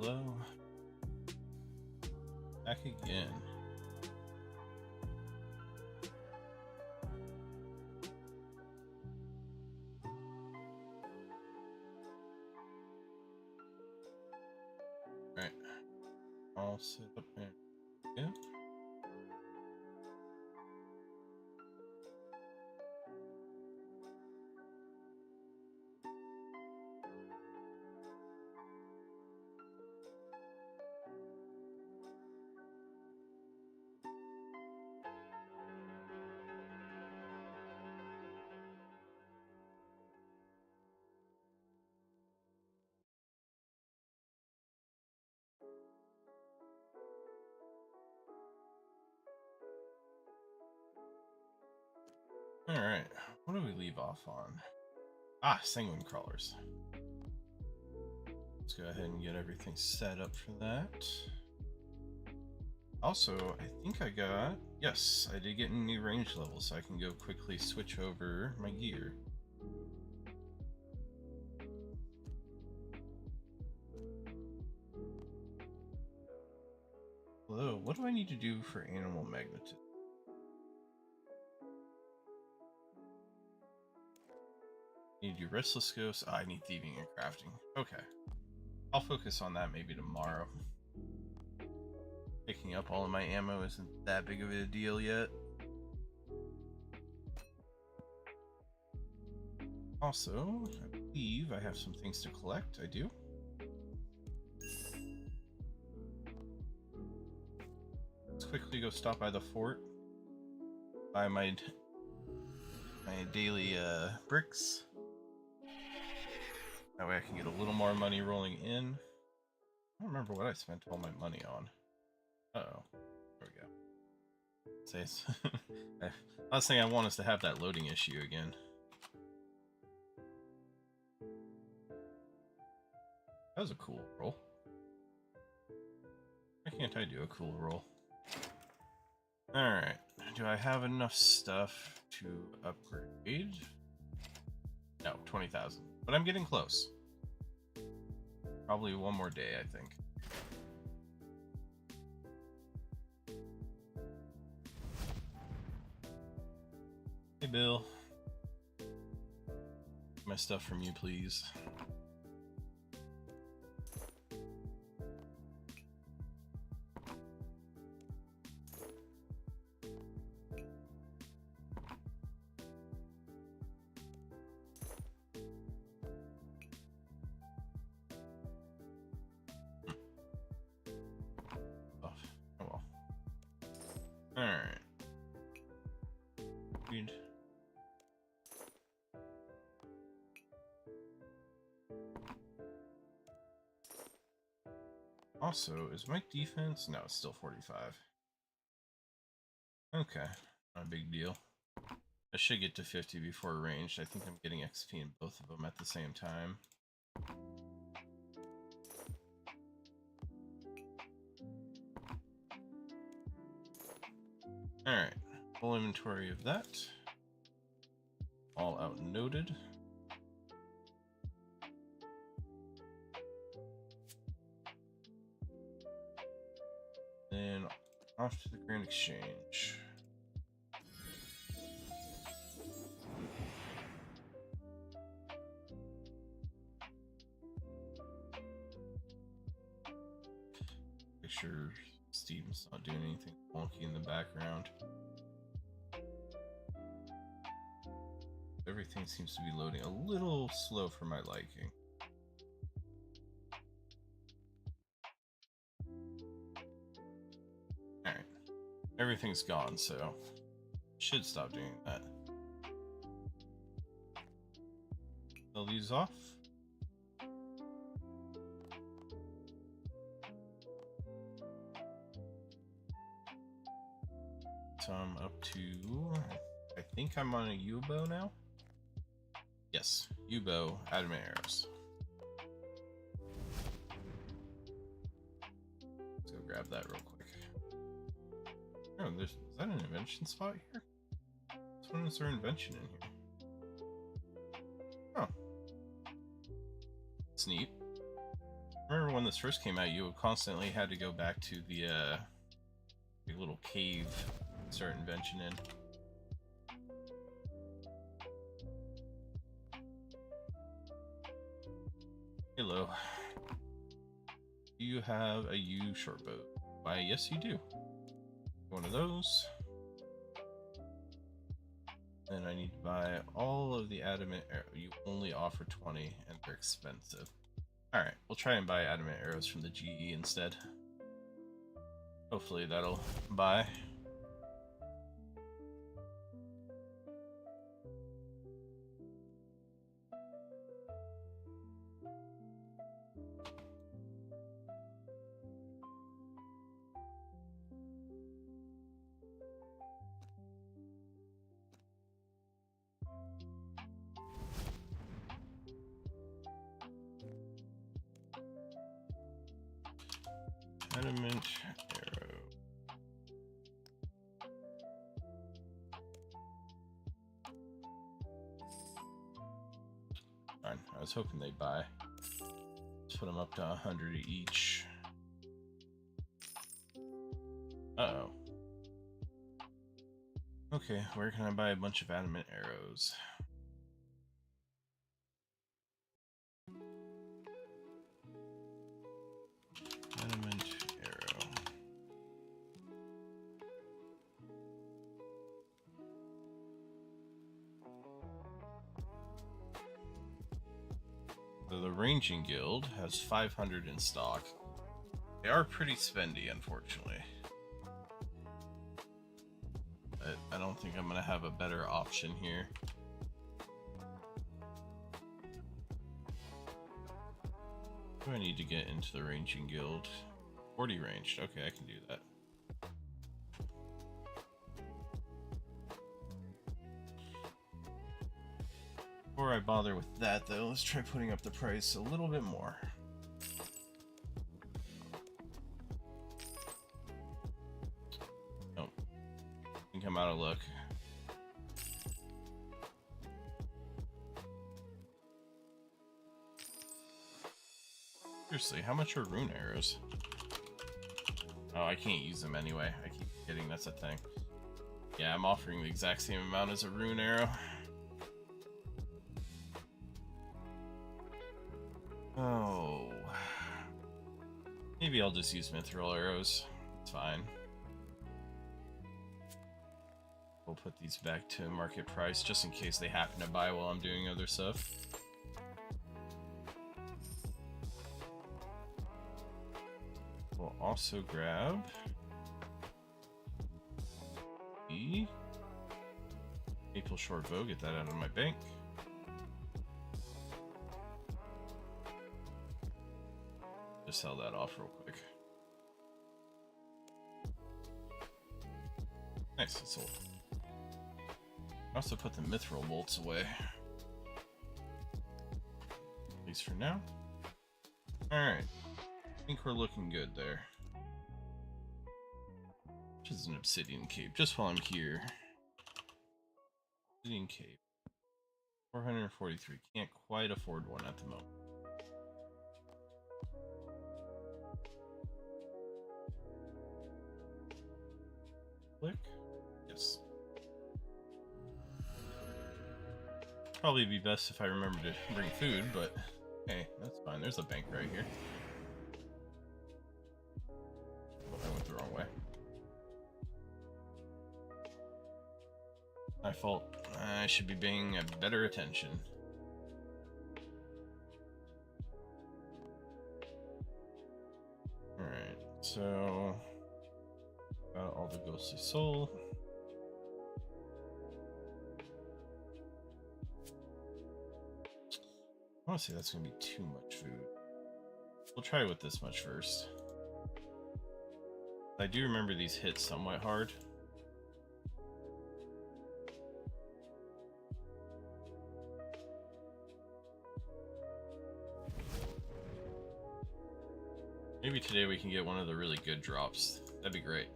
Hello. Back again. Alright. I'll sit up there. Yeah. Alright, what do we leave off on? Ah, sanguine crawlers. Let's go ahead and get everything set up for that. Also, I think I got... Yes, I did get a new range level, so I can go quickly switch over my gear. Hello, what do I need to do for animal magnetism? Need to do restless ghosts. I need thieving and crafting. Okay. I'll focus on that maybe tomorrow. Picking up all of my ammo isn't that big of a deal yet. Also, I believe I have some things to collect. I do. Let's quickly go stop by the fort. Buy my daily bricks. That way I can get a little more money rolling in. I don't remember what I spent all my money on. Uh-oh. There we go. Say last thing I want is to have that loading issue again. That was a cool roll. Why can't I do a cool roll? Alright. Do I have enough stuff to upgrade? No, 20,000. But I'm getting close. Probably one more day, I think. Hey, Bill. My stuff from you, please. Alright. Good. Also, is my defense? No, it's still 45. Okay, not a big deal. I should get to 50 before ranged. I think I'm getting XP in both of them at the same time. Alright, full inventory of that. All out noted. Then off to the Grand Exchange. Make sure Steam's not doing anything wonky in the background. Everything seems to be loading a little slow for my liking. Alright. Everything's gone, so should stop doing that. Fill these off. So I'm up to, I think I'm on a U-bow now. Yes, U-bow, adamant arrows. Let's go grab that real quick. Oh, is that an invention spot here? This one is their invention in here. Oh. It's neat. Remember when this first came out, you constantly had to go back to the little cave to start invention in. Hello. Do you have a U short bow? Why, yes you do. One of those. Then I need to buy all of the adamant arrows. You only offer 20 and they're expensive. Alright, we'll try and buy adamant arrows from the GE instead. Hopefully that'll buy. Adamant arrow. Fine, I was hoping they'd buy. Let's put them up to 100 each. Uh-oh. Okay, where can I buy a bunch of adamant arrows? Adamant arrow. So the Ranging Guild has 500 in stock. They are pretty spendy, unfortunately. But I don't think I'm going to have a better option here. Do I need to get into the Ranging Guild? 40 ranged. Okay, I can do that. Before I bother with that, though, let's try putting up the price a little bit more. Nope. I think I'm out of luck. Seriously, how much are rune arrows? Oh, I can't use them anyway. I keep forgetting that's a thing. Yeah, I'm offering the exact same amount as a rune arrow. Oh. Maybe I'll just use mithril arrows. It's fine. We'll put these back to market price just in case they happen to buy while I'm doing other stuff. We'll also grab the maple short bow, get that out of my bank. Just sell that off real quick. Nice, it's sold. I also put the mithril bolts away. At least for now. Alright. I think we're looking good there. Which is an obsidian cape, just while I'm here. Obsidian cape. 443. Can't quite afford one at the moment. Click. Yes. Probably be best if I remember to bring food, but hey, that's fine. There's a bank right here. Oh, I went the wrong way. My fault. I should be paying better attention. Alright, so got all the ghostly soul. I want to say that's going to be too much food. We'll try with this much first. I do remember these hit somewhat hard. Maybe today we can get one of the really good drops. That'd be great.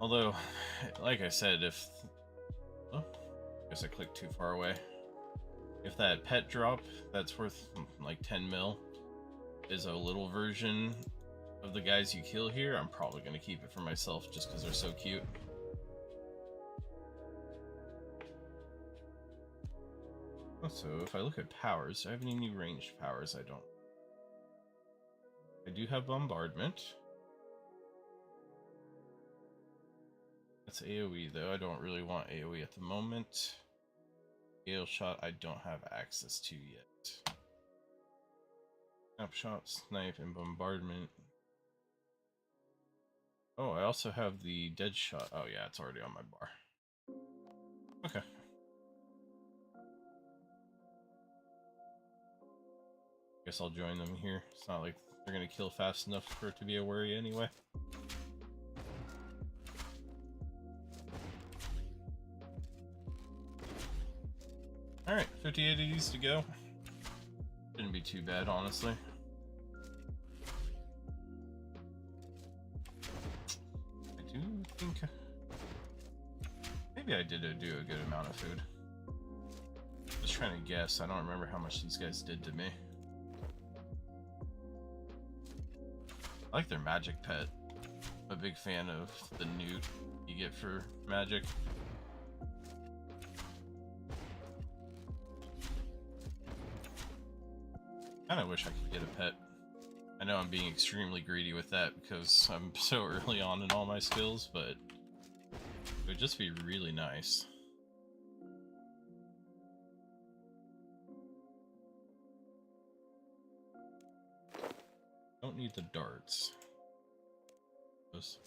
Although, like I said, if... Oh, I guess I clicked too far away. If that pet drop, that's worth like 10 mil. is a little version of the guys you kill here, I'm probably going to keep it for myself just because they're so cute. Also, if I look at powers, do I have any new ranged powers? I don't. I do have bombardment. That's AoE though. I don't really want AoE at the moment. Gale shot I don't have access to yet. Snapshot, snipe, and bombardment. Oh, I also have the dead shot. Oh yeah, it's already on my bar. Okay. Guess I'll join them here. It's not like they're gonna kill fast enough for it to be a worry anyway. Alright, 58 of these to go. Shouldn't be too bad, honestly. I do think... maybe I did do a good amount of food. Just trying to guess. I don't remember how much these guys did to me. I like their magic pet. I'm a big fan of the newt you get for magic. Kinda wish I could get a pet. I know I'm being extremely greedy with that because I'm so early on in all my skills, but it would just be really nice. Don't need the darts. Those.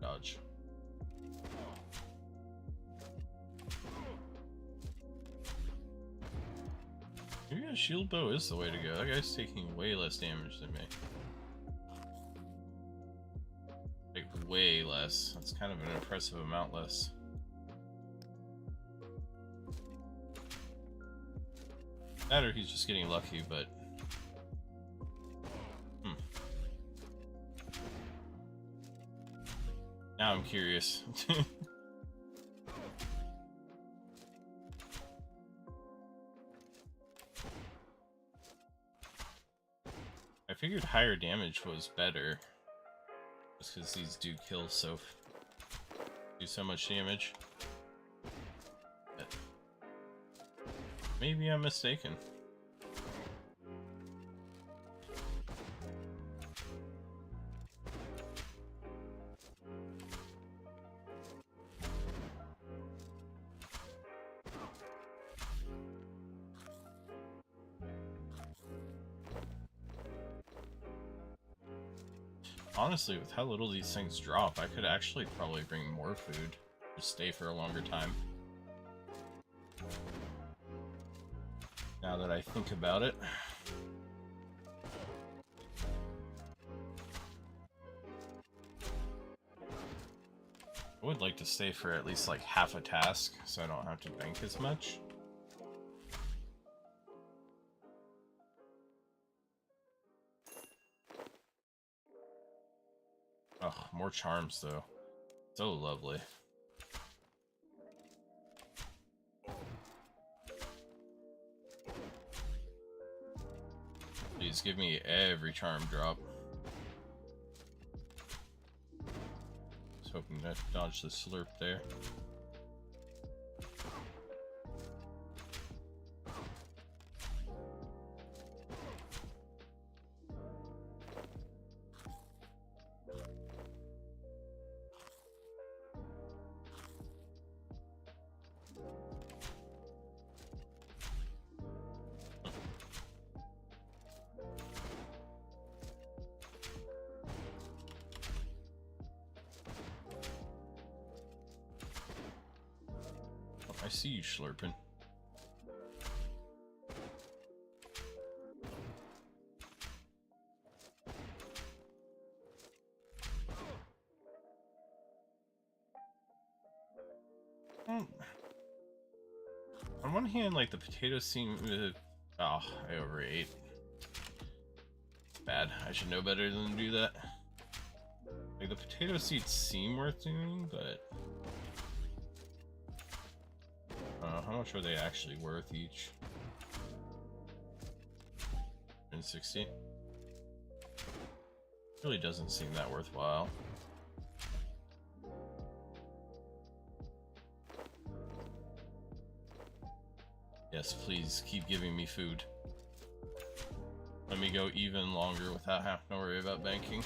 Dodge. Maybe a shield bow is the way to go. That guy's taking way less damage than me. Like, way less. That's kind of an impressive amount less. That or he's just getting lucky, but... Now I'm curious. I figured higher damage was better. Just because these do so much damage. But maybe I'm mistaken. Honestly, with how little these things drop, I could actually probably bring more food. Just stay for a longer time. Now that I think about it. I would like to stay for at least like half a task, so I don't have to bank as much. Oh, more charms though. So lovely. Please give me every charm drop. Just hoping to dodge the slurp there. I see you slurping. On one hand, like, the potatoes seem... oh, I overate. bad. I should know better than to do that. Like, the potato seeds seem worth doing, but... how much are they actually worth each? 160. Really doesn't seem that worthwhile. Yes, please keep giving me food. Let me go even longer without having to worry about banking.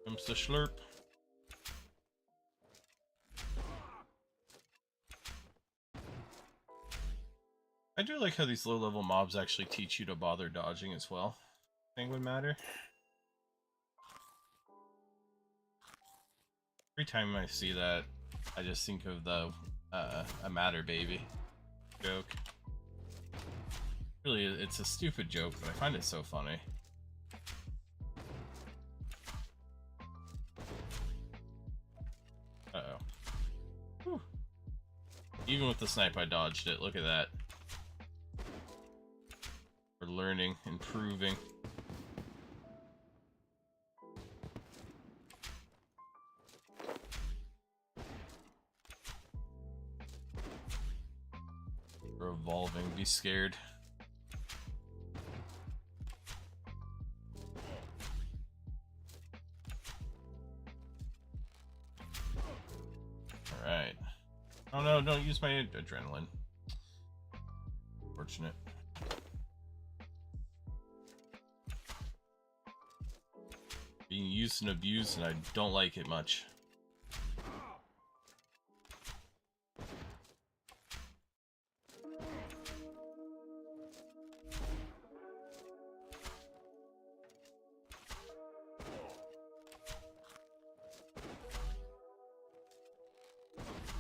Comes the slurp. I do like how these low-level mobs actually teach you to bother dodging as well. I think would matter. Every time I see that, I just think of the a matter baby joke. Really, it's a stupid joke, but I find it so funny. Uh-oh. Whew. Even with the snipe, I dodged it. Look at that. We're learning, improving. We're evolving. Be scared. Alright. Oh no, don't use my adrenaline. Fortunate. Being used and abused, and I don't like it much.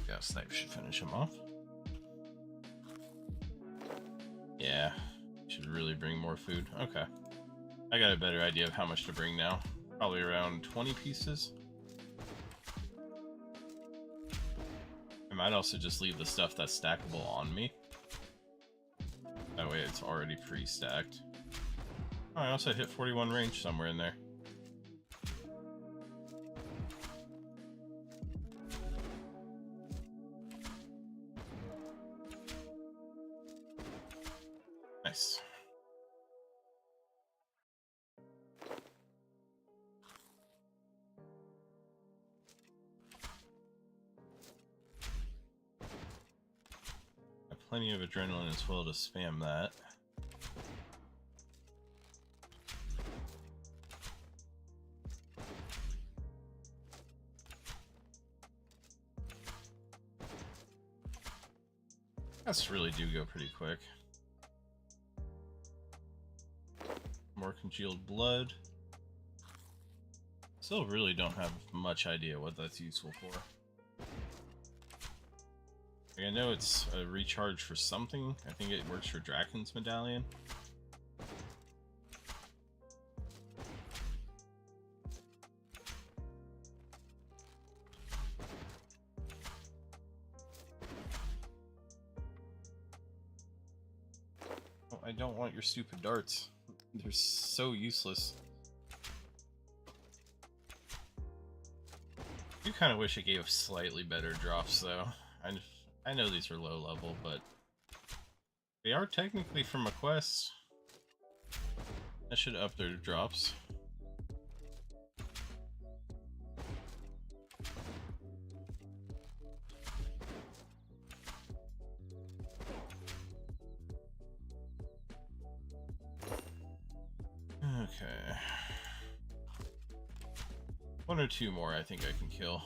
Yeah, snipe should finish him off. Yeah, should really bring more food. Okay. I got a better idea of how much to bring now. Probably around 20 pieces. I might also just leave the stuff that's stackable on me. That way it's already pre-stacked. Oh, I also hit 41 range somewhere in there. Nice. Plenty of adrenaline as well to spam that. That's really do go pretty quick. More congealed blood. Still really don't have much idea what that's useful for. I know it's a recharge for something. I think it works for Draken's medallion. Oh, I don't want your stupid darts. They're so useless. I do kind of wish it gave slightly better drops though. I know these are low level, but they are technically from a quest. That should up their drops. Okay. One or two more I think I can kill.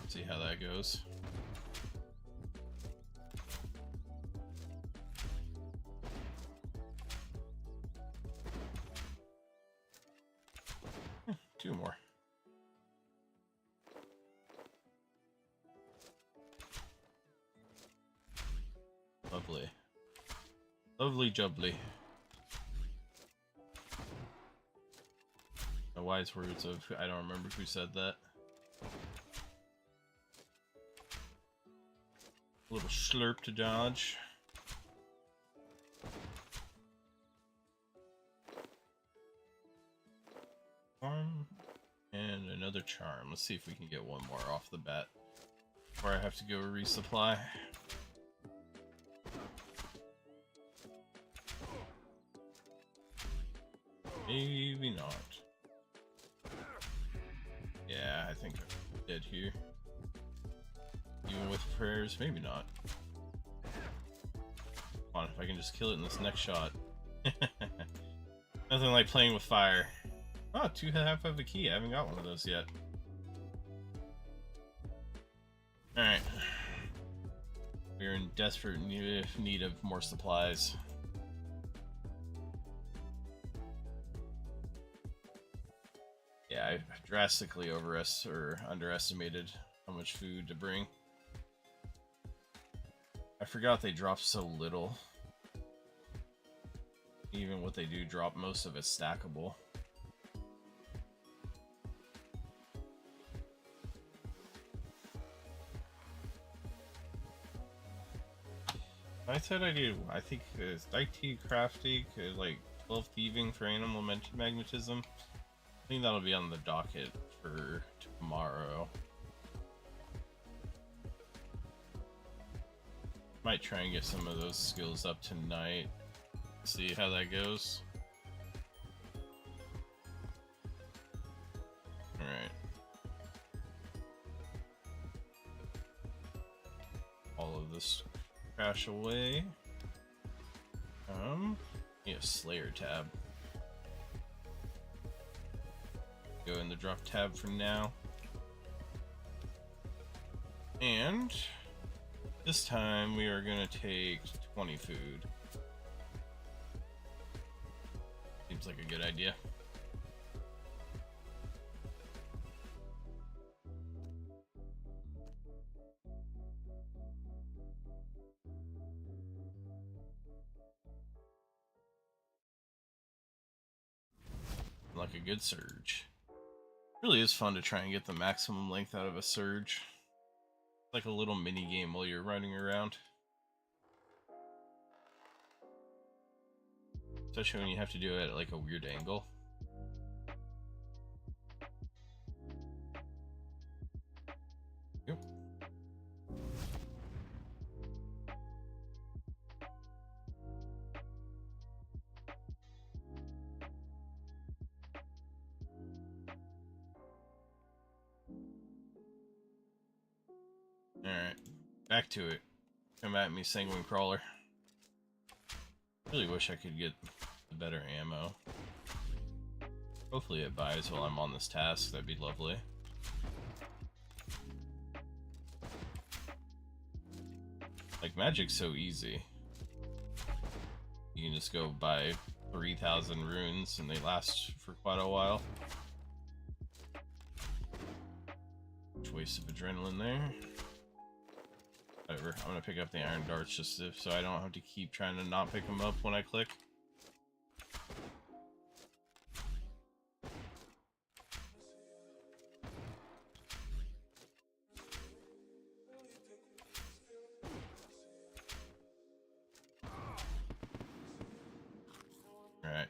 See how that goes. Two more. Lovely. Lovely jubbly. The wise words of, I don't remember who said that. A little slurp to dodge. Charm. And another charm. Let's see if we can get one more off the bat before I have to go resupply. Maybe not. Yeah, I think I'm dead here. Even with prayers, maybe not. Come on, if I can just kill it in this next shot. Nothing like playing with fire. Oh, 2.5 of a key. I haven't got one of those yet. Alright. We're in desperate need of more supplies. Yeah, I drastically underestimated how much food to bring. I forgot they drop so little. Even what they do drop, most of it's stackable. I said I do. I think it's IT crafting, like 12 thieving for animal magnetism. I think that'll be on the docket for tomorrow. Might try and get some of those skills up tonight. See how that goes. Alright. All of this crash away. Yeah, Slayer tab. Go in the drop tab for now. And this time we are gonna take 20 food. Seems like a good idea. Like a good surge. Really is fun to try and get the maximum length out of a surge. Like a little mini game while you're running around. Especially when you have to do it at like a weird angle. Yep. Alright, back to it. Come at me, Sanguine Crawler. Really wish I could get the better ammo. Hopefully it buys while I'm on this task, that'd be lovely. Like, magic's so easy. You can just go buy 3,000 runes and they last for quite a while. Waste of adrenaline there. Whatever, I'm gonna pick up the iron darts just so I don't have to keep trying to not pick them up when I click. Alright.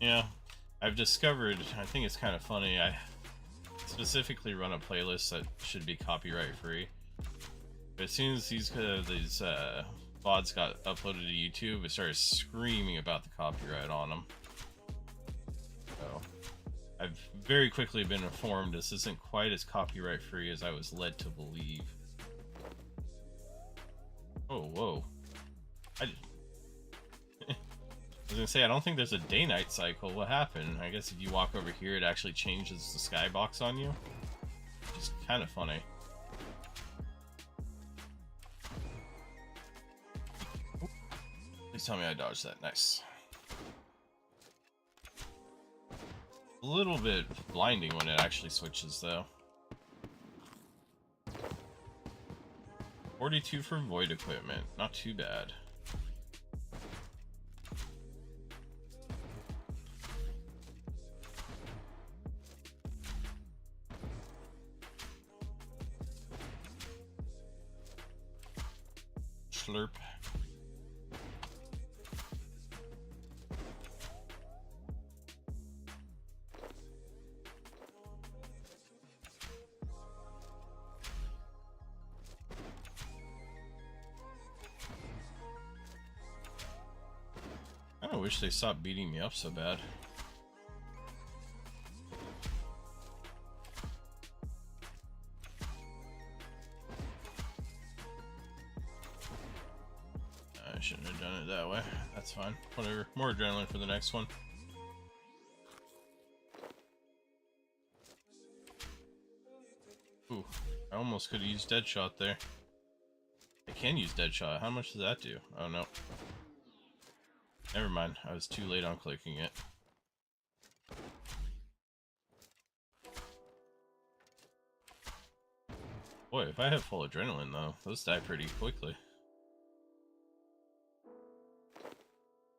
Yeah, I've discovered, I think it's kind of funny, I specifically run a playlist that should be copyright free. But as soon as these VODs got uploaded to YouTube, it started screaming about the copyright on them. So, I've very quickly been informed this isn't quite as copyright free as I was led to believe. Oh, whoa. I was gonna say, I don't think there's a day-night cycle. What happened? I guess if you walk over here, it actually changes the skybox on you. Which is kind of funny. Please tell me I dodged that. Nice. A little bit blinding when it actually switches, though. 42 for void equipment. Not too bad. Slurp. I wish they stopped beating me up so bad. I shouldn't have done it that way. That's fine. Whatever. More adrenaline for the next one. Ooh, I almost could have used Deadshot there. I can use Deadshot. How much does that do? Oh no. Never mind, I was too late on clicking it. Boy, if I have full adrenaline though, those die pretty quickly.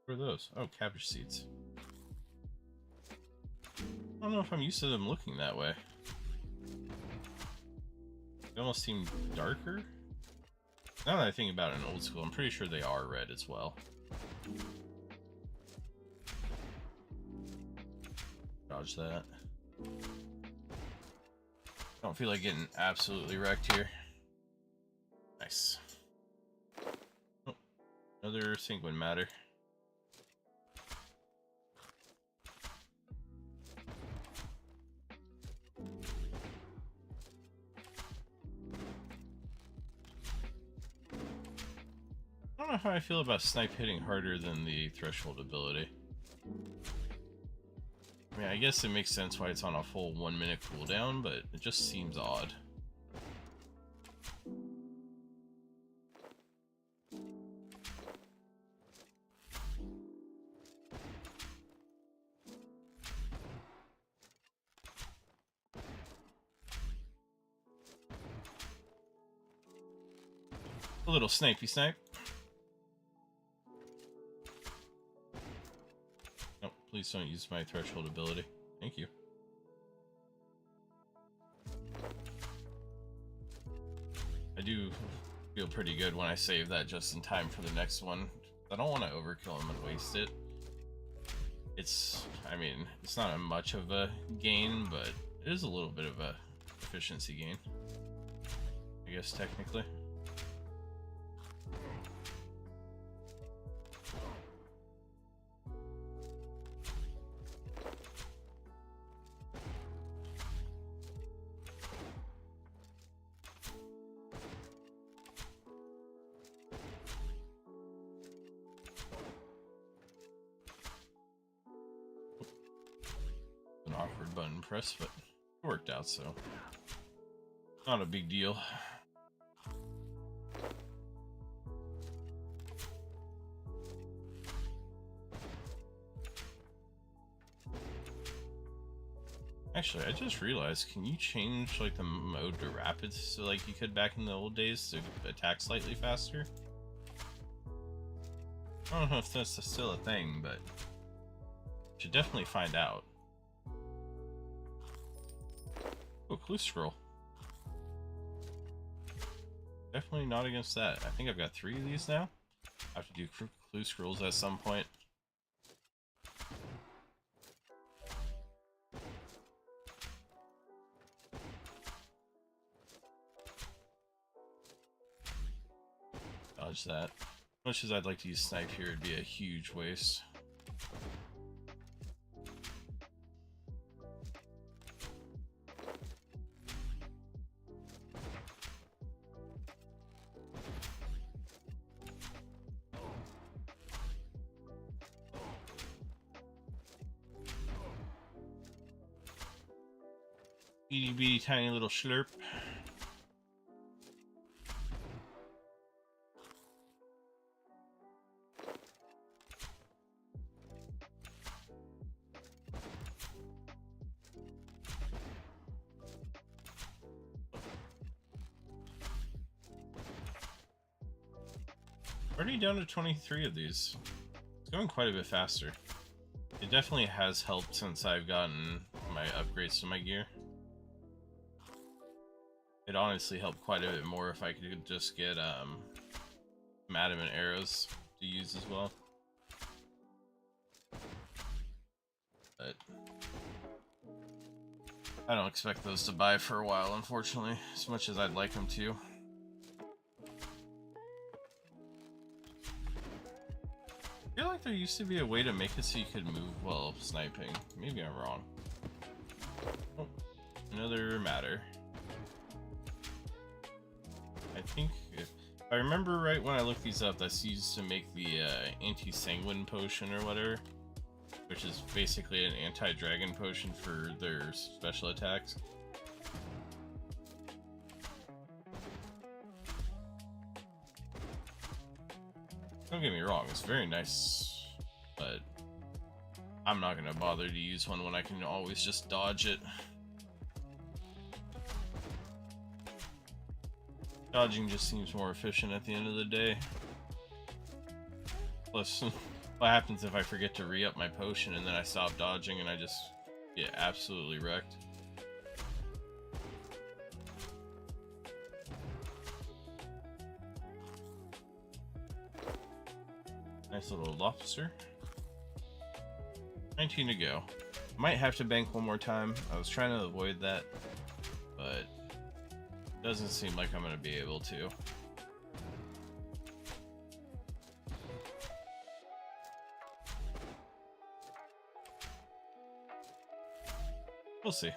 What are those? Oh, cabbage seeds. I don't know if I'm used to them looking that way. They almost seem darker. Now that I think about it in old school, I'm pretty sure they are red as well. Dodge that. Don't feel like getting absolutely wrecked here. Nice. Oh, another sanguine matter. I don't know how I feel about snipe hitting harder than the threshold ability. I mean, I guess it makes sense why it's on a full 1 minute cooldown, but it just seems odd. A little snipey snipe. Nope, please don't use my threshold ability. Thank you. I do feel pretty good when I save that just in time for the next one. I don't want to overkill him and waste it. I mean, it's not much of a gain, but it is a little bit of a efficiency gain, I guess, technically. An awkward button press, but it worked out, so not a big deal. Actually, I just realized, can you change like the mode to rapid so like you could back in the old days to attack slightly faster? I don't know if that's still a thing, but should definitely find out. Oh, clue scroll. Definitely not against that. I think I've got 3 of these now. I have to do clue scrolls at some point. Dodge that. As much as I'd like to use snipe here, it'd be a huge waste. Itty bitty tiny little slurp. Already down to 23 of these. It's going quite a bit faster. It definitely has helped since I've gotten my upgrades to my gear. It honestly helped quite a bit more if I could just get some adamant arrows to use as well. But I don't expect those to buy for a while, unfortunately, as much as I'd like them to. I feel like there used to be a way to make it so you could move while sniping. Maybe I'm wrong. Oh, another matter. I think if I remember right when I looked these up, that's used to make the anti-sanguine potion or whatever, which is basically an anti-dragon potion for their special attacks. Don't get me wrong, it's very nice, but I'm not gonna bother to use one when I can always just dodge it. Dodging just seems more efficient at the end of the day. Plus, what happens if I forget to re-up my potion and then I stop dodging and I just get absolutely wrecked? Nice little lobster. 19 to go. Might have to bank one more time. I was trying to avoid that, but doesn't seem like I'm going to be able to. We'll see.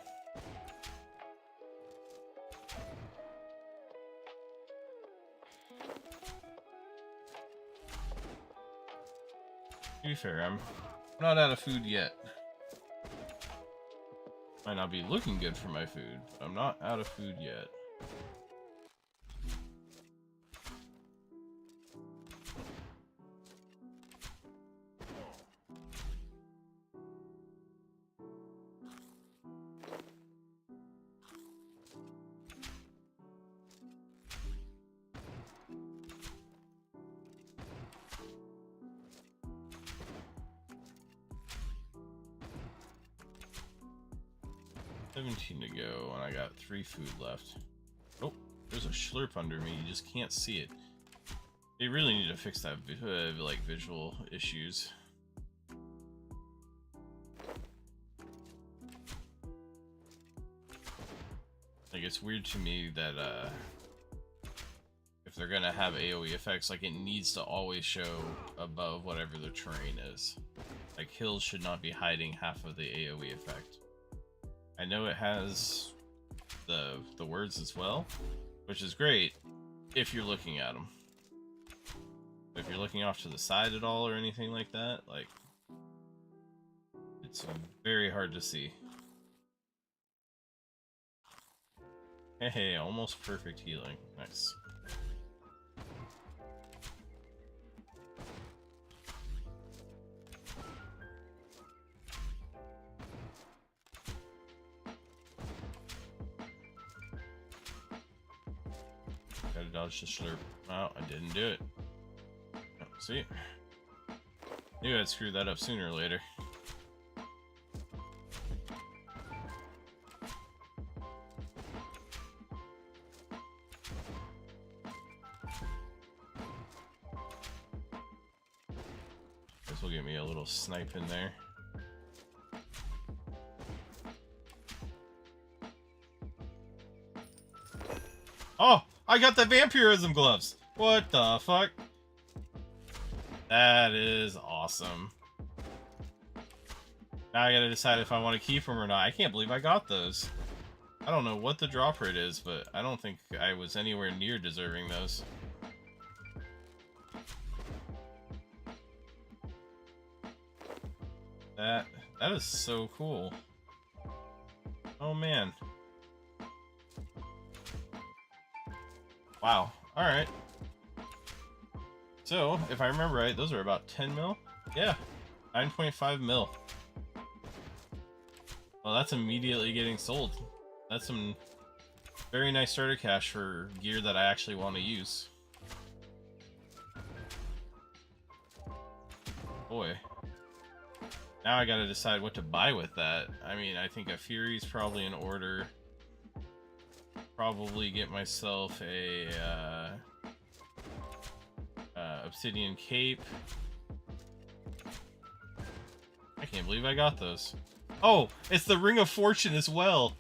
To be fair, I'm not out of food yet. Might not be looking good for my food, but I'm not out of food yet. To go, and I got 3 food left. Oh, there's a slurp under me. You just can't see it. They really need to fix that like visual issues. Like, it's weird to me that if they're gonna have AoE effects, like, it needs to always show above whatever the terrain is. Like, hills should not be hiding half of the AoE effect. I know it has the words as well, which is great if you're looking at them. If you're looking off to the side at all or anything like that, like, it's very hard to see. Hey, almost perfect healing. Nice. Gotta dodge the slurp. Oh, I didn't do it. Oh, see? Knew I'd screw that up sooner or later. This will get me a little snipe in there. Oh! I got the vampirism gloves! What the fuck? That is awesome. Now I gotta decide if I want to keep them or not. I can't believe I got those. I don't know what the drop rate is, but I don't think I was anywhere near deserving those. That is so cool. Oh man. Wow. Alright. So, if I remember right, those are about 10 mil? Yeah. 9.5 mil. Well, that's immediately getting sold. That's some very nice starter cash for gear that I actually want to use. boy. Now I gotta decide what to buy with that. I mean, I think a Fury's probably in order. Probably get myself a Obsidian Cape. I can't believe I got those. Oh, it's the Ring of Fortune as well.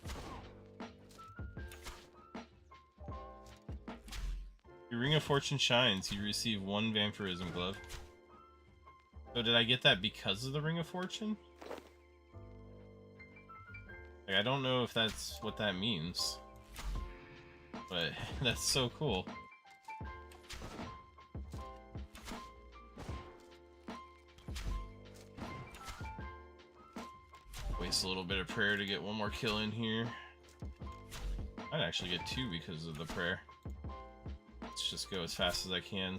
Your Ring of Fortune shines. You receive 1 Vampirism Glove. So did I get that because of the Ring of Fortune? Like, I don't know if that's what that means. But that's so cool. Waste a little bit of prayer to get one more kill in here. I'd actually get 2 because of the prayer. Let's just go as fast as I can.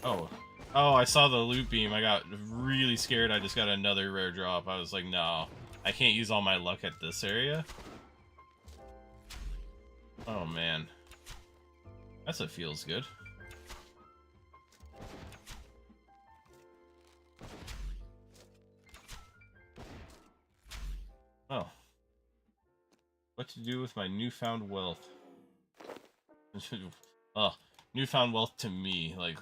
Oh, I saw the loot beam. I got really scared. I just got another rare drop. I was like, no, I can't use all my luck at this area. Oh man, that's what feels good. Oh, what to do with my newfound wealth? Oh, newfound wealth to me, like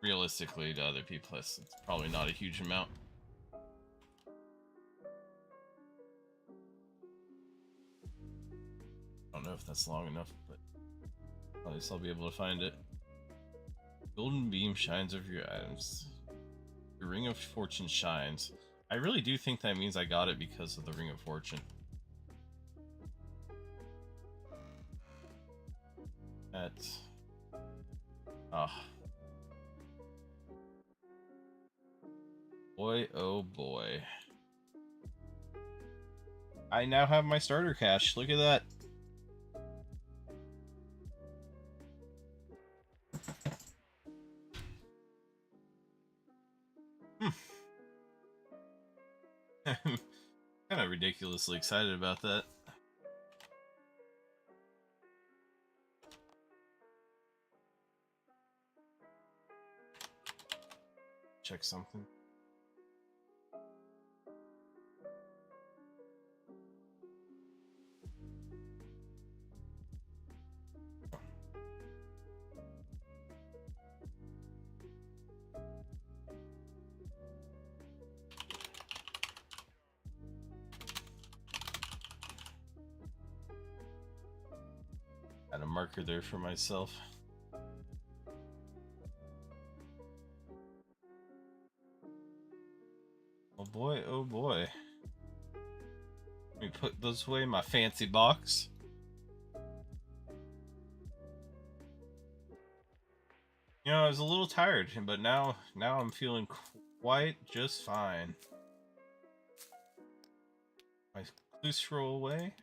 realistically to other people, it's probably not a huge amount. I don't know if that's long enough, but at least I'll be able to find it. Golden beam shines over your items. The Ring of Fortune shines. I really do think that means I got it because of the Ring of Fortune. That's... ah. Boy, oh boy. I now have my starter cash. Look at that. I'm kind of ridiculously excited about that. Check something. Got a marker there for myself. Oh boy, oh boy. Let me put those away in my fancy box. You know, I was a little tired, but now I'm feeling quite just fine. My clue scroll away.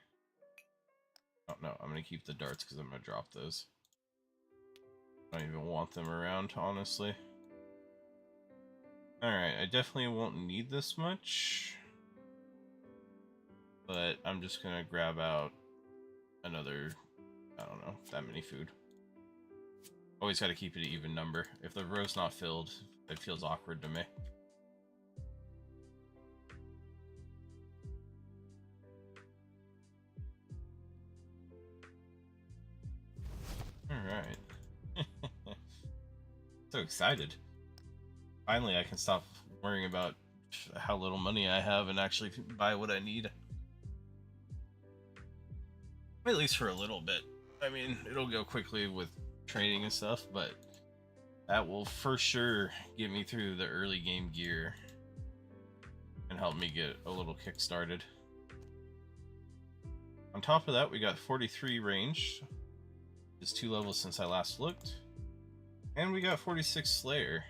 Oh no, I'm gonna keep the darts because I'm gonna drop those. I don't even want them around, honestly. Alright, I definitely won't need this much. But I'm just gonna grab out another, I don't know, that many food. Always gotta keep it an even number. If the row's not filled, it feels awkward to me. Alright. So excited. Finally, I can stop worrying about how little money I have and actually buy what I need. At least for a little bit. I mean, it'll go quickly with training and stuff, but that will for sure get me through the early game gear and help me get a little kick started. On top of that, we got 43 range. It's 2 levels since I last looked. And we got 46 Slayer,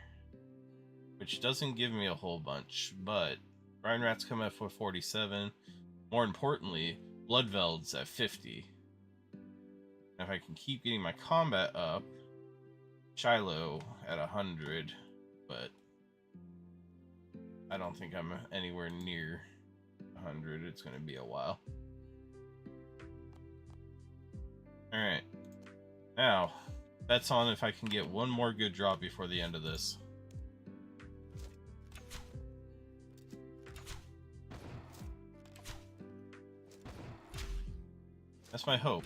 which doesn't give me a whole bunch, but Brine Rat's come at 47. More importantly, Bloodveld's at 50. And if I can keep getting my combat up, Shiloh at 100, but I don't think I'm anywhere near 100. It's going to be a while. Alright. Now, bets on if I can get one more good drop before the end of this. That's my hope.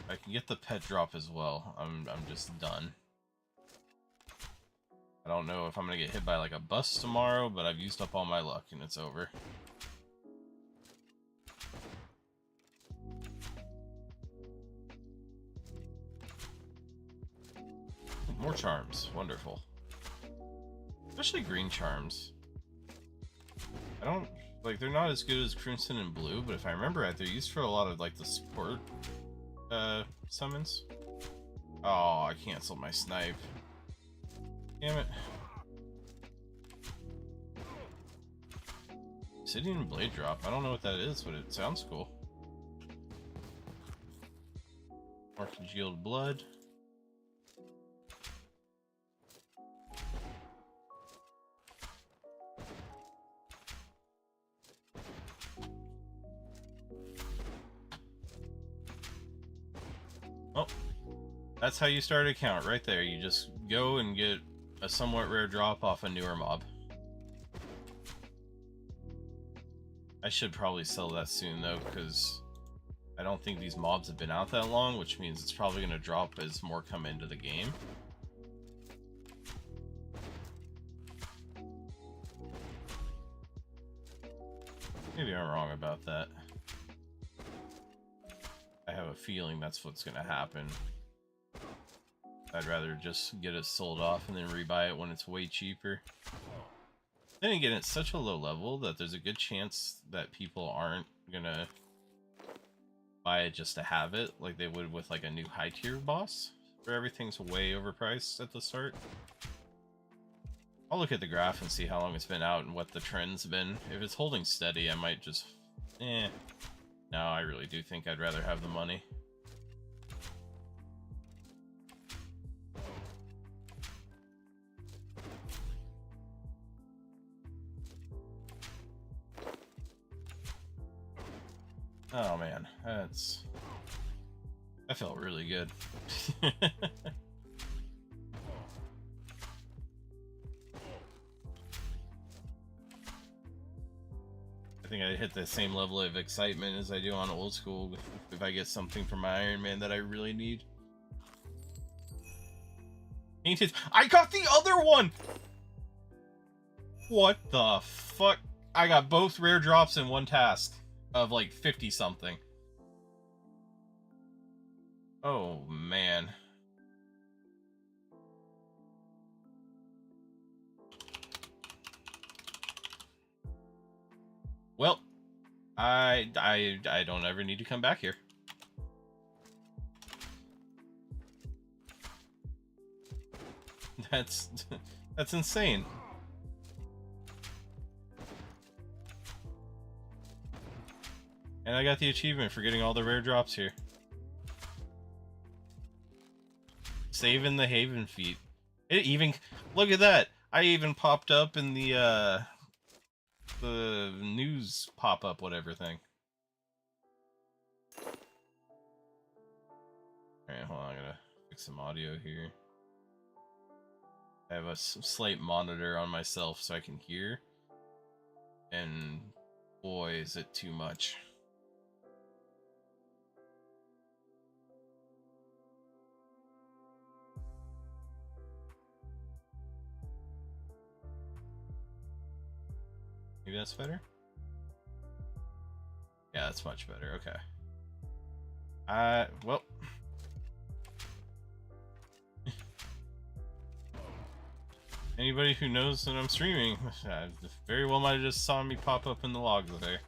I can get the pet drop as well. I'm just done. I don't know if I'm gonna get hit by like a bus tomorrow, but I've used up all my luck and it's over. More charms. Wonderful. Especially green charms. I don't... like, they're not as good as Crimson and Blue, but if I remember right, they're used for a lot of, like, the support, summons. Oh, I canceled my snipe. Damn it. Obsidian Blade Drop. I don't know what that is, but it sounds cool. More congealed blood. Oh, that's how you start an account right there. You just go and get a somewhat rare drop off a newer mob. I should probably sell that soon though, because I don't think these mobs have been out that long, which means it's probably going to drop as more come into the game. Maybe I'm wrong about that. I have a feeling that's what's going to happen. I'd rather just get it sold off and then rebuy it when it's way cheaper. Then again, it's such a low level that there's a good chance that people aren't gonna buy it just to have it, like they would with like a new high tier boss, where everything's way overpriced at the start. I'll look at the graph and see how long it's been out and what the trend's been. If it's holding steady, I might just... No, I really do think I'd rather have the money. Oh man, that felt really good. I think I hit the same level of excitement as I do on old school if I get something from my Iron Man that I really need. Painted. I got the other one! What the fuck? I got both rare drops in one task of like 50 something. Oh man. Well, I don't ever need to come back here. That's insane. And I got the achievement for getting all the rare drops here. Saving the Haven feat. It even... look at that! I even popped up in the news pop-up whatever thing. Alright, hold on, I gotta fix some audio here. I have a slight monitor on myself so I can hear. And boy, is it too much. Maybe that's better? Yeah, that's much better. Okay. Well. Anybody who knows that I'm streaming very well might have just saw me pop up in the logs there.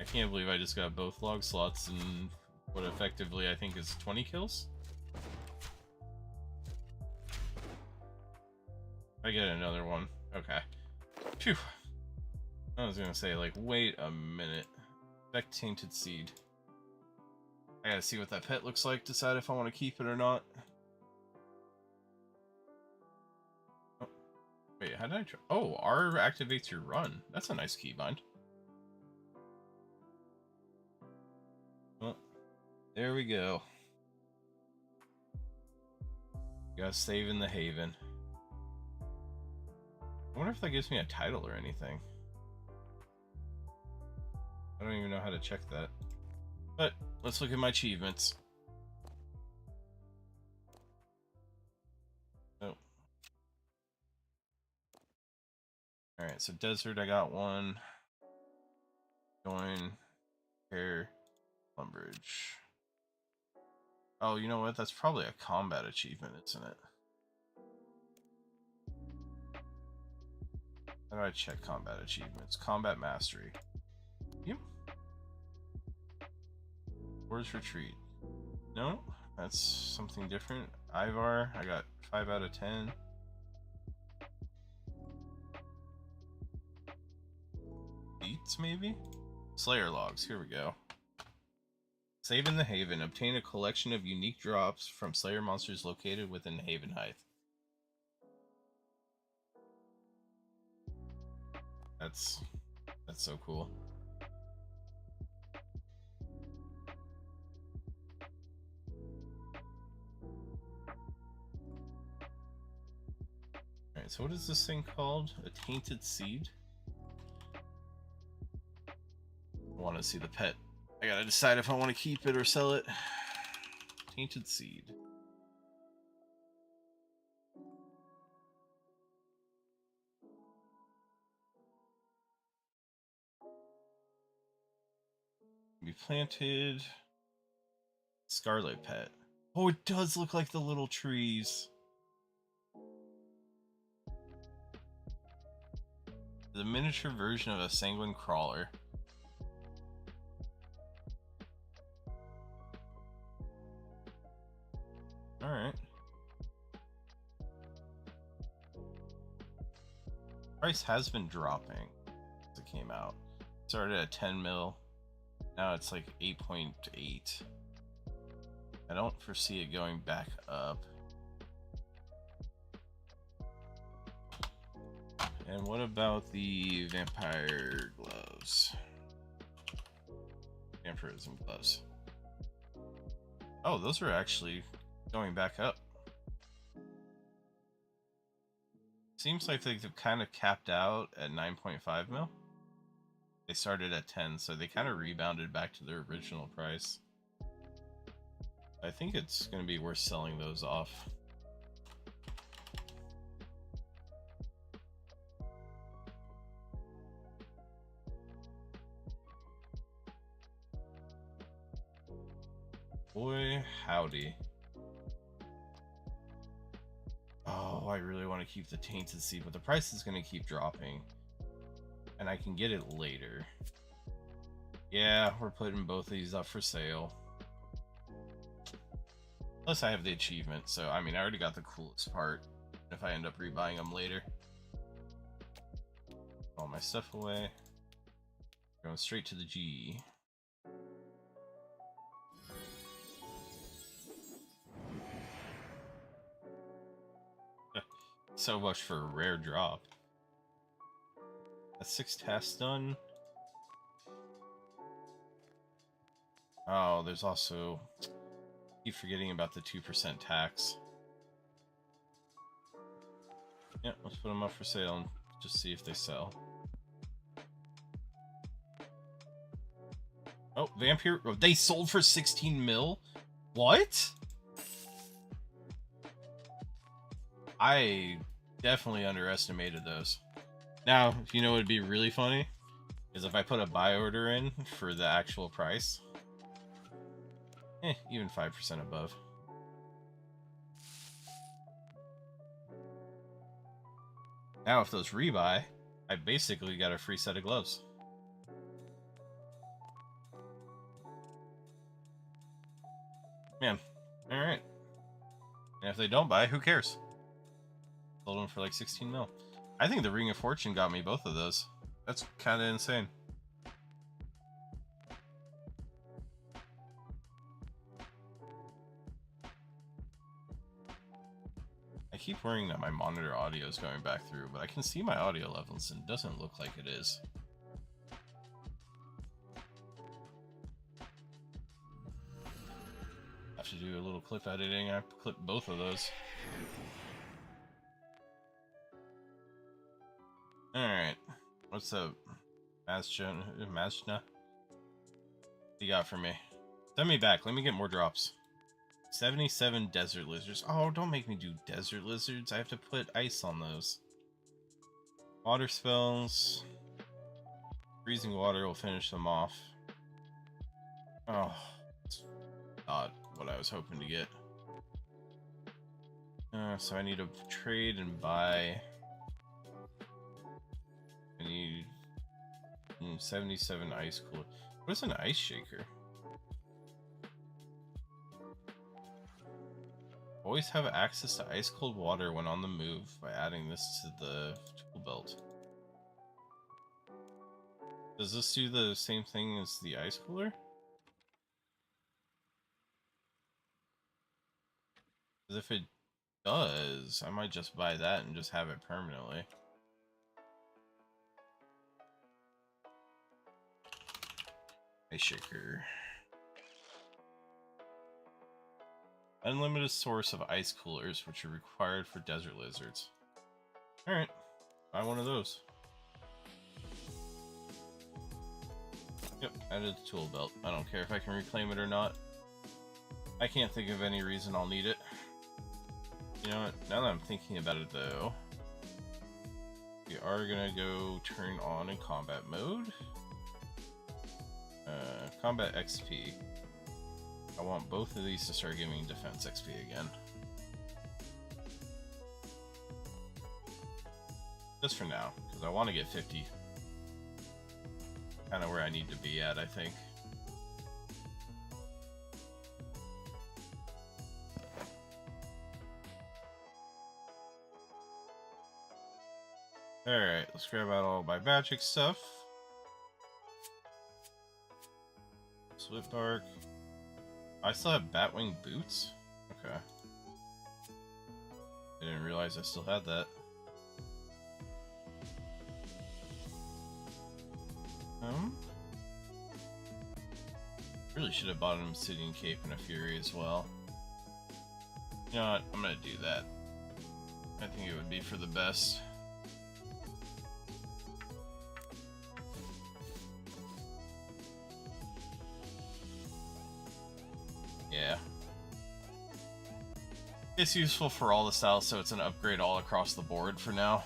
I can't believe I just got both log slots in what effectively I think is 20 kills. I get another one. Okay. Phew. I was gonna say, like, wait a minute. Spec Tainted Seed. I gotta see what that pet looks like, decide if I want to keep it or not. Oh. Wait, how did I try? Oh, R activates your run. That's a nice keybind. Well, there we go. Gotta save in the Haven. I wonder if that gives me a title or anything. I don't even know how to check that. But let's look at my achievements. Oh. Alright, so desert, I got one. Join, pair, Lumbridge. Oh, you know what? That's probably a combat achievement, isn't it? How do I check combat achievements? Combat mastery. Yep. Where's retreat? No, that's something different. Ivar, I got 5 out of 10. Beats, maybe? Slayer logs, here we go. Save in the Haven. Obtain a collection of unique drops from Slayer monsters located within Haven Height. That's so cool. Alright, so what is this thing called? A tainted seed? I want to see the pet. I gotta decide if I want to keep it or sell it. Tainted seed. Be planted. Scarlet pet. Oh, it does look like the little trees. The miniature version of a sanguine crawler. Alright. Price has been dropping as it came out. Started at 10 mil. Now it's like 8.8. I don't foresee it going back up. And what about the vampire gloves? Vampirism gloves. Oh, those are actually going back up. Seems like they've kind of capped out at 9.5 mil. They started at 10, so they kind of rebounded back to their original price. I think it's going to be worth selling those off. Boy, howdy. Oh, I really want to keep the tainted seed, but the price is going to keep dropping. And I can get it later. Yeah, we're putting both of these up for sale. Plus I have the achievement, so I mean I already got the coolest part. If I end up rebuying them later. All my stuff away. Going straight to the G. So much for a rare drop. That's 6 tasks done. Oh, there's also... keep forgetting about the 2% tax. Yeah, let's put them up for sale and just see if they sell. Oh, Vampire... oh, they sold for 16 mil? What? I definitely underestimated those. Now, you know what would be really funny? Is if I put a buy order in for the actual price. Even 5% above. Now if those rebuy, I basically got a free set of gloves. Man, alright. And if they don't buy, who cares? Sold them for like 16 mil. I think the Ring of Fortune got me both of those. That's kind of insane. I keep worrying that my monitor audio is going back through, but I can see my audio levels and it doesn't look like it is. Have to do a little clip editing. I clipped both of those. Alright. What's up, Mazna? What you got for me? Send me back. Let me get more drops. 77 desert lizards. Oh, don't make me do desert lizards. I have to put ice on those. Water spells. Freezing water will finish them off. Oh, that's not what I was hoping to get. So I need to trade and buy. I need 77 ice cooler. What is an ice shaker? Always have access to ice cold water when on the move by adding this to the tool belt. Does this do the same thing as the ice cooler? Because if it does, I might just buy that and just have it permanently. Ice shaker. Unlimited source of ice coolers, which are required for desert lizards. Alright, buy one of those. Yep, added the tool belt. I don't care if I can reclaim it or not. I can't think of any reason I'll need it. You know what, now that I'm thinking about it though, we are gonna go turn on in combat mode. Combat XP. I want both of these to start giving me defense XP again. Just for now, because I want to get 50. Kind of where I need to be at, I think. Alright, let's grab out all my magic stuff. Swift Dark. I still have Batwing boots? Okay. I didn't realize I still had that. Really should have bought him Obsidian Cape and a Fury as well. You know what? I'm gonna do that. I think it would be for the best. Yeah. It's useful for all the styles, so it's an upgrade all across the board for now.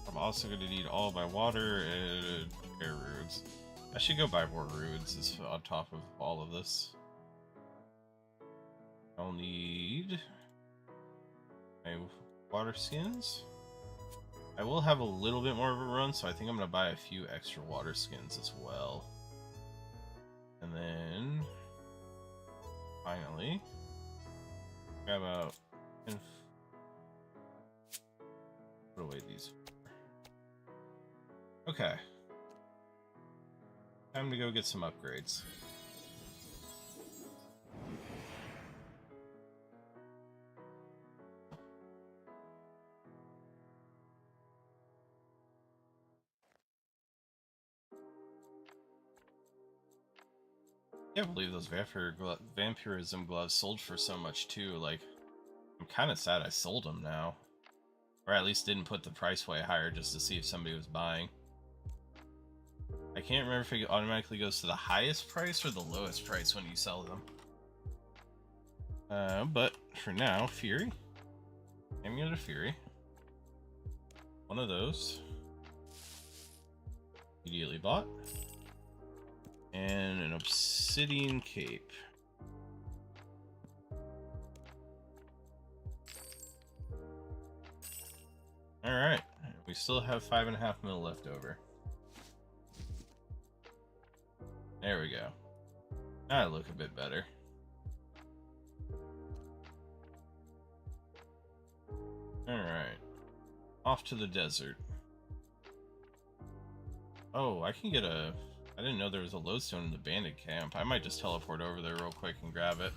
I'm also going to need all my water and air roots. I should go buy more roots on top of all of this. I'll need my water skins. I will have a little bit more of a run, so I think I'm going to buy a few extra water skins as well. And then, finally, grab out and put away these. Okay. Time to go get some upgrades. I can't believe those vampirism gloves sold for so much too. Like, I'm kind of sad I sold them now. Or at least didn't put the price way higher just to see if somebody was buying. I can't remember if it automatically goes to the highest price or the lowest price when you sell them. But for now, Fury. Amulet of Fury. One of those. Immediately bought. And an Obsidian Cape. Alright, we still have 5.5 mil left over. There we go. Now I look a bit better. Alright. Off to the desert. Oh, I can get a... I didn't know there was a lodestone in the bandit camp. I might just teleport over there real quick and grab it.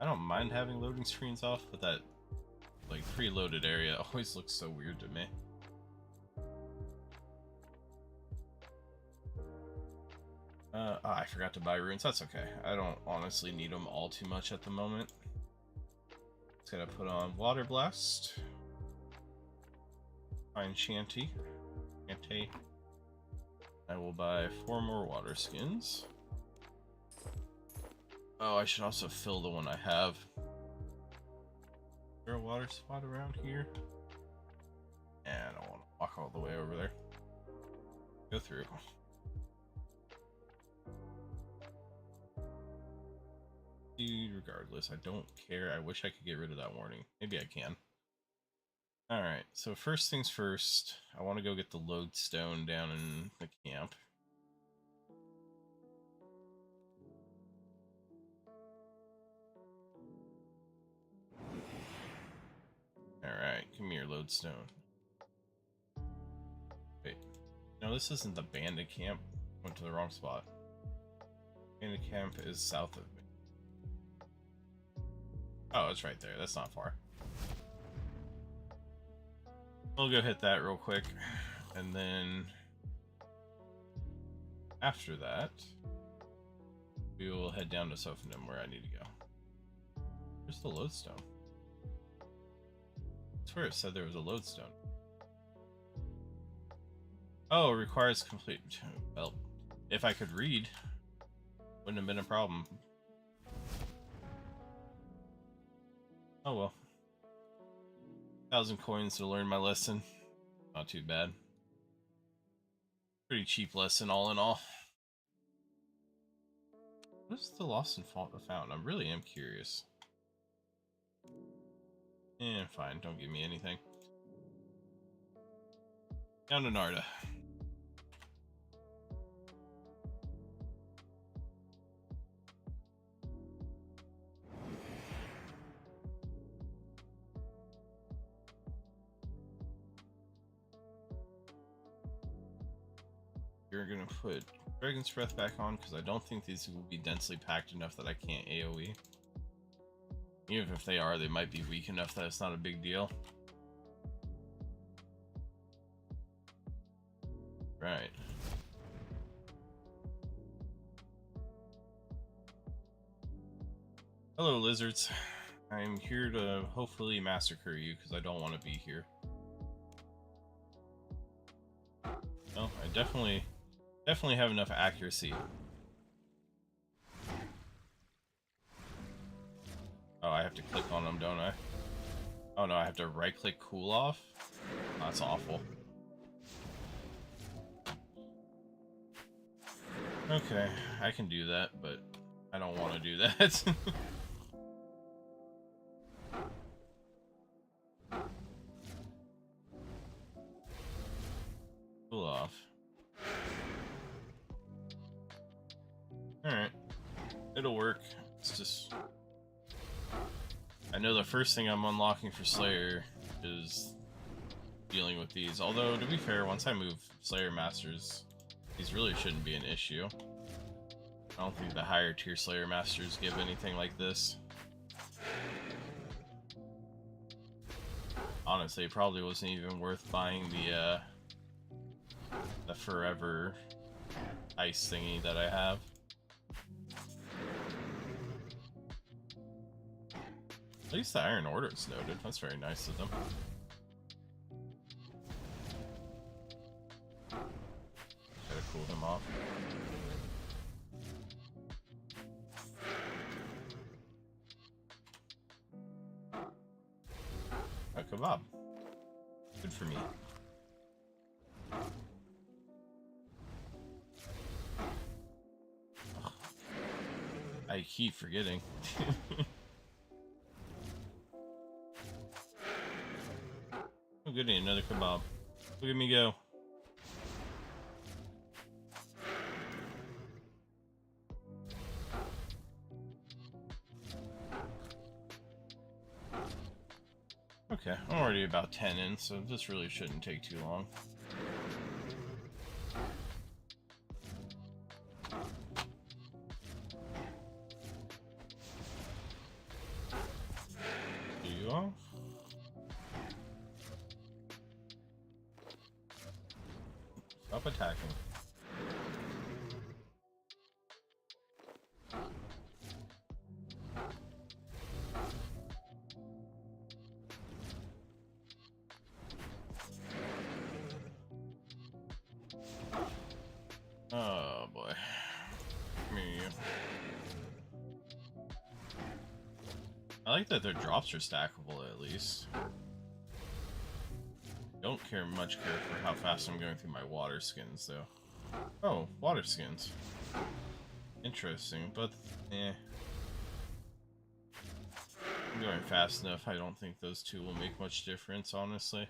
I don't mind having loading screens off, but that, like, preloaded area always looks so weird to me. I forgot to buy runes. That's okay. I don't honestly need them all too much at the moment. Just gotta put on Water Blast. Find Shanty. I will buy 4 more water skins. Oh, I should also fill the one I have. Is there a water spot around here? Yeah, I don't want to walk all the way over there. Go through. Dude, regardless, I don't care. I wish I could get rid of that warning. Maybe I can. Alright, so first things first, I want to go get the lodestone down in the camp. Alright, come here, lodestone. Wait, no, this isn't the bandit camp. Went to the wrong spot. Bandit camp is south of me. Oh, it's right there. That's not far. We'll go hit that real quick, and then after that, we will head down to Sophanum where I need to go. Where's the lodestone? I swear it said there was a lodestone. Oh, it requires complete... Well, if I could read, wouldn't have been a problem. Oh well. 1,000 coins to learn my lesson. Not too bad. Pretty cheap lesson all in all. What is the lost and found? I really am curious. Fine, don't give me anything. Down to Narda. You're gonna put Dragon's Breath back on because I don't think these will be densely packed enough that I can't AoE. Even if they are, they might be weak enough that it's not a big deal. Right. Hello, lizards. I'm here to hopefully massacre you because I don't want to be here. No, I definitely have enough accuracy. Oh, I have to click on them, don't I? Oh no, I have to right-click cool off? Oh, that's awful. Okay, I can do that, but I don't want to do that. Cool off. Alright. It'll work. It's just... I know the first thing I'm unlocking for Slayer is dealing with these. Although, to be fair, once I move Slayer Masters, these really shouldn't be an issue. I don't think the higher tier Slayer Masters give anything like this. Honestly, it probably wasn't even worth buying the forever ice thingy that I have. At least the Iron Order is noted. That's very nice of them. Gotta cool him off. A kebab. Good for me. Ugh. I keep forgetting. Oh goody, another kebab. Look at me go. Okay, I'm already about 10 in, so this really shouldn't take too long. Do you all? stop attacking. Oh boy. Me. I like that their drops are stackable at least. Don't much care for how fast I'm going through my water skins though. Oh, water skins. Interesting, but eh. I'm going fast enough. I don't think those two will make much difference, honestly.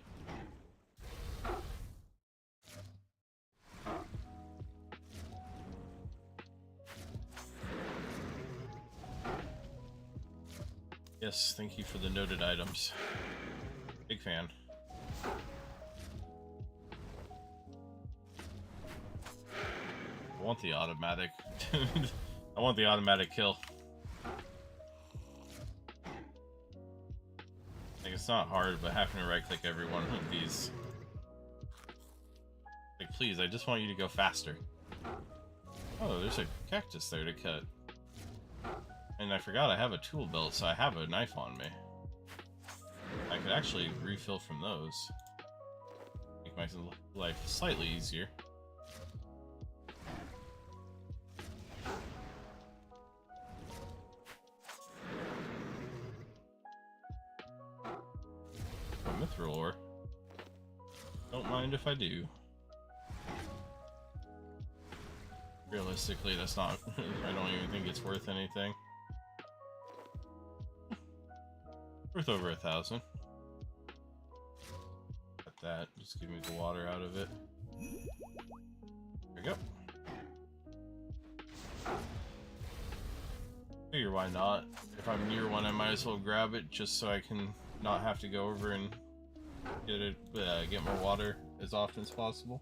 Yes, thank you for the noted items. Big fan. I want the automatic. I want the automatic kill. Like, it's not hard, but having to right-click every one of these. Like, please, I just want you to go faster. Oh, there's a cactus there to cut. And I forgot I have a tool belt, so I have a knife on me. I could actually refill from those. Make my life slightly easier. Mithril ore. Don't mind if I do. Realistically, that's not... I don't even think it's worth anything. Worth over 1,000. Got that. Just give me the water out of it. There we go. Figure why not. If I'm near one, I might as well grab it just so I can not have to go over and get more water as often as possible.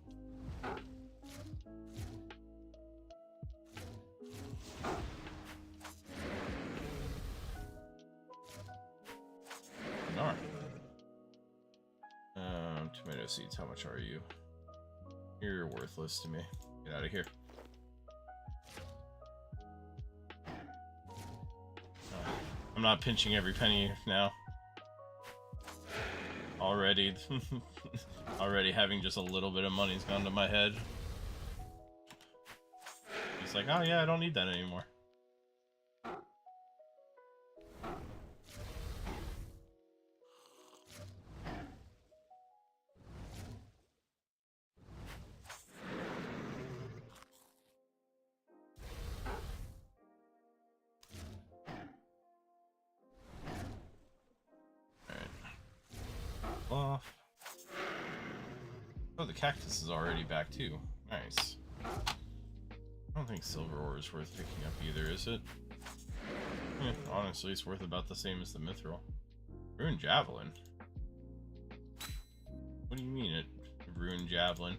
Alright. Tomato seeds, how much are you? You're worthless to me. Get out of here. I'm not pinching every penny now. Already having just a little bit of money's gone to my head. It's like, oh yeah, I don't need that anymore. Off. Oh, the cactus is already back too. Nice. I don't think silver ore is worth picking up either, is it? Honestly, it's worth about the same as the mithril. Ruined javelin? What do you mean it ruined javelin?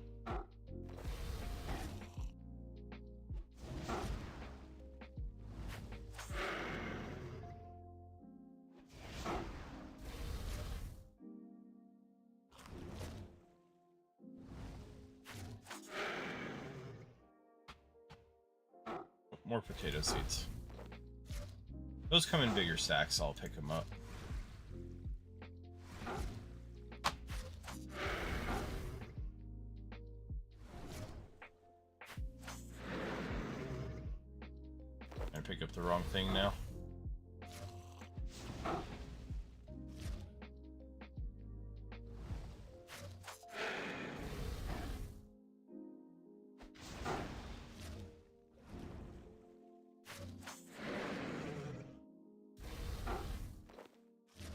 More potato seeds. Those come in bigger stacks, so I'll pick them up. I pick up the wrong thing now.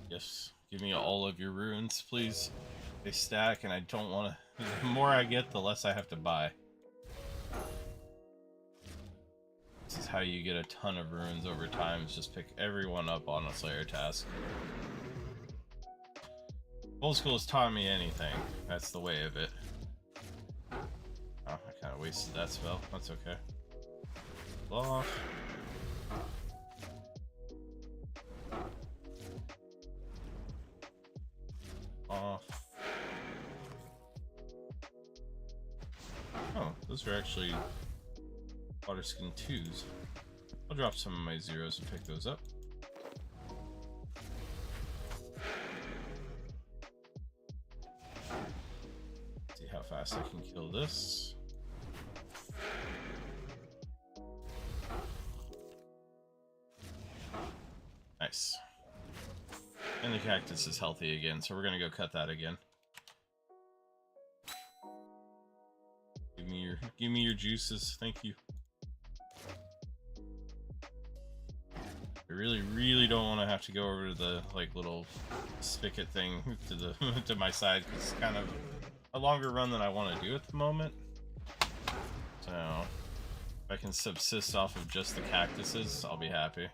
Yes, give me all of your runes, please. They stack, and I don't want to... The more I get, the less I have to buy. This is how you get a ton of runes over time, is just pick everyone up on a Slayer task. Old school has taught me anything. That's the way of it. Oh, I kind of wasted that spell. That's okay. Off. Off. Oh, those are actually water skin 2s. I'll drop some of my 0s and pick those up. See how fast I can kill this. Nice. And the cactus is healthy again, so we're gonna go cut that again. Give me your juices, thank you. I really don't want to have to go over to the like little spigot thing to the to my side, because it's kind of a longer run than I want to do at the moment. So if I can subsist off of just the cactuses, I'll be happy.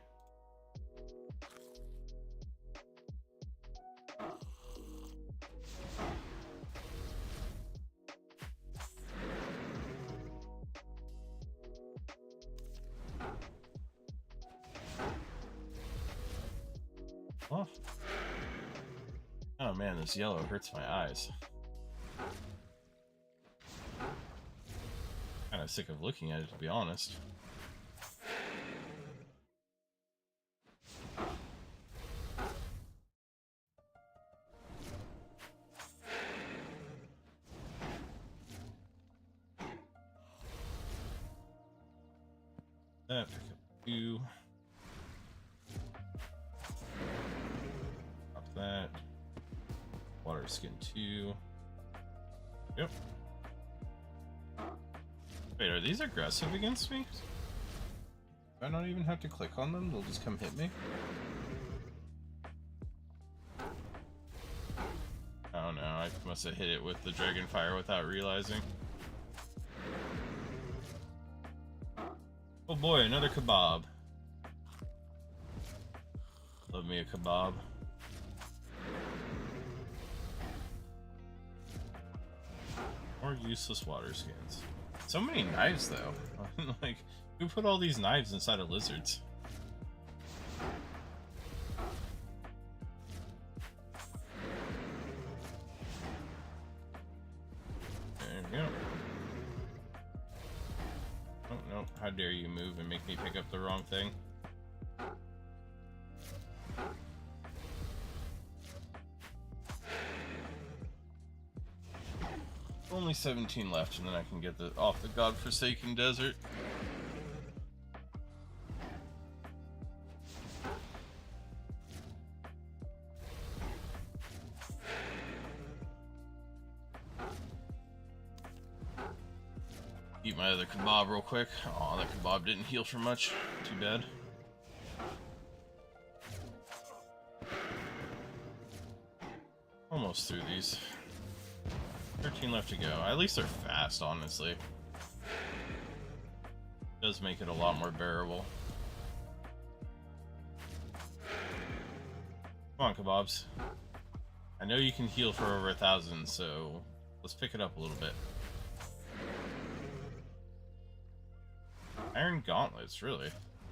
Oh man, this yellow hurts my eyes. Kind of sick of looking at it, to be honest. That, pick up 2. Drop that. Water skin 2. Yep. Wait, are these aggressive against me? Do I not even have to click on them? They'll just come hit me? Oh no, I must have hit it with the dragon fire without realizing. Oh boy, another kebab. Love me a kebab. More useless water skins. So many knives though. Like, who put all these knives inside of lizards? There we go. Oh no, how dare you move and make me pick up the wrong thing. Only 17 left, and then I can get off the godforsaken desert. Eat my other kebab real quick. Aw, that kebab didn't heal for much. Too bad. Almost through these. 13 left to go. At least they're fast, honestly. Does make it a lot more bearable. Come on, kebabs. I know you can heal for over 1,000, so let's pick it up a little bit. Iron gauntlets, really?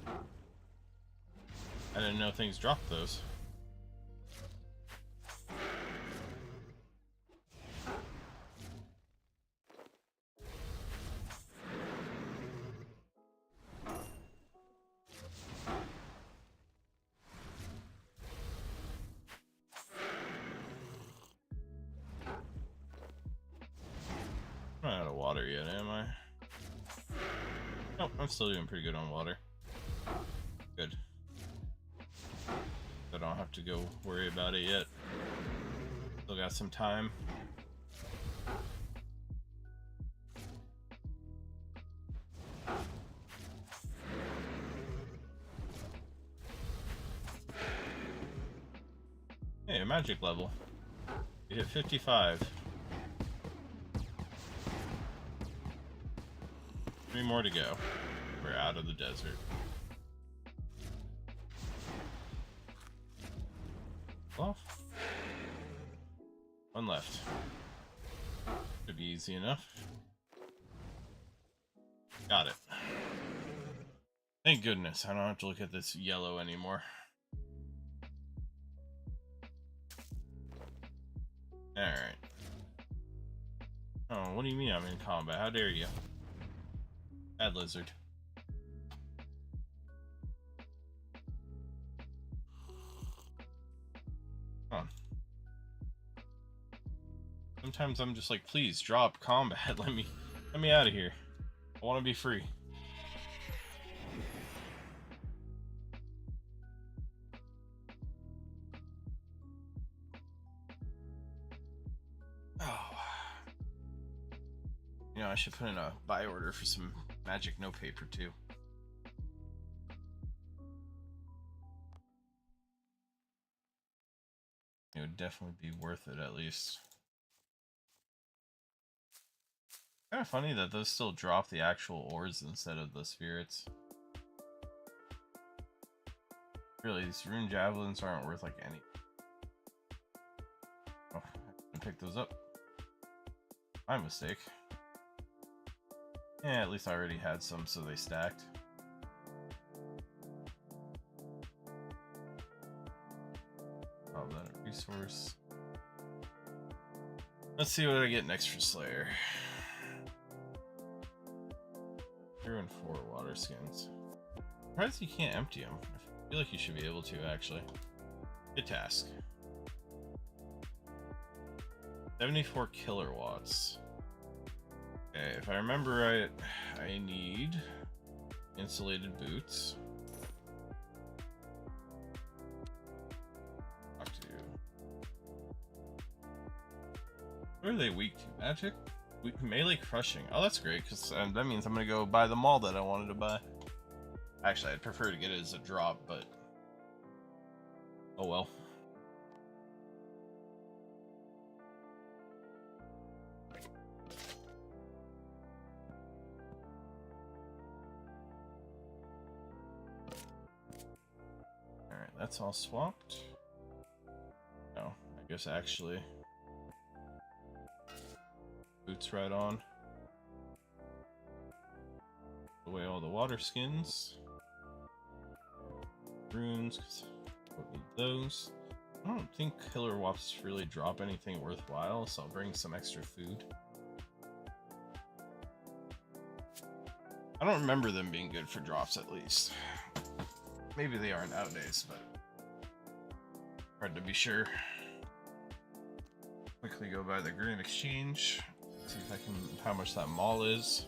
I didn't know things dropped those. I'm not out of water yet, am I? Nope, I'm still doing pretty good on water. Good. I don't have to go worry about it yet. Still got some time. Hey, a magic level. We hit 55. 3 more to go. We're out of the desert. Off. 1 left. Should be easy enough. Got it. Thank goodness, I don't have to look at this yellow anymore. Alright. Oh, what do you mean I'm in combat? How dare you? Bad lizard. Come on. Sometimes I'm just like, please drop combat. Let me out of here. I want to be free. Oh. You know, I should put in a buy order for some magic note paper too. It would definitely be worth it at least. Kind of funny that those still drop the actual ores instead of the spirits. Really, these rune javelins aren't worth like any. Oh, I can pick those up. My mistake. Yeah, at least I already had some, so they stacked. Oh, then a resource. Let's see what I get next for Slayer. 0 and 4 water skins. Surprised you can't empty them. I feel like you should be able to, actually. Good task. 74 kilowatts. Okay, if I remember right, I need insulated boots. What are they weak to? Magic? Weak melee crushing. Oh, that's great, because that means I'm going to go buy the mall that I wanted to buy. Actually, I'd prefer to get it as a drop, but... oh well. Alright, that's all swapped. No, I guess actually... boots right on. Away all the water skins. Runes, because I don't need those. I don't think killer wasps really drop anything worthwhile, so I'll bring some extra food. I don't remember them being good for drops, at least. Maybe they are nowadays, but hard to be sure. Quickly go by the Grand Exchange. See if I can, how much that mall is.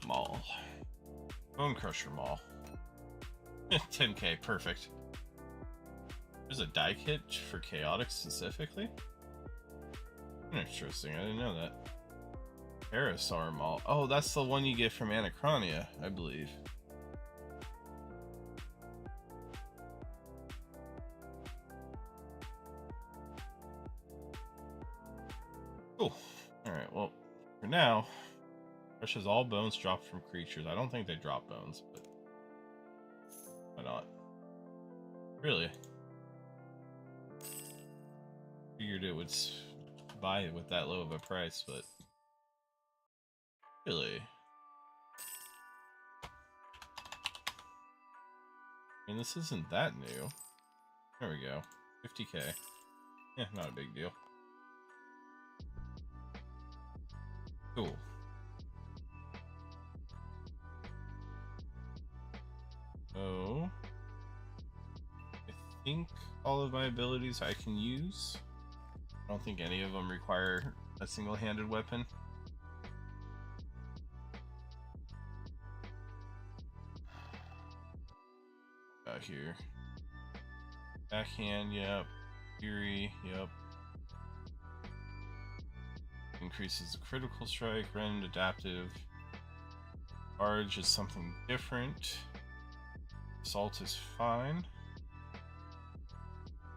Mall. Bone Crusher Mall. 10k, perfect. There's a die kit for Chaotic specifically? Interesting, I didn't know that. Parasaur Mall. Oh, that's the one you get from Anachronia, I believe. Cool. Alright, well, for now, crushes all bones dropped from creatures. I don't think they drop bones, but why not? Really? Figured it would buy it with that low of a price, but really? I mean, this isn't that new. There we go. 50k. Yeah, not a big deal. Cool. So, I think all of my abilities I can use. I don't think any of them require a single-handed weapon. Here. Backhand, yep. Fury, yep. Increases the critical strike, rend, adaptive. Charge is something different. Assault is fine.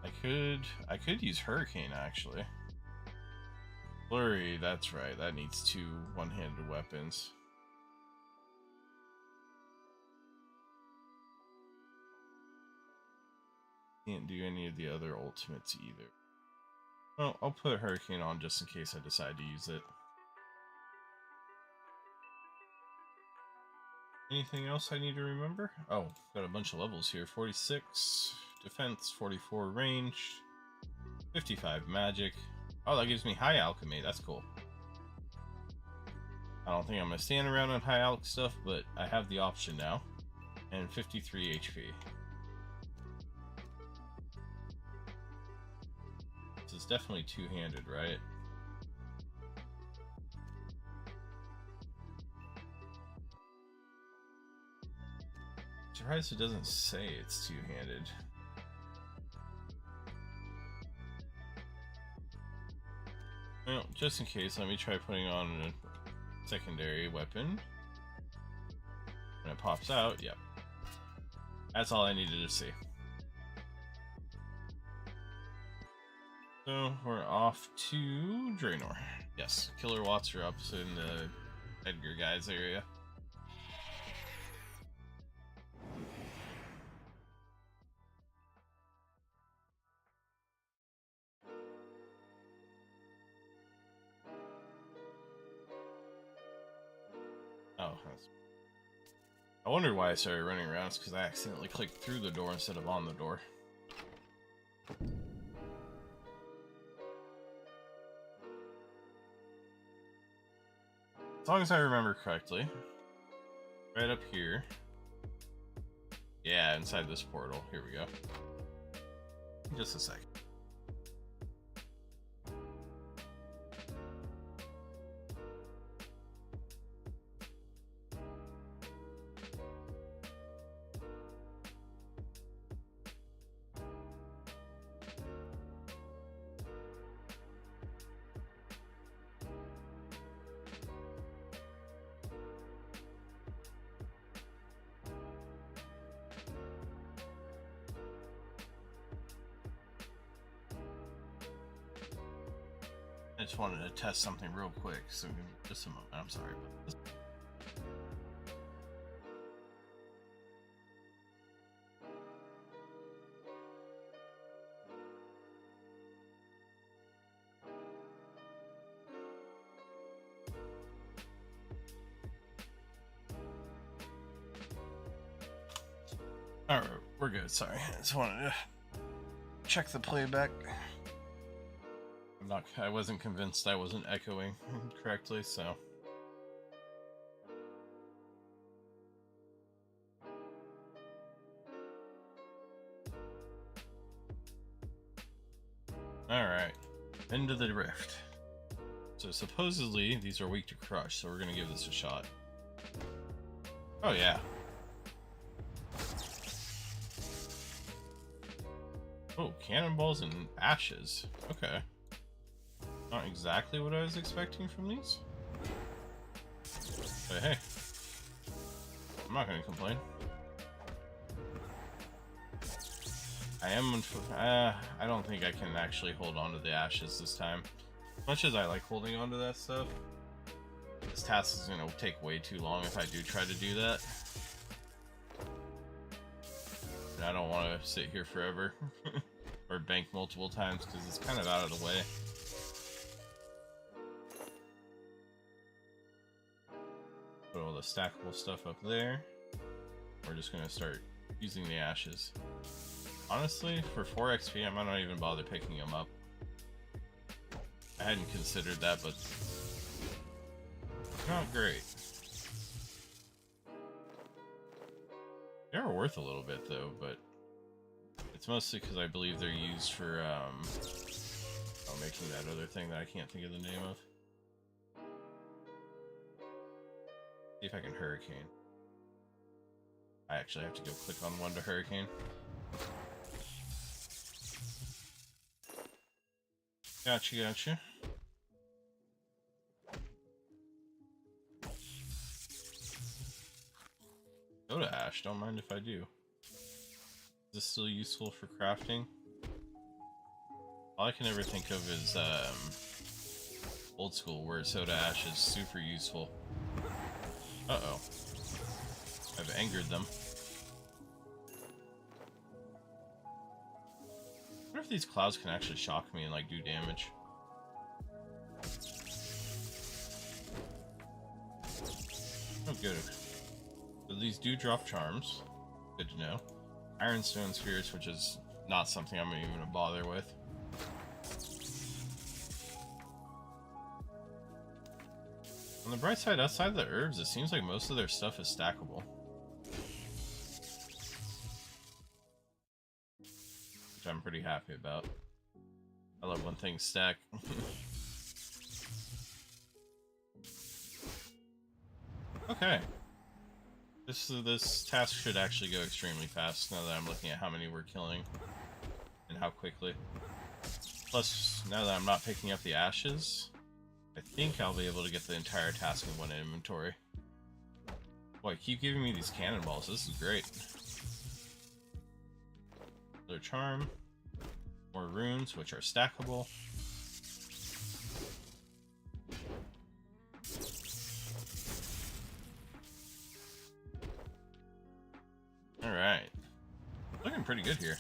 I could use Hurricane actually. Flurry, that's right, that needs 2 one-handed weapons. Can't do any of the other ultimates either. Well, I'll put Hurricane on just in case I decide to use it. Anything else I need to remember? Oh, got a bunch of levels here. 46 defense, 44 range, 55 magic. Oh, that gives me high alchemy. That's cool. I don't think I'm going to stand around on high alch stuff, but I have the option now. And 53 HP. This is definitely two-handed, right? Surprised it doesn't say it's two-handed. Well, just in case, let me try putting on a secondary weapon. When it pops out, yep. That's all I needed to see. So, we're off to Draenor. Yes, Killer Watts are up in the Edgar guy's area. Oh, I wondered why I started running around. It's because I accidentally clicked through the door instead of on the door. As long as I remember correctly, right up here. Yeah, inside this portal. Here we go. Just a second. I just wanted to test something real quick, so just a moment. I'm sorry about this. Alright, we're good. Sorry, I just wanted to check the playback. I wasn't convinced I wasn't echoing correctly, so. Alright, into the rift. So supposedly these are weak to crush, so we're gonna give this a shot. Oh yeah. Oh, cannonballs and ashes. Okay. Not exactly what I was expecting from these. But hey, I'm not gonna complain. I don't think I can actually hold on to the ashes this time. As much as I like holding on to that stuff, this task is gonna take way too long if I do try to do that. And I don't want to sit here forever or bank multiple times because it's kind of out of the way. Put all the stackable stuff up there. We're just gonna start using the ashes. Honestly, for 4 XP, I might not even bother picking them up. I hadn't considered that, but not great. They are worth a little bit though, but it's mostly because I believe they're used for making that other thing that I can't think of the name of. See if I can hurricane. I actually have to go click on one to hurricane. Gotcha. Soda ash, don't mind if I do. Is this still useful for crafting? All I can ever think of is old school, where soda ash is super useful. Uh-oh. I've angered them. I wonder if these clouds can actually shock me and like do damage. Oh good. So these do drop charms. Good to know. Ironstone spheres, which is not something I'm even gonna bother with. On the bright side, outside of the herbs, it seems like most of their stuff is stackable. Which I'm pretty happy about. I love when things stack. Okay. This task should actually go extremely fast now that I'm looking at how many we're killing and how quickly. Plus, now that I'm not picking up the ashes, I think I'll be able to get the entire task in one inventory. Boy, keep giving me these cannonballs. This is great. Another charm. More runes, which are stackable. Alright. Looking pretty good here.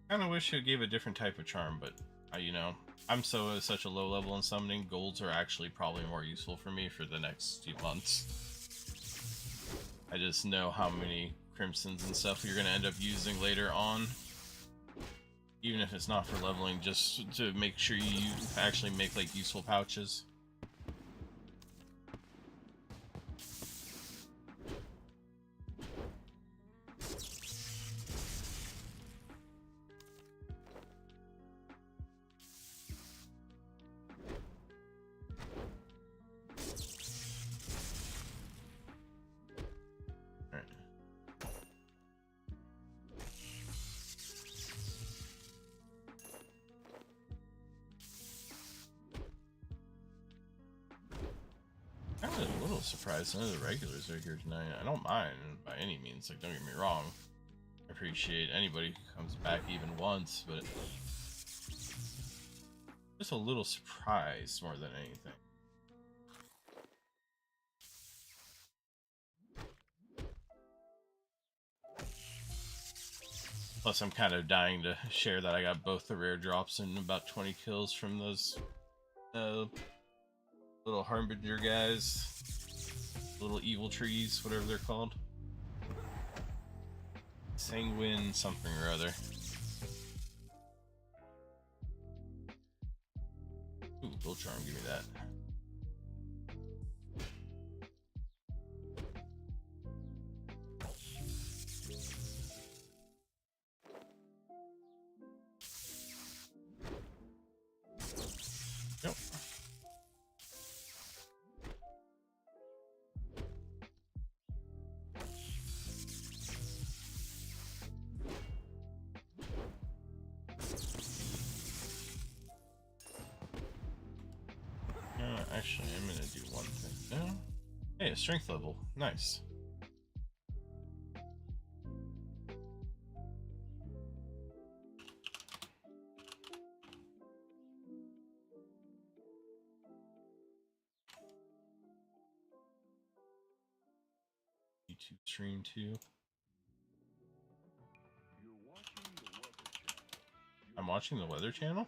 Kinda wish it gave a different type of charm, but, you know, I'm such a low level in summoning, golds are actually probably more useful for me for the next few months. I just know how many crimsons and stuff you're gonna end up using later on. Even if it's not for leveling, just to make sure you actually make, like, useful pouches. I'm a little surprised none of the regulars are here tonight. I don't mind by any means, like, don't get me wrong. I appreciate anybody who comes back even once, but just a little surprised more than anything. Plus, I'm kind of dying to share that I got both the rare drops and about 20 kills from those little harbinger guys, little evil trees, whatever they're called. Sanguine something or other. Ooh, bull charm, give me that. Nope. Actually, I'm gonna do one thing now. Hey, a strength level. Nice. YouTube stream too. I'm watching the Weather Channel?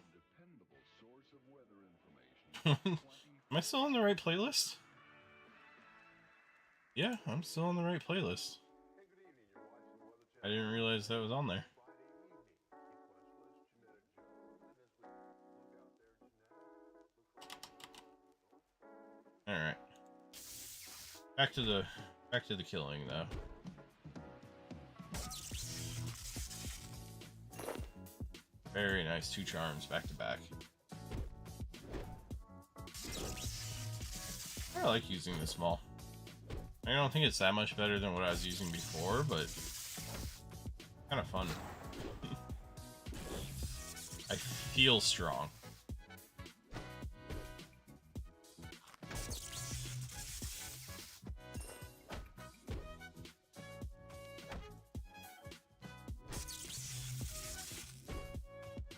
Am I still on the right playlist? Yeah, I'm still on the right playlist. I didn't realize that was on there. Alright. Back to the killing though. Very nice, 2 charms back to back. I like using the small. I don't think it's that much better than what I was using before, but kind of fun. I feel strong.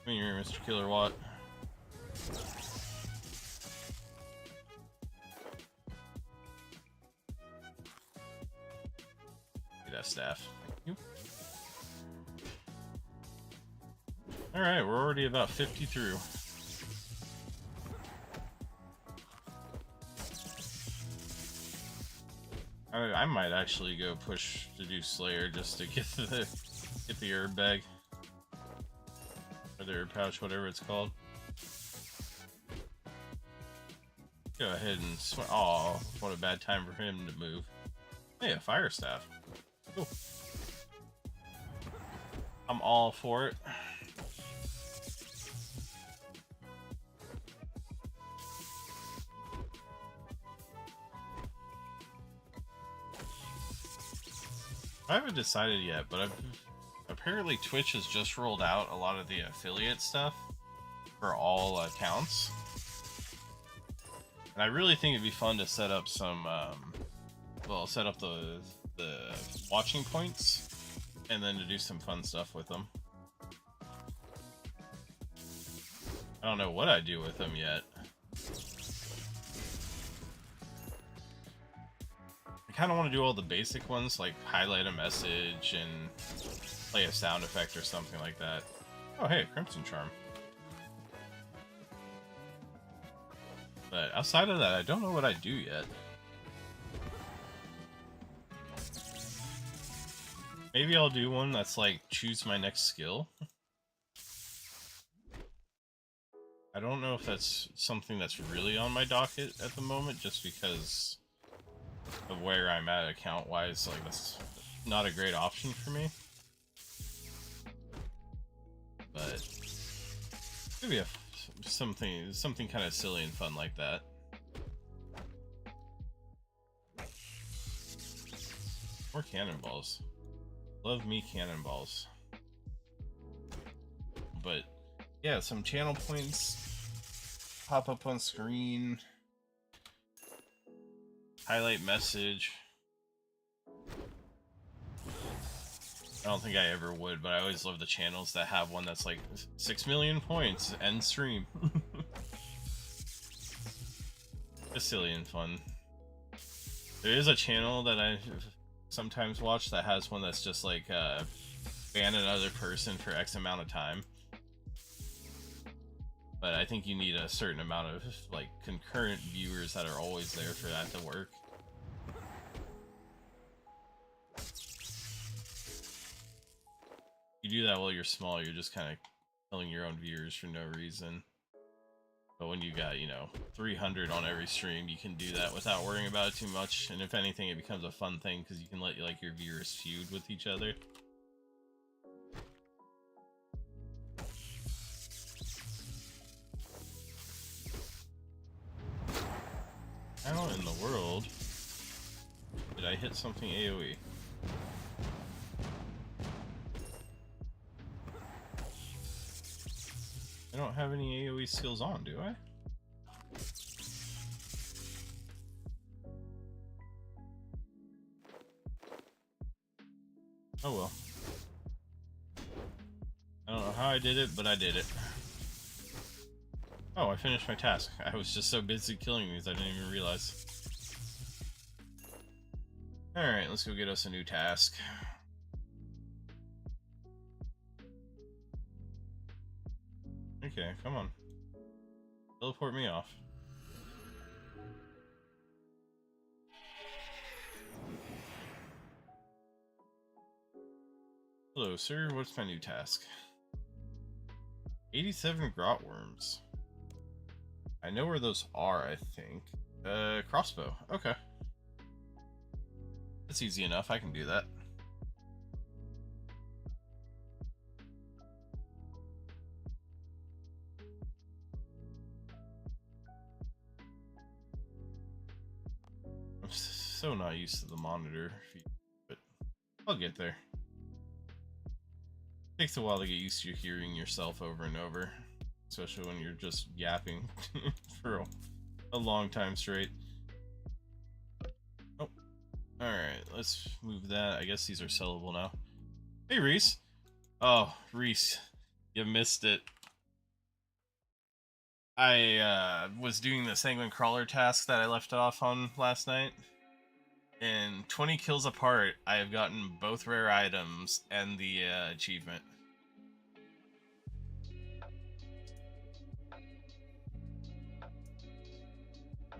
Come here, Mr. Killer Watt. Staff. Thank you. Alright, we're already about 50 through. I might actually go push to do Slayer just to get the herb bag. Or the herb pouch, whatever it's called. Go ahead and swing. Oh, what a bad time for him to move. Hey, a fire staff. Cool. I'm all for it. I haven't decided yet, but apparently Twitch has just rolled out a lot of the affiliate stuff for all accounts. And I really think it'd be fun to set up some, well, set up the watching points, and then to do some fun stuff with them. I don't know what I do with them yet. I kind of want to do all the basic ones, like highlight a message and play a sound effect or something like that. Oh hey, Crimson Charm. But outside of that, I don't know what I do yet. Maybe I'll do one that's like, choose my next skill. I don't know if that's something that's really on my docket at the moment, just because of where I'm at account-wise. Like, that's not a great option for me. But maybe something kind of silly and fun like that. More cannonballs. Love me cannonballs. But yeah, some channel points pop up on screen. Highlight message. I don't think I ever would, but I always love the channels that have one that's like 6 million points, end stream. Just silly and fun. There is a channel that I sometimes watch that has one that's just like ban another person for X amount of time. But I think you need a certain amount of like concurrent viewers that are always there for that to work. You do that while you're small, you're just kind of killing your own viewers for no reason. But when you got, you know, 300 on every stream, you can do that without worrying about it too much. And if anything, it becomes a fun thing because you can let like your viewers feud with each other. How in the world did I hit something AoE? I don't have any AoE skills on, do I? Oh well. I don't know how I did it, but I did it. Oh, I finished my task. I was just so busy killing these I didn't even realize. Alright, let's go get us a new task. Okay, come on. Teleport me off. Hello, sir. What's my new task? 87 grot worms. I know where those are, I think. Crossbow. Okay. That's easy enough. I can do that. I'm so not used to the monitor feed, but I'll get there. It takes a while to get used to hearing yourself over and over, especially when you're just yapping for a long time straight. Oh, alright, let's move that. I guess these are sellable now. Hey, Reese. Oh, Reese, you missed it. I was doing the Sanguine Crawler task that I left off on last night. And 20 kills apart, I have gotten both rare items and the achievement.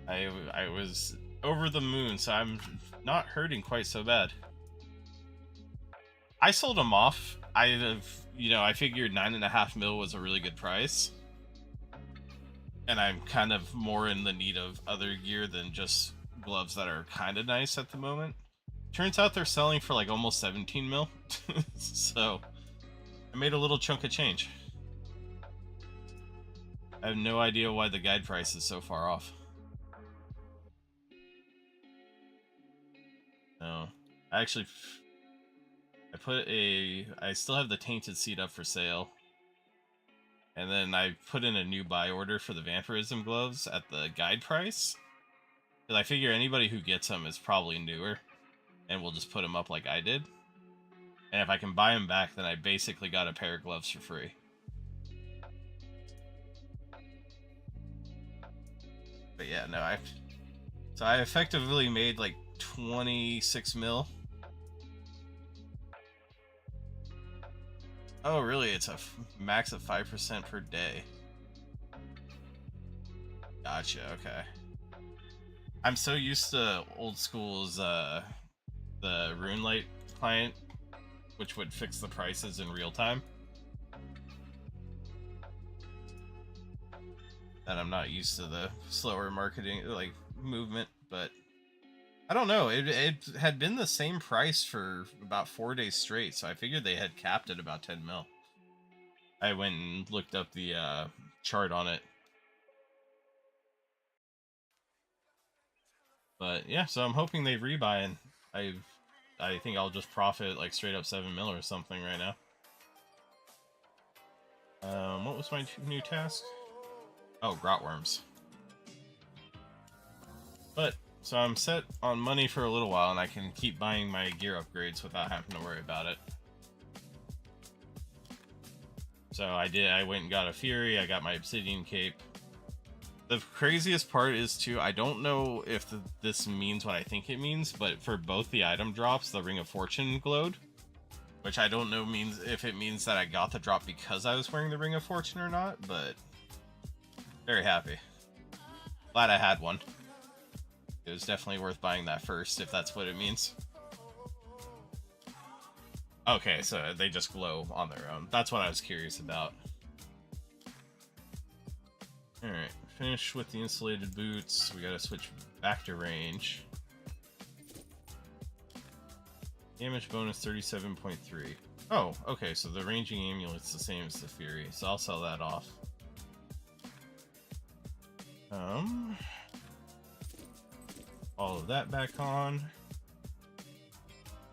I was over the moon, so I'm not hurting quite so bad. I sold them off. I figured 9.5 mil was a really good price, and I'm kind of more in the need of other gear than just gloves that are kind of nice at the moment. Turns out they're selling for like almost 17 mil, so I made a little chunk of change. I have no idea why the guide price is so far off. No, I still have the tainted seed up for sale. And then I put in a new buy order for the vampirism gloves at the guide price. Because I figure anybody who gets them is probably newer. And we'll just put them up like I did. And if I can buy them back, then I basically got a pair of gloves for free. But yeah, no, so I effectively made like 26 mil. Oh, really? It's a max of 5% per day. Gotcha, okay. I'm so used to old school's, the Runelight client, which would fix the prices in real time, that I'm not used to the slower marketing, like, movement, but I don't know. It had been the same price for about 4 days straight, so I figured they had capped at about 10 mil. I went and looked up the chart on it. But yeah, so I'm hoping they rebuy, and I think I'll just profit like straight up 7 mil or something right now. What was my new task? Oh, grotworms. But so I'm set on money for a little while, and I can keep buying my gear upgrades without having to worry about it. So I went and got a Fury, I got my Obsidian Cape. The craziest part is, too, I don't know if this means what I think it means, but for both the item drops, the Ring of Fortune glowed. Which I don't know if it means that I got the drop because I was wearing the Ring of Fortune or not, but very happy. Glad I had one. It was definitely worth buying that first, if that's what it means. Okay, so they just glow on their own. That's what I was curious about. Alright, finish with the insulated boots. We gotta switch back to range. Damage bonus 37.3. Oh, okay, so the ranging amulet's the same as the Fury, so I'll sell that off. All of that back on.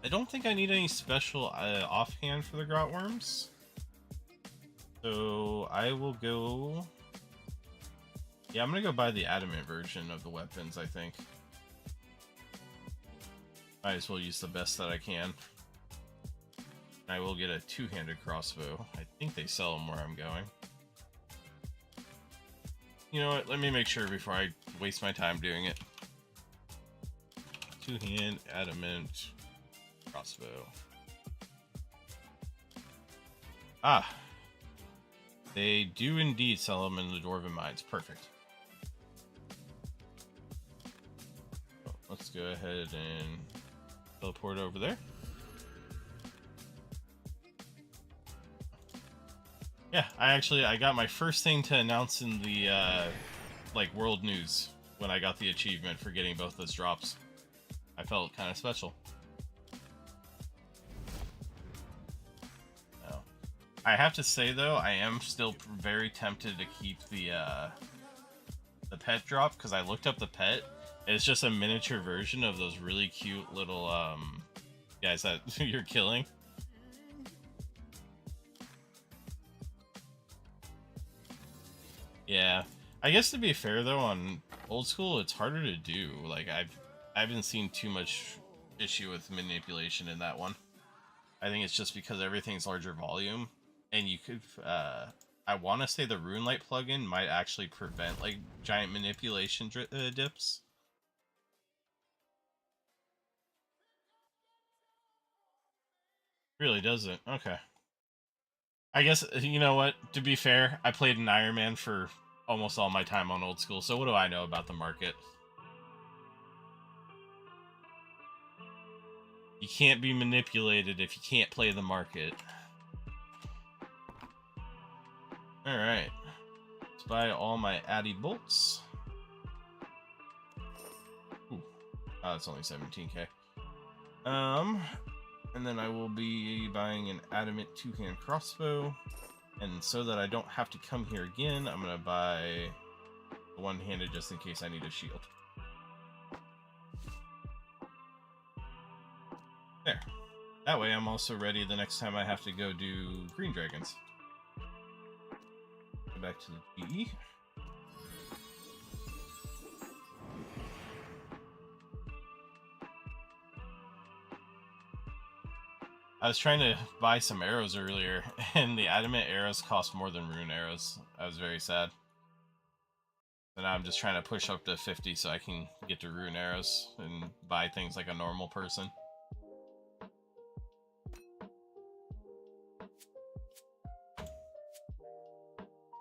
I don't think I need any special offhand for the grotworms. So I will go... Yeah, I'm gonna go buy the adamant version of the weapons, I think. Might as well use the best that I can. I will get a two-handed crossbow. I think they sell them where I'm going. You know what? Let me make sure before I waste my time doing it. Two-hand, adamant, crossbow. Ah! They do indeed sell them in the Dwarven Mines. Perfect. Oh, let's go ahead and teleport over there. Yeah, I got my first thing to announce in the like world news when I got the achievement for getting both those drops. I felt kind of special. Oh. I have to say though, I am still very tempted to keep the pet drop, because I looked up the pet. It's just a miniature version of those really cute little guys that you're killing. Yeah, I guess to be fair though, on old school it's harder to do. Like I haven't seen too much issue with manipulation in that one. I think it's just because everything's larger volume, and you could I want to say the Runelight plugin might actually prevent like giant manipulation dips. Really doesn't. Okay. I guess, you know what, to be fair, I played an Iron Man for almost all my time on old school, so what do I know about the market? You can't be manipulated if you can't play the market. Alright. Let's buy all my Addy bolts. Ooh. Oh, that's only 17k. And then I will be buying an adamant two-hand crossbow. And so that I don't have to come here again, I'm gonna buy the one-handed just in case I need a shield. There. That way I'm also ready the next time I have to go do green dragons. Go back to the PE. I was trying to buy some arrows earlier, and the adamant arrows cost more than rune arrows. I was very sad. So now I'm just trying to push up to 50 so I can get to rune arrows and buy things like a normal person.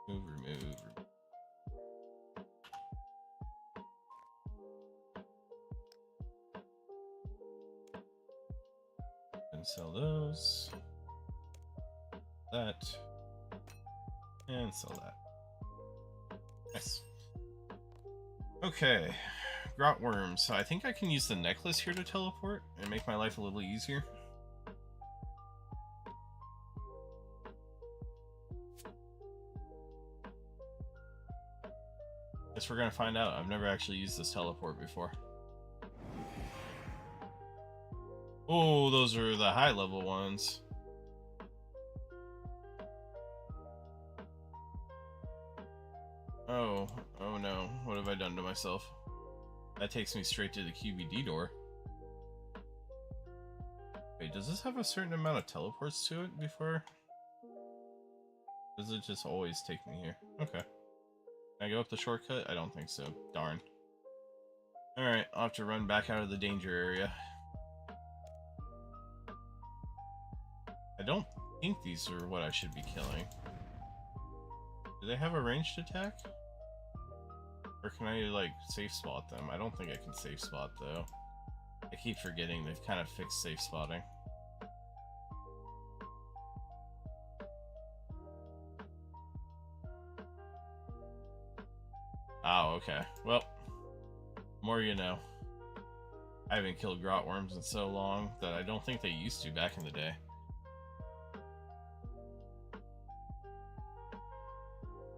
Remove. And sell those. That. And sell that. Nice. Okay. Grot worms. So I think I can use the necklace here to teleport and make my life a little easier. Guess we're gonna find out. I've never actually used this teleport before. Oh, those are the high level ones. Oh no. What have I done to myself? That takes me straight to the QBD door. Wait, does this have a certain amount of teleports to it before? Does it just always take me here? Okay. Can I go up the shortcut? I don't think so. Darn. Alright, I'll have to run back out of the danger area. I don't think these are what I should be killing. Do they have a ranged attack? Or can I, like, safe spot them? I don't think I can safe spot, though. I keep forgetting they've kind of fixed safe spotting. Oh, okay. Well, more you know. I haven't killed grot worms in so long that I don't think they used to back in the day.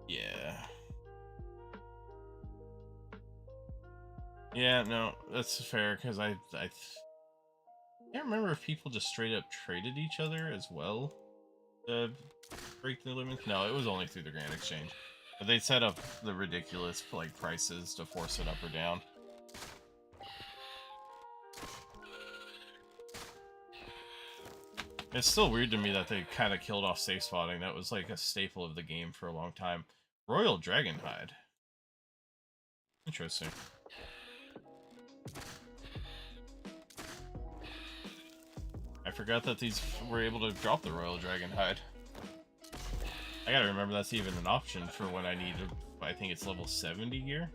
Yeah. Yeah, no, that's fair, because I can't remember if people just straight up traded each other as well to break the limits. No, it was only through the Grand Exchange. But they set up the ridiculous, like, prices to force it up or down. It's still weird to me that they kind of killed off safe spotting. That was like a staple of the game for a long time. Royal Dragon Hide. Interesting. I forgot that these were able to drop the Royal Dragon Hide. I gotta remember that's even an option for when I need to, I think it's level 70 gear.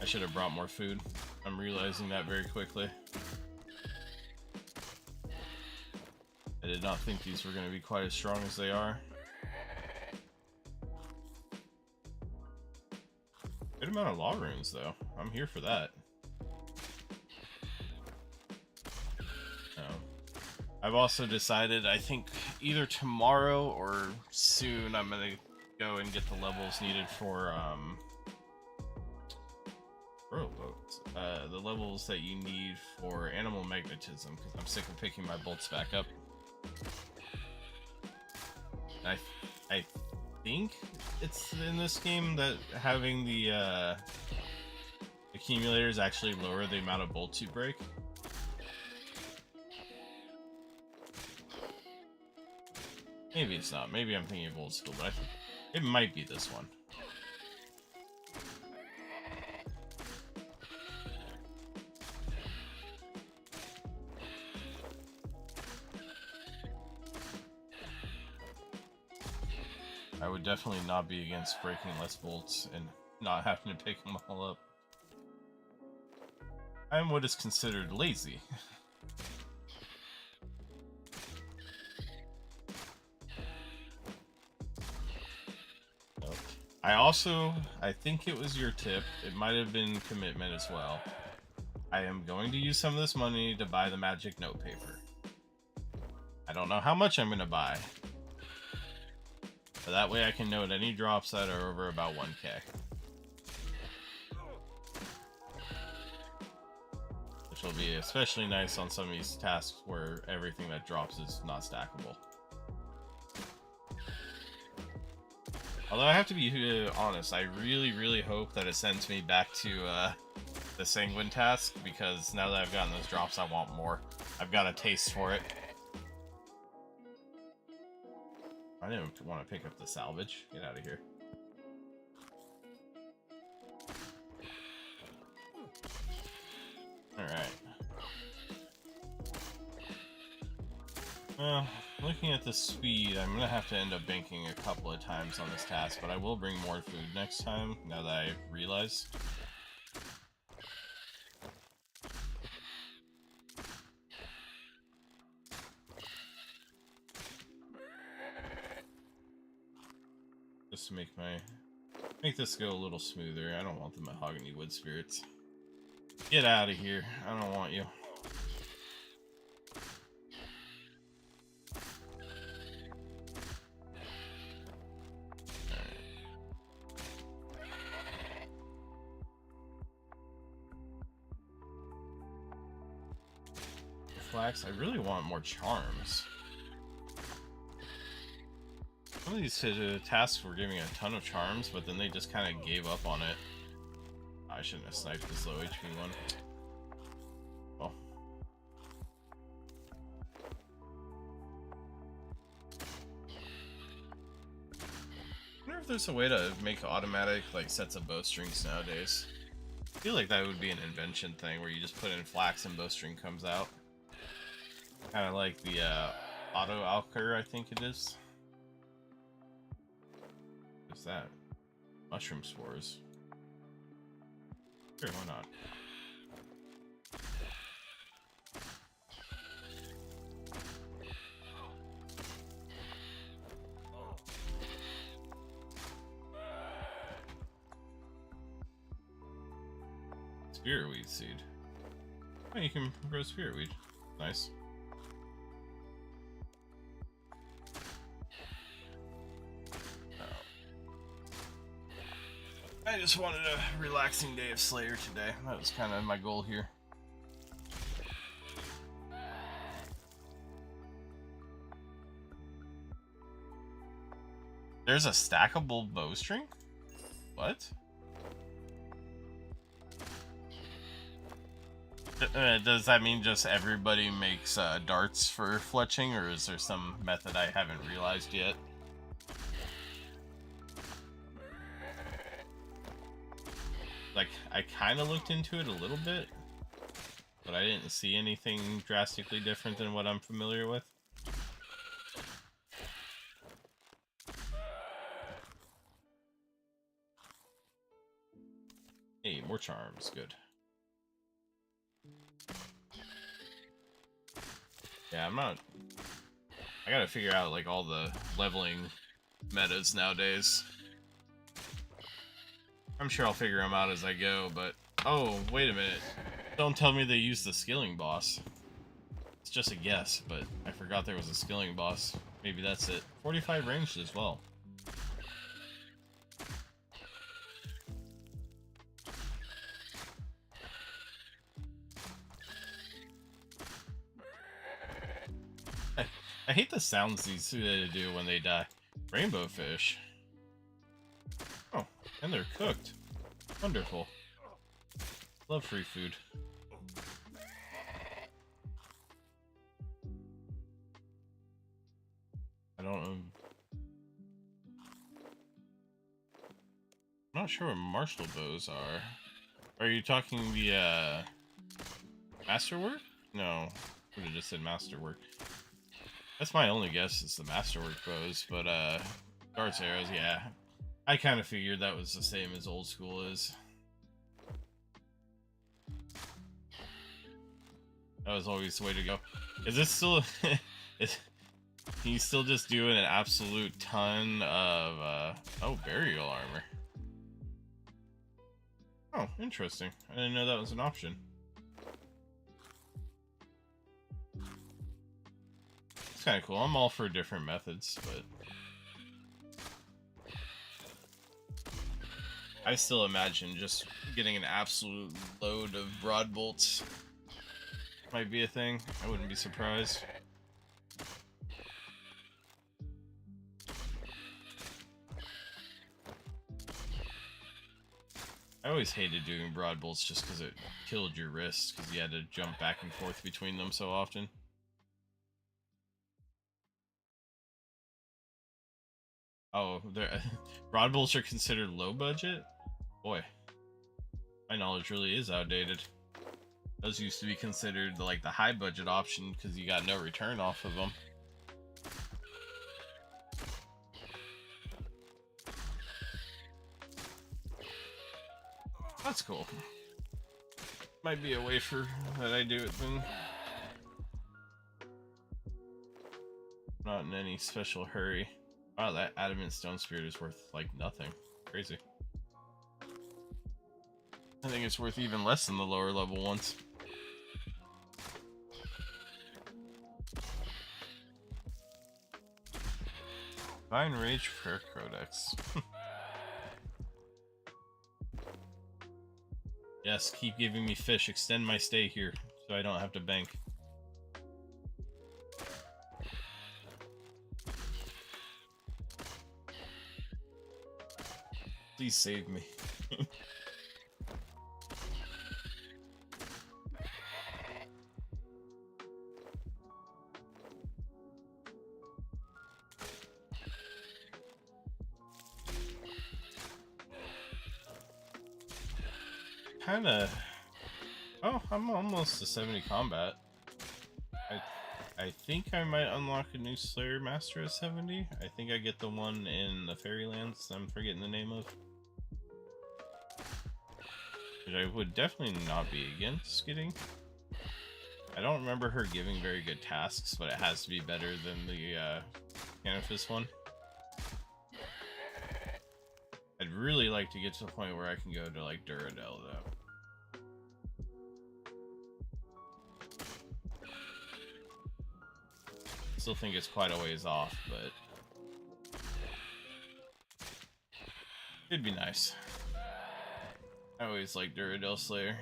I should have brought more food. I'm realizing that very quickly. I did not think these were going to be quite as strong as they are. Good amount of law runes, though. I'm here for that. I've also decided, I think either tomorrow or soon, I'm going to go and get the levels needed for, the levels that you need for animal magnetism, because I'm sick of picking my bolts back up. I think it's in this game that having the accumulators actually lower the amount of bolts you break. Maybe it's not. Maybe I'm thinking of old school, but it might be this one. I would definitely not be against breaking less bolts, and not having to pick them all up. I am what is considered lazy. I think it was your tip. It might have been commitment as well. I am going to use some of this money to buy the magic note paper. I don't know how much I'm going to buy. But that way I can note any drops that are over about 1k. Which will be especially nice on some of these tasks where everything that drops is not stackable. Although I have to be honest, I really hope that it sends me back to the Sanguine task, because now that I've gotten those drops, I want more. I've got a taste for it. I didn't want to pick up the salvage. Get out of here. Alright. Well, looking at the speed, I'm gonna have to end up banking a couple of times on this task, but I will bring more food next time, now that I realize. Just to make this go a little smoother. I don't want the mahogany wood spirits. Get out of here. I don't want you. Flax, I really want more charms. Some of these tasks were giving a ton of charms, but then they just kind of gave up on it. I shouldn't have sniped this low HP one. Oh. I wonder if there's a way to make automatic like sets of bowstrings nowadays. I feel like that would be an invention thing where you just put in flax and bowstring comes out. Kind of like the auto alker, I think it is. What's that? Mushroom spores. Sure, why not? Spiritweed seed. Oh, you can grow spiritweed. Nice. I just wanted a relaxing day of Slayer today. That was kind of my goal here. There's a stackable bowstring? What? Does that mean just everybody makes darts for fletching, or is there some method I haven't realized yet? Like, I kind of looked into it a little bit, but I didn't see anything drastically different than what I'm familiar with. Hey, more charms, good. Yeah, I gotta figure out, like, all the leveling metas nowadays. I'm sure I'll figure them out as I go, but... Oh, wait a minute. Don't tell me they used the skilling boss. It's just a guess, but I forgot there was a skilling boss. Maybe that's it. 45 ranged as well. I hate the sounds these do when they die. Rainbow fish. Oh, and they're cooked. Wonderful. Love free food. I don't know. I'm not sure what martial bows are. Are you talking the masterwork? No, I would have just said masterwork. That's my only guess is the masterwork bows, but darts arrows, yeah. I kind of figured that was the same as old school is. That was always the way to go. Is this still... is he's still just doing an absolute ton of... oh, burial armor. Oh, interesting. I didn't know that was an option. It's kind of cool. I'm all for different methods, but... I still imagine just getting an absolute load of broad bolts might be a thing. I wouldn't be surprised. I always hated doing broad bolts just because it killed your wrists, because you had to jump back and forth between them so often. Oh, broad bolts are considered low budget? Boy, my knowledge really is outdated. Those used to be considered like the high budget option because you got no return off of them. That's cool. Might be a way for that I do it then. Not in any special hurry. Wow, that adamant stone spirit is worth like nothing. Crazy. I think it's worth even less than the lower level ones. Divine Rage Prayer Codex. Yes, keep giving me fish. Extend my stay here so I don't have to bank. Please save me. Kinda. Oh, I'm almost to 70 combat. I think I might unlock a new Slayer Master at 70. I think I get the one in the Fairylands I'm forgetting the name of. Which I would definitely not be against getting. I don't remember her giving very good tasks, but it has to be better than the Canifis one. I'd really like to get to the point where I can go to like Duradel though. Still think it's quite a ways off, but it'd be nice. I always like Duradel Slayer.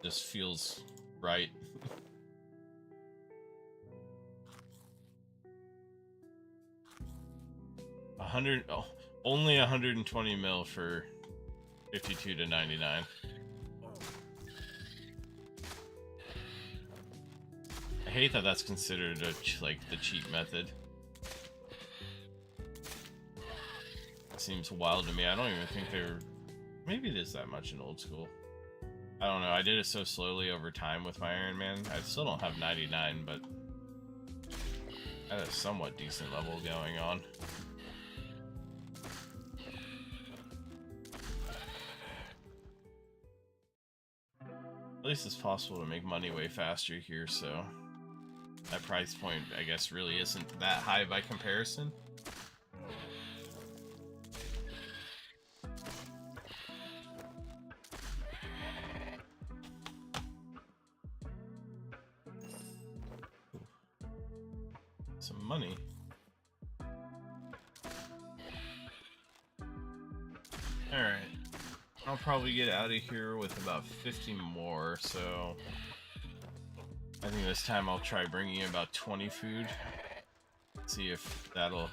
Just feels right. 100. Oh, only 120 mil for 52 to 99. I hate that that's considered like the cheat method. It seems wild to me. I don't even think they're... Maybe it is that much in old school. I don't know. I did it so slowly over time with my Iron Man. I still don't have 99, but at a somewhat decent level going on. At least it's possible to make money way faster here, so that price point, I guess, really isn't that high by comparison. Some money. Alright. I'll probably get out of here with about 50 more, so I think this time I'll try bringing in about 20 food. See if that'll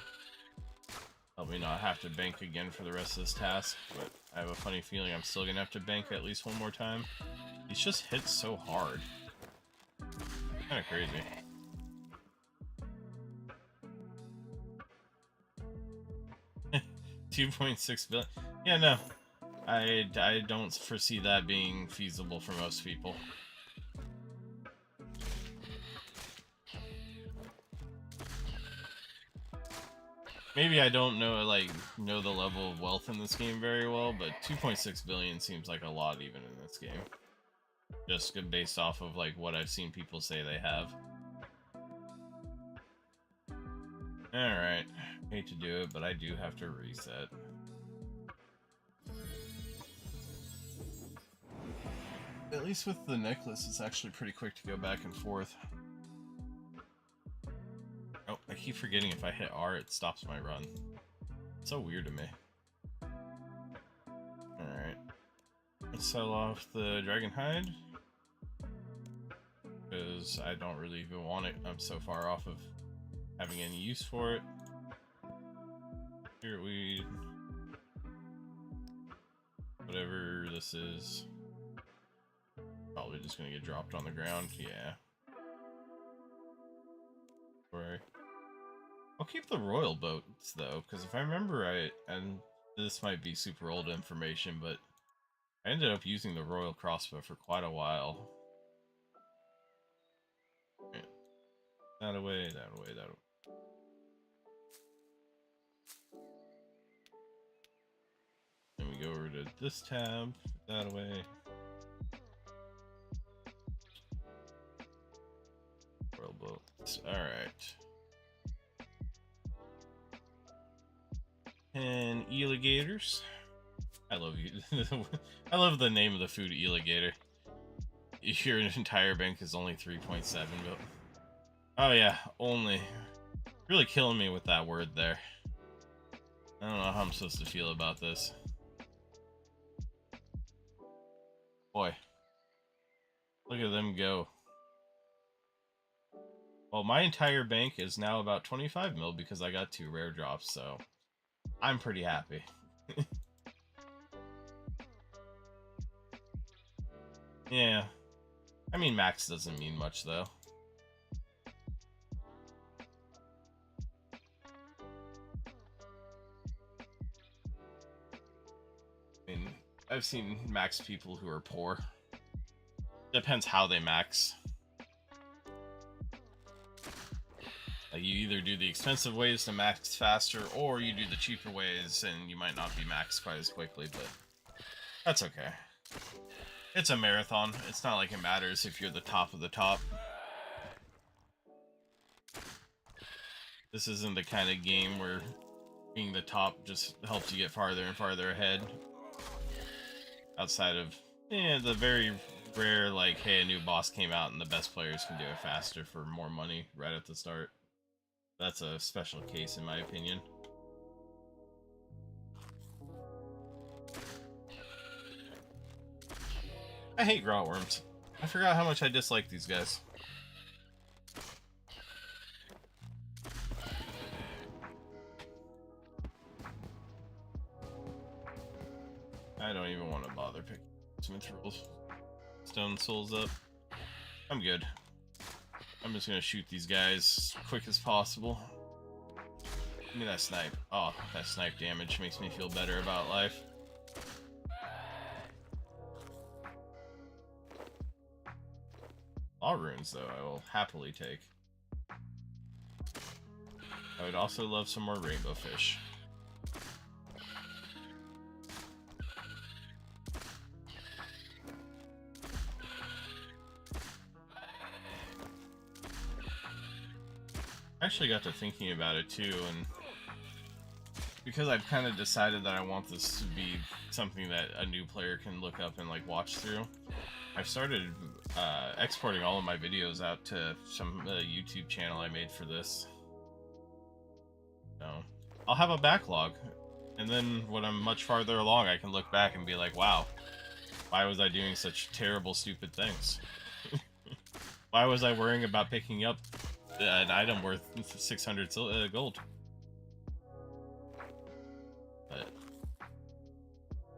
help me not have to bank again for the rest of this task, but I have a funny feeling I'm still gonna have to bank at least one more time. These just hit so hard. Kinda crazy. $2.6 billion. Yeah, no. I don't foresee that being feasible for most people. maybe I don't know know the level of wealth in this game very well, but 2.6 billion seems like a lot even in this game. Just good based off of like what I've seen people say they have. Alright. Hate to do it, but I do have to reset. At least with the necklace, it's actually pretty quick to go back and forth. Oh, I keep forgetting if I hit R, it stops my run. It's so weird to me. Alright. Let's sell off the dragon hide. Because I don't really even want it. I'm so far off of having any use for it. Spirit weed. Whatever this is. Probably just gonna get dropped on the ground. Yeah. Right. I'll keep the royal boats though, because if I remember right, and this might be super old information, but I ended up using the royal crossbow for quite a while. Yeah. That away, that away, that away. Then we go over to this tab, that away. Royal boats. Alright. And alligators. I love you. I love the name of the food, alligator. Your entire bank is only 3.7, but oh yeah, only. Really killing me with that word there. I don't know how I'm supposed to feel about this. Boy, look at them go. Well, my entire bank is now about 25 mil because I got 2 rare drops, so I'm pretty happy. Yeah. I mean, max doesn't mean much, though. I mean, I've seen max people who are poor. Depends how they max. Like, you either do the expensive ways to max faster, or you do the cheaper ways, and you might not be maxed quite as quickly, but that's okay. It's a marathon. It's not like it matters if you're the top of the top. This isn't the kind of game where being the top just helps you get farther and farther ahead. Outside of, the very rare, like, hey, a new boss came out and the best players can do it faster for more money right at the start. That's a special case in my opinion. I hate grotworms. I forgot how much I dislike these guys. I don't even want to bother picking Mithril Stone Souls up. I'm good. I'm just gonna shoot these guys as quick as possible. Give me that snipe. Oh, that snipe damage makes me feel better about life. All runes, though, I will happily take. I would also love some more rainbow fish. I actually got to thinking about it too, and because I've kind of decided that I want this to be something that a new player can look up and like watch through, I've started exporting all of my videos out to some YouTube channel I made for this. So I'll have a backlog, and then when I'm much farther along, I can look back and be like, wow, why was I doing such terrible, stupid things? Why was I worrying about picking up an item worth 600 gold? But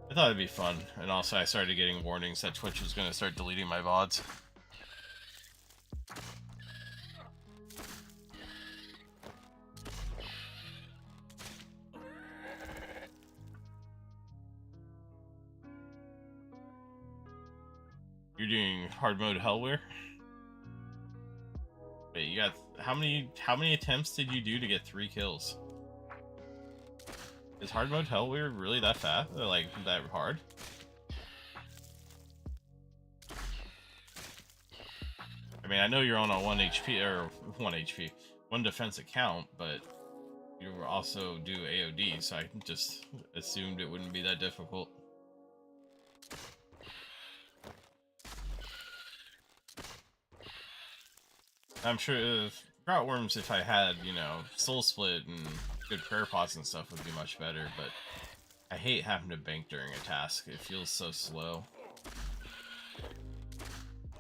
I thought it'd be fun, and also I started getting warnings that Twitch was going to start deleting my VODs. You're doing hard mode Hellware? Wait, you got how many attempts did you do to get 3 kills? Is hard mode hell weird really that fast? Like, that hard? I mean, I know you're on a 1 HP, or 1 HP, 1 defense account, but you also do AOD, so I just assumed it wouldn't be that difficult. I'm sure if Grotworms, if I had, you know, Soul Split and good prayer pots and stuff, would be much better, but I hate having to bank during a task. It feels so slow.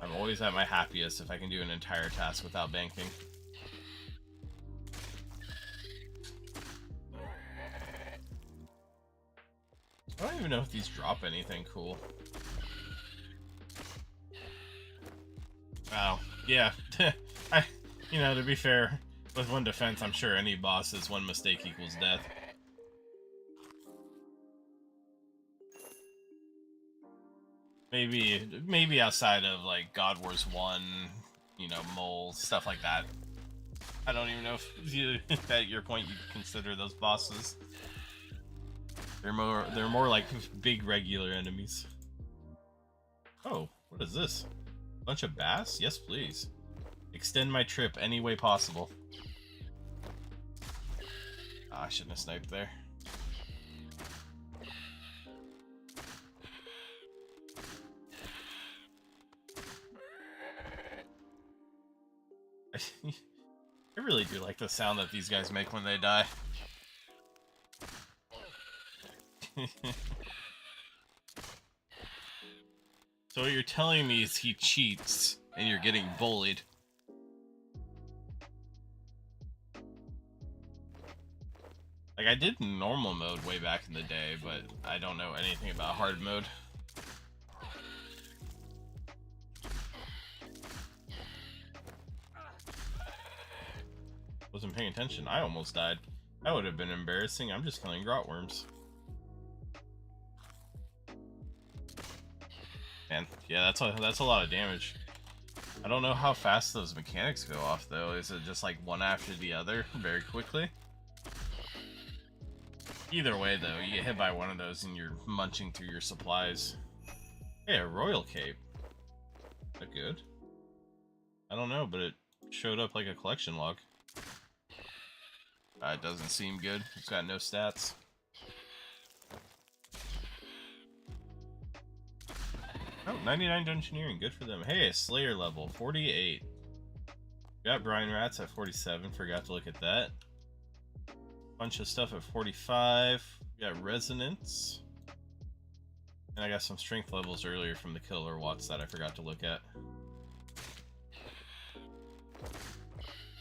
I'm always at my happiest if I can do an entire task without banking. I don't even know if these drop anything cool. Wow. Yeah. You know, to be fair, with 1 defense, I'm sure any boss is 1 mistake equals death. Maybe outside of, like, God Wars 1, you know, Mole, stuff like that. I don't even know if at your point you consider those bosses. They're more like big regular enemies. Oh, what is this? Bunch of bass? Yes, please. Extend my trip any way possible. Ah, I shouldn't have sniped there. I really do like the sound that these guys make when they die. So what you're telling me is he cheats, and you're getting bullied. Like, I did normal mode way back in the day, but I don't know anything about hard mode. Wasn't paying attention. I almost died. That would have been embarrassing. I'm just killing Grotworms. Man, yeah, that's a lot of damage. I don't know how fast those mechanics go off, though. Is it just like one after the other very quickly? Either way, though, you get hit by one of those and you're munching through your supplies. Hey, a royal cape. Is that good? I don't know, but it showed up like a collection log. It doesn't seem good. It's got no stats. Oh, 99 engineering. Good for them. Hey, a Slayer level. 48. Got Brine Rats at 47. Forgot to look at that. Bunch of stuff at 45. Got Resonance. And I got some strength levels earlier from the Killer Watts that I forgot to look at.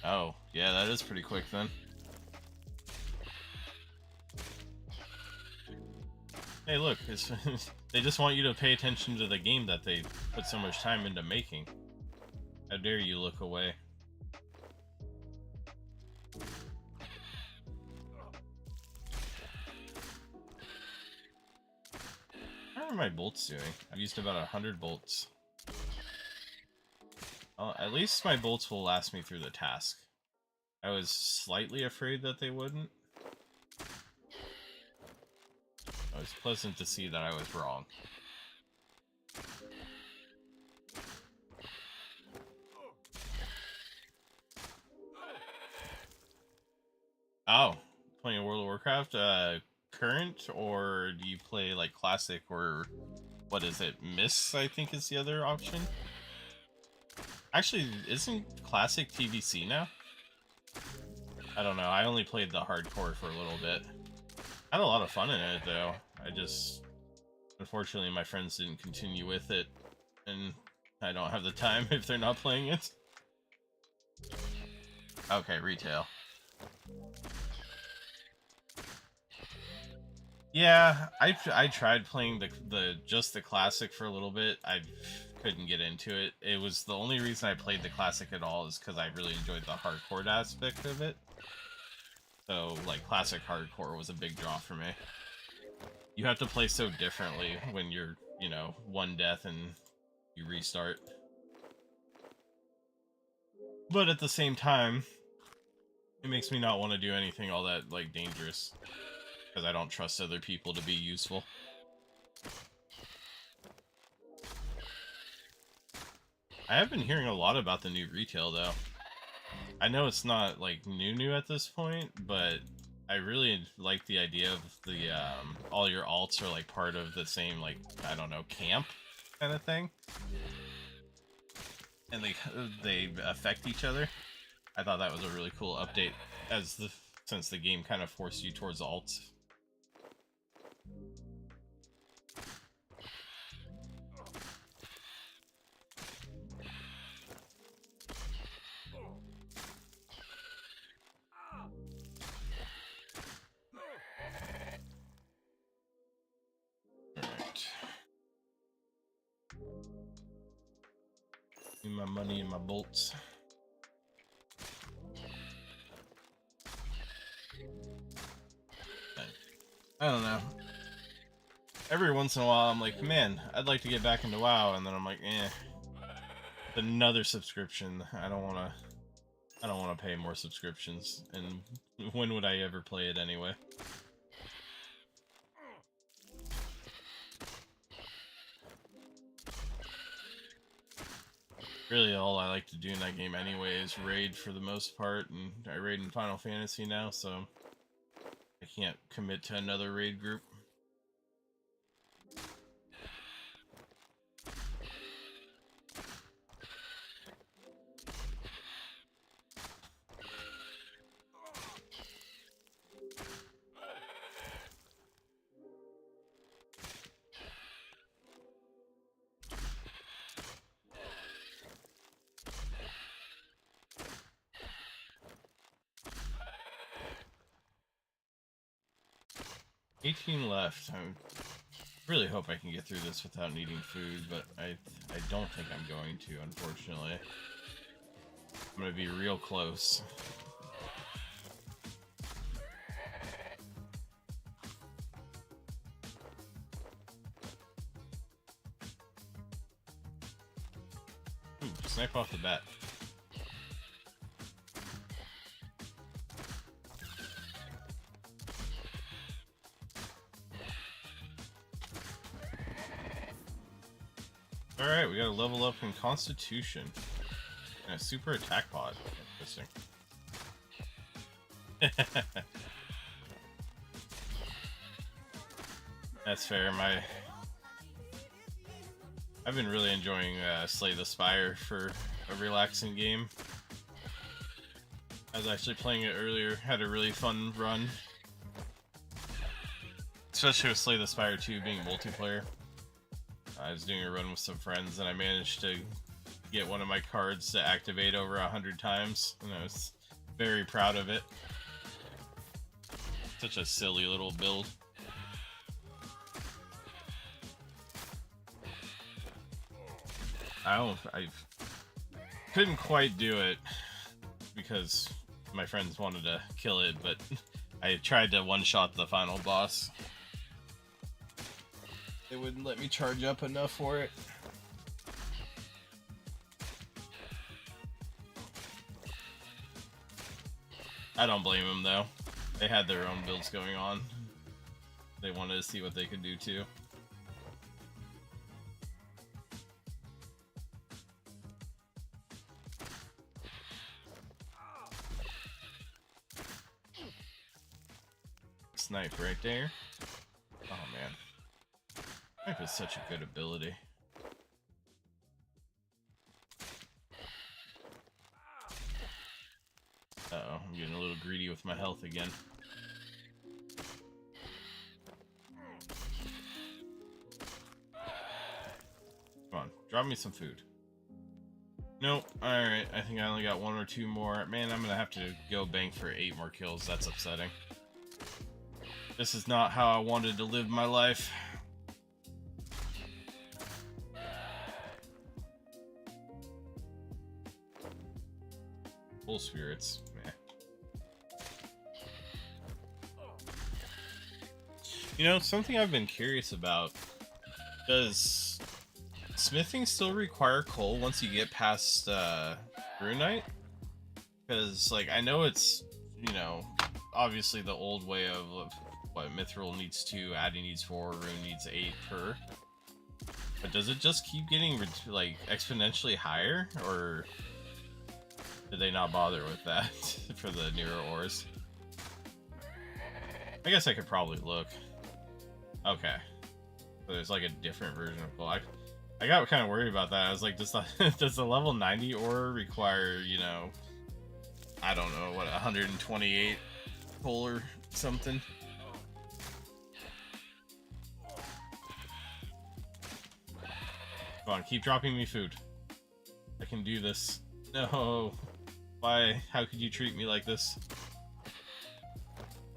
Oh, yeah, that is pretty quick then. Hey, look, it's they just want you to pay attention to the game that they put so much time into making. How dare you look away? How are my bolts doing? I've used about 100 bolts. At least my bolts will last me through the task. I was slightly afraid that they wouldn't. It was pleasant to see that I was wrong. Oh, playing World of Warcraft? Current, or do you play like classic, or what is it? Miss, I think is the other option. Actually, isn't classic TVC now? I don't know. I only played the hardcore for a little bit. I had a lot of fun in it, though. I just, unfortunately, my friends didn't continue with it, and I don't have the time if they're not playing it. Okay, retail. Yeah, I tried playing just the classic for a little bit. I couldn't get into it. It was the only reason I played the classic at all is because I really enjoyed the hardcore aspect of it. So, like, classic hardcore was a big draw for me. You have to play so differently when you're, you know, one death and you restart. But at the same time, it makes me not want to do anything all that, like, dangerous. because I don't trust other people to be useful. I have been hearing a lot about the new retail, though. I know it's not, like, new at this point, but I really like the idea of the, all your alts are, like, part of the same, like, I don't know, camp kind of thing. And they affect each other. I thought that was a really cool update, since the game kind of forced you towards alts. My money and my bolts. I don't know. Every once in a while, I'm like, man, I'd like to get back into WoW, and then I'm like, another subscription. I don't want to pay more subscriptions, and when would I ever play it anyway? Really, all I like to do in that game anyway is raid for the most part, and I raid in Final Fantasy now, so I can't commit to another raid group. $18 left. I really hope I can get through this without needing food, but I don't think I'm going to, unfortunately. I'm gonna be real close. Ooh, snipe off the bat. Alright, we got a level up in Constitution. And a super attack pod. Interesting. That's fair. I've been really enjoying Slay the Spire for a relaxing game. I was actually playing it earlier, had a really fun run. Especially with Slay the Spire 2 being multiplayer. I was doing a run with some friends and I managed to get one of my cards to activate over 100 times, and I was very proud of it. Such a silly little build. I couldn't quite do it because my friends wanted to kill it, but I tried to one-shot the final boss. They wouldn't let me charge up enough for it. I don't blame them though. They had their own builds going on. They wanted to see what they could do too. Snipe right there. Oh man. Snipe is such a good ability. Uh-oh, I'm getting a little greedy with my health again. Come on, drop me some food. Nope, alright, I think I only got 1 or 2 more. Man, I'm gonna have to go bank for 8 more kills, that's upsetting. This is not how I wanted to live my life. Full spirits. Meh. You know, something I've been curious about. Does smithing still require coal once you get past Runite? Because, like, I know it's, you know, obviously the old way of what, Mithril needs 2, Addy needs 4, Rune needs 8 per. But does it just keep getting like exponentially higher, or did they not bother with that for the newer ores? I guess I could probably look. Okay, so there's like a different version of gold. I got kind of worried about that. I was like, does the level 90 ore require, you know, I don't know, what, 128 coal or something? Come on, keep dropping me food. I can do this. No. Why? How could you treat me like this?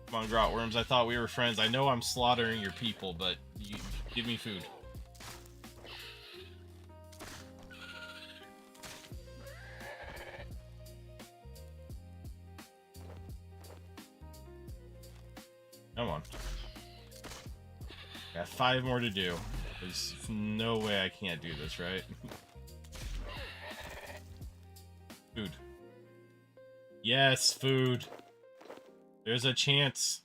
Come on, grotworms. I thought we were friends. I know I'm slaughtering your people, but you give me food. Come on. Got 5 more to do. There's no way I can't do this, right? Food. Yes, food. There's a chance.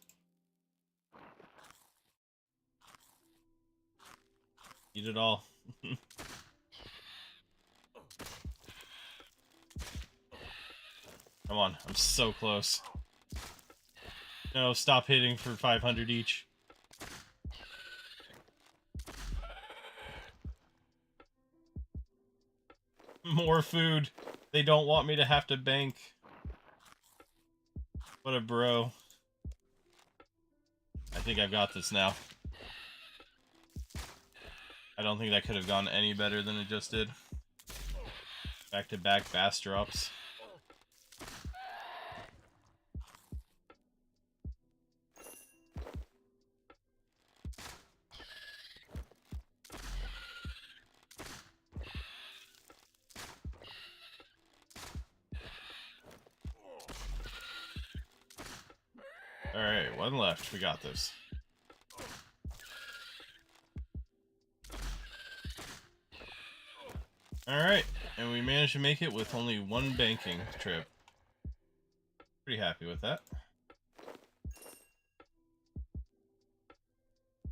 Eat it all. Come on, I'm so close. No, stop hitting for 500 each. More food. They don't want me to have to bank. What a bro. I think I've got this now. I don't think that could have gone any better than it just did. Back-to-back bass drops. Alright, 1 left. We got this. Alright, and we managed to make it with only 1 banking trip. Pretty happy with that.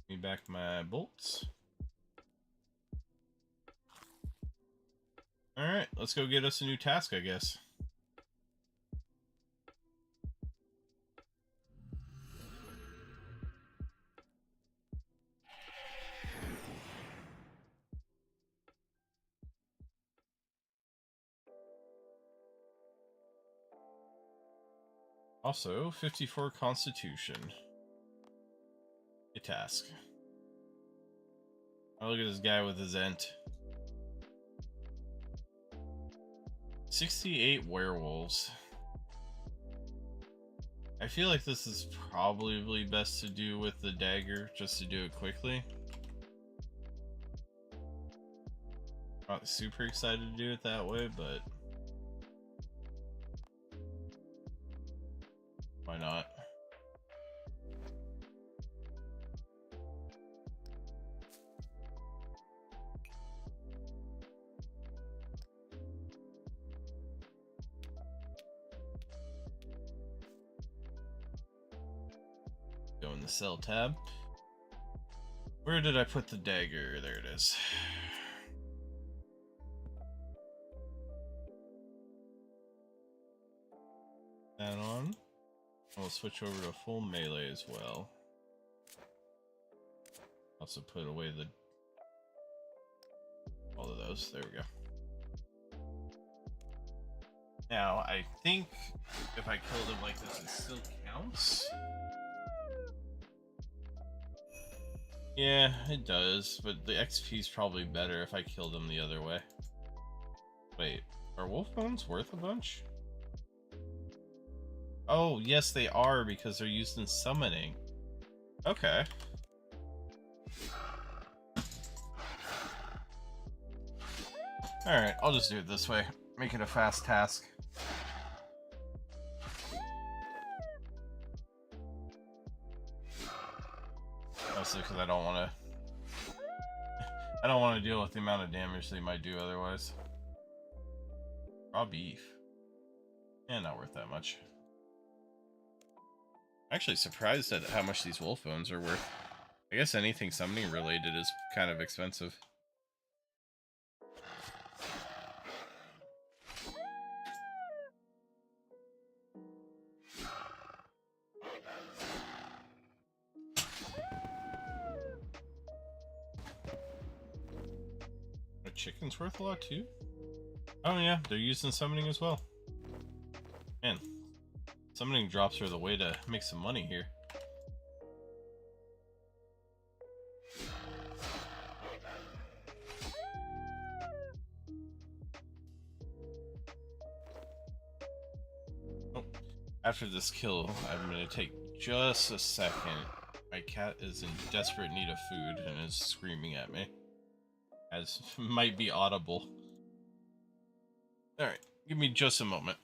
Give me back my bolts. Alright, let's go get us a new task, I guess. Also, 54 Constitution. A task. Oh, look at this guy with his ent. 68 werewolves. I feel like this is probably best to do with the dagger, just to do it quickly. Not super excited to do it that way, but why not? Go in the cell tab. Where did I put the dagger? There it is. That on. We'll switch over to full melee as well. Also put away all of those. There we go. Now, I think if I killed him like this, it still counts. Yeah, it does, but the XP is probably better if I killed him the other way. Wait, are wolf bones worth a bunch? Oh, yes, they are, because they're used in summoning. Okay. Alright, I'll just do it this way. Make it a fast task. Mostly because I don't want to deal with the amount of damage they might do otherwise. Raw beef. Yeah, not worth that much. Actually surprised at how much these wolf bones are worth. I guess anything summoning related is kind of expensive. Are chickens worth a lot too? Oh yeah, they're used in summoning as well. Man, summoning drops are the way to make some money here. Oh, after this kill, I'm gonna take just a second. My cat is in desperate need of food and is screaming at me. As might be audible. Alright, give me just a moment.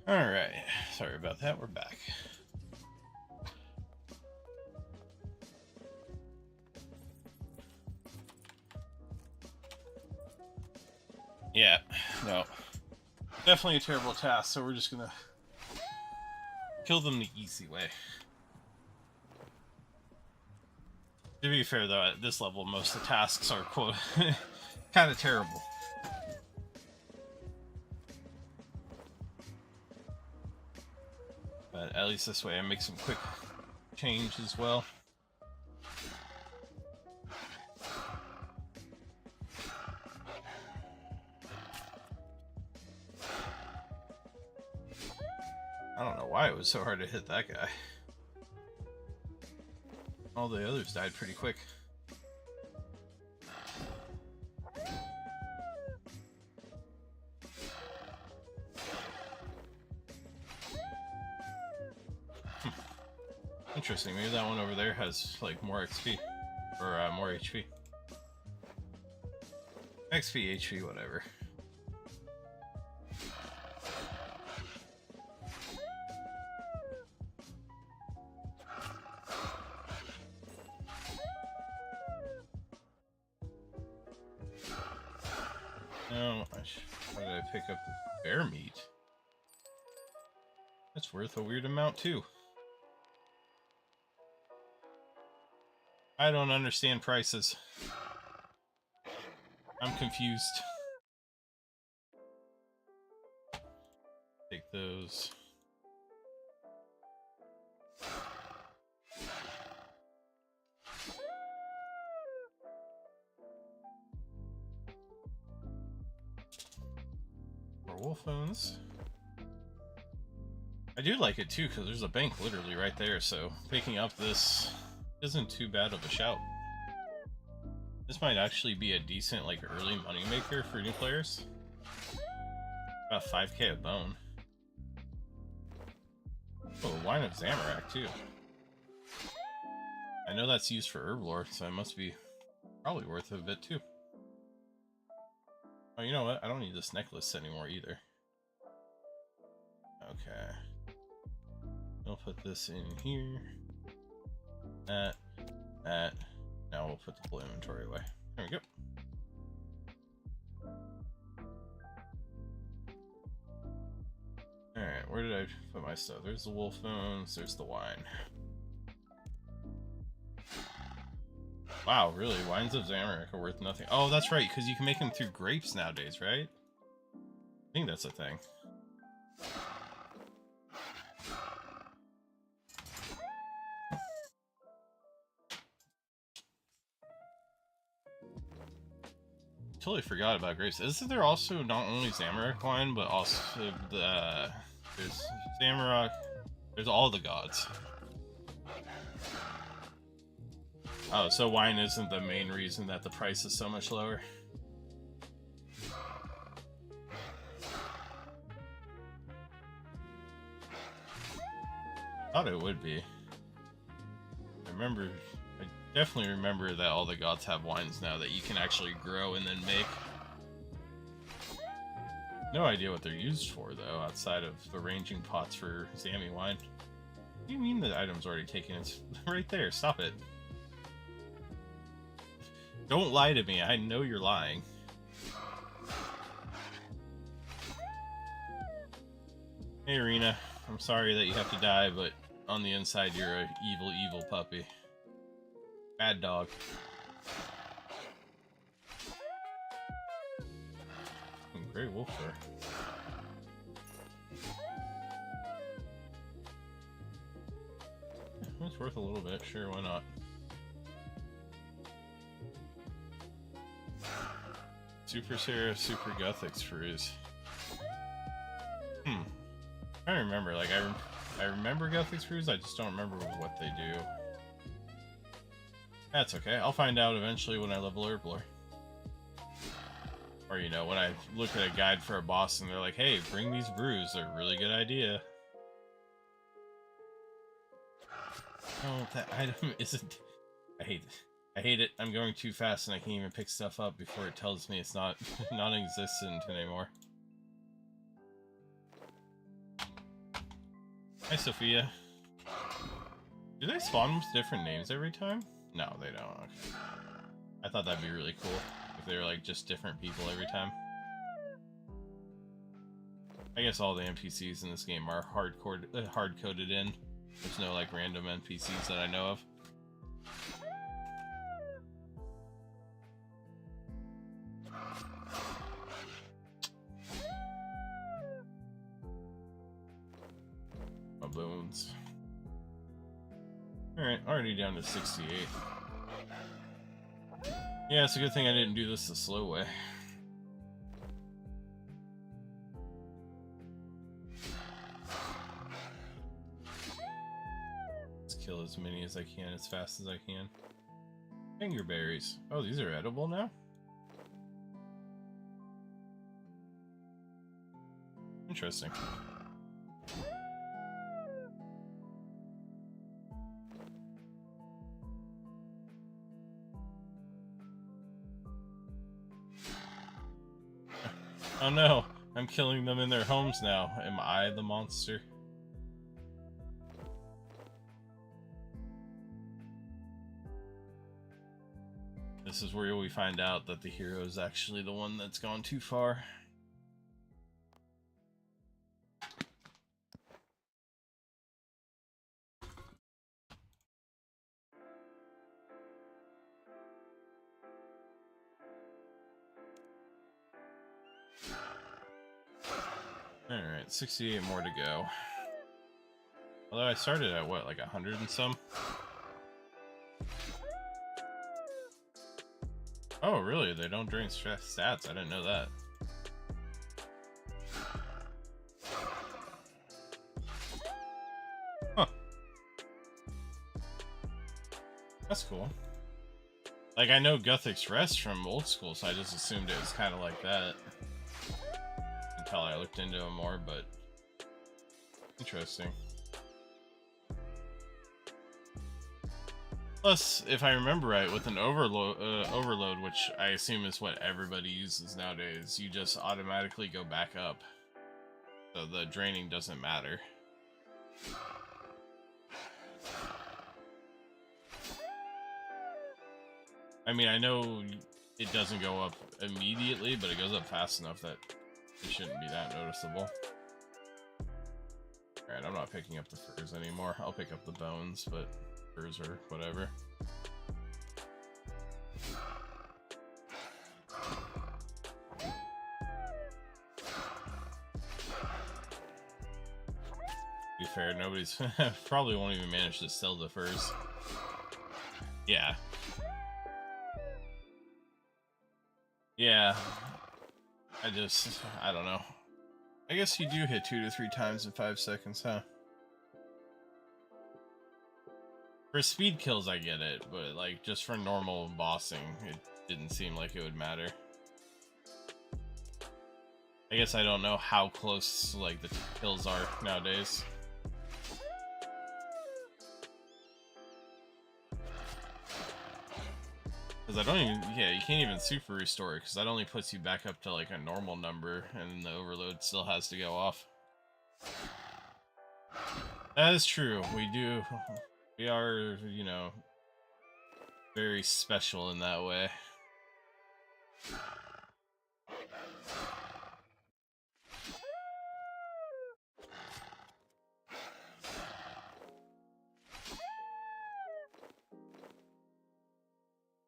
Alright, sorry about that, we're back. Yeah, no. Definitely a terrible task, so we're just gonna kill them the easy way. To be fair though, at this level most of the tasks are quote kind of terrible. But at least this way I make some quick change as well. I don't know why it was so hard to hit that guy. All the others died pretty quick. Interesting. Maybe that one over there has like more XP or more HP. XP, HP, whatever. No, why did I pick up bear meat? That's worth a weird amount too. I don't understand prices. I'm confused. Take those. For wolf bones. I do like it too, because there's a bank literally right there, so picking up this isn't too bad of a shout. This might actually be a decent, like, early moneymaker for new players. About 5k a bone. Oh, wine of Zamorak too. I know that's used for herb lore, so it must be probably worth a bit too. Oh, you know what? I don't need this necklace anymore either. Okay. I'll put this in here. That. Now we'll put the full inventory away. There we go. Alright, where did I put my stuff? There's the wolf bones, there's the wine. Wow, really? Wines of Zamorak are worth nothing. Oh, that's right, because you can make them through grapes nowadays, right? I think that's a thing. Totally forgot about grapes. Isn't there also not only Zamorak wine, but also there's Zamorak, there's all the gods. Oh, so wine isn't the main reason that the price is so much lower. Thought it would be. I definitely remember that all the gods have wines now that you can actually grow and then make. No idea what they're used for though, outside of arranging pots for Zami wine. What do you mean the item's already taken? It's right there, stop it. Don't lie to me, I know you're lying. Hey Arena, I'm sorry that you have to die, but on the inside you're an evil, evil puppy. Bad dog. Great wolf fur. It's worth a little bit, sure, why not? Super Seraph, Super Guthix Fruits. I don't remember, like, I remember Guthix Fruits, I just don't remember what they do. That's okay, I'll find out eventually when I level herb lore. Or, you know, when I look at a guide for a boss and they're like, hey, bring these brews, they're a really good idea. Oh, that item isn't... I hate it. I'm going too fast and I can't even pick stuff up before it tells me it's not non-existent anymore. Hi, Sophia. Do they spawn with different names every time? No, they don't. Okay. I thought that'd be really cool if they were like just different people every time. I guess all the NPCs in this game are hard-coded in. There's no like random NPCs that I know of. My bones. Alright, already down to 68. Yeah, it's a good thing I didn't do this the slow way. Let's kill as many as I can, as fast as I can. Fingerberries. Oh, these are edible now? Interesting. Oh no, I'm killing them in their homes now. Am I the monster? This is where we find out that the hero is actually the one that's gone too far. Alright, 68 more to go. Although I started at what, like 100 and some? Oh, really? They don't drain stress stats? I didn't know that. Huh. That's cool. Like, I know Guthix Rest from old school, so I just assumed it was kind of like that. Until I looked into it more, but... interesting. Plus, if I remember right, with an overload, which I assume is what everybody uses nowadays, you just automatically go back up. So the draining doesn't matter. I mean, I know it doesn't go up immediately, but it goes up fast enough that it shouldn't be that noticeable. Alright, I'm not picking up the furs anymore. I'll pick up the bones, but furs or whatever. To be fair, nobody's probably won't even manage to sell the furs. Yeah. Yeah. I don't know. I guess you do hit 2 to 3 times in 5 seconds, huh? For speed kills, I get it, but like just for normal bossing, it didn't seem like it would matter. I guess I don't know how close like the kills are nowadays. Because I don't even, yeah, you can't even super restore it, because that only puts you back up to like a normal number, and the overload still has to go off. That is true, we are, you know, very special in that way.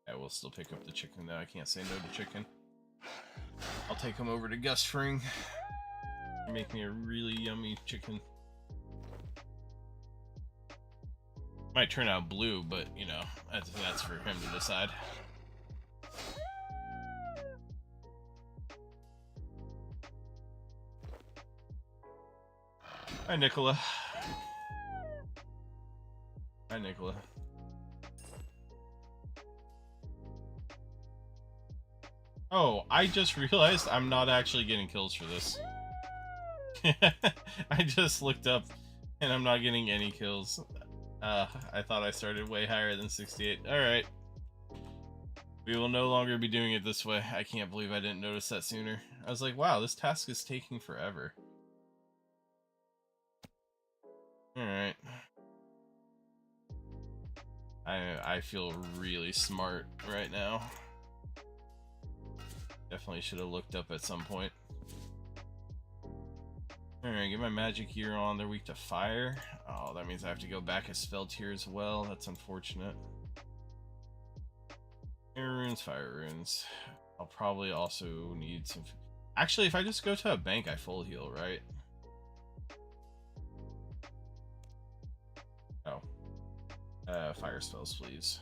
I will still pick up the chicken though, I can't say no to chicken. I'll take him over to Gustfring. Make me a really yummy chicken. Might turn out blue, but you know, that's for him to decide. Hi, Nicola. Hi, Nicola. Oh, I just realized I'm not actually getting kills for this. I just looked up and I'm not getting any kills. I thought I started way higher than 68. Alright. We will no longer be doing it this way. I can't believe I didn't notice that sooner. I was like, wow, this task is taking forever. Alright. I feel really smart right now. Definitely should have looked up at some point. Alright, get my magic gear on. They're weak to fire. Oh, that means I have to go back a spell tier as well. That's unfortunate. Air runes, fire runes. I'll probably also need some... Actually, if I just go to a bank, I full heal, right? Oh. Fire spells, please.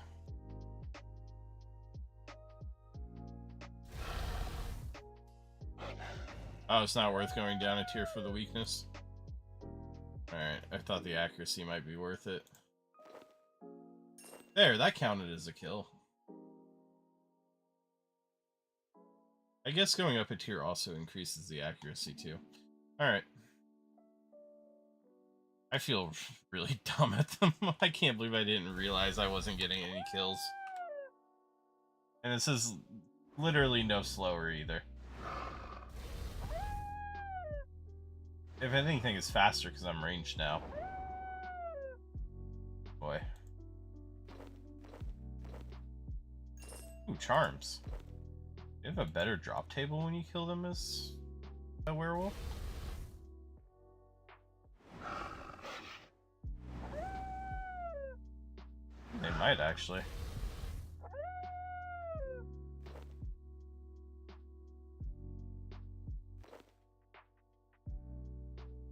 Oh, it's not worth going down a tier for the weakness? Alright, I thought the accuracy might be worth it. There, that counted as a kill. I guess going up a tier also increases the accuracy too. Alright. I feel really dumb at them. I can't believe I didn't realize I wasn't getting any kills. And this is literally no slower either. If anything, it's faster because I'm ranged now. Boy. Ooh, charms. You have a better drop table when you kill them as a werewolf? They might actually.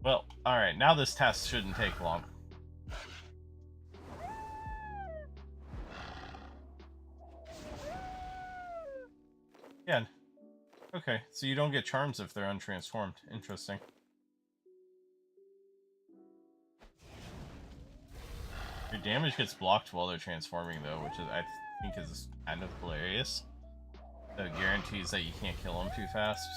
Well, alright, now this task shouldn't take long. Yeah. Okay, so you don't get charms if they're untransformed. Interesting. Your damage gets blocked while they're transforming, though, which is I think is kind of hilarious. That guarantees that you can't kill them too fast.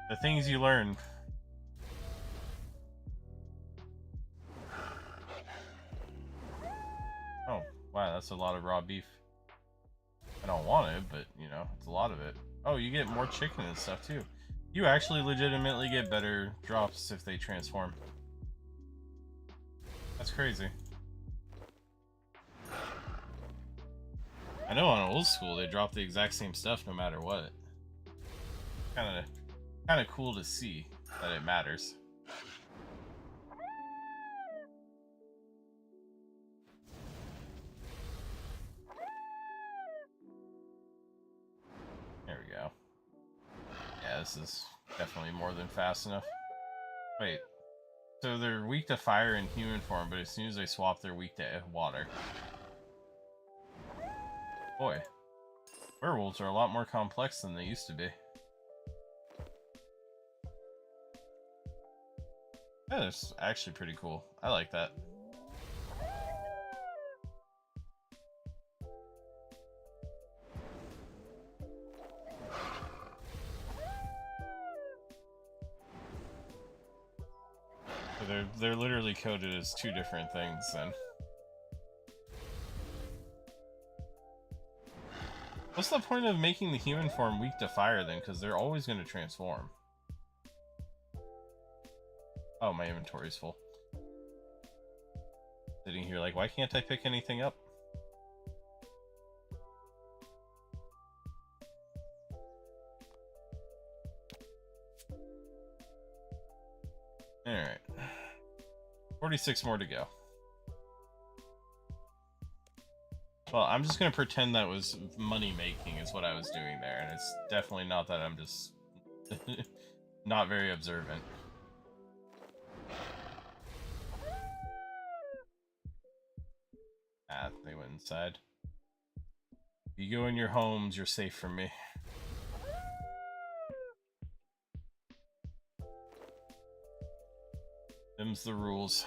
The things you learn. Oh, wow, that's a lot of raw beef. I don't want it, but, you know, it's a lot of it. Oh, you get more chicken and stuff, too. You actually legitimately get better drops if they transform. That's crazy. I know on old school they drop the exact same stuff no matter what. Kind of cool to see that it matters. There we go. Yeah, this is definitely more than fast enough. Wait, so they're weak to fire in human form, but as soon as they swap, they're weak to water. Boy, werewolves are a lot more complex than they used to be. Yeah, that's actually pretty cool. I like that. So they're literally coded as two different things then. What's the point of making the human form weak to fire then? Because they're always going to transform. Oh, my inventory's full. Sitting here like, why can't I pick anything up? Alright. 46 more to go. Well, I'm just going to pretend that was money making is what I was doing there. And it's definitely not that. I'm just not very observant. Ah, they went inside. You go in your homes, you're safe from me. Them's the rules.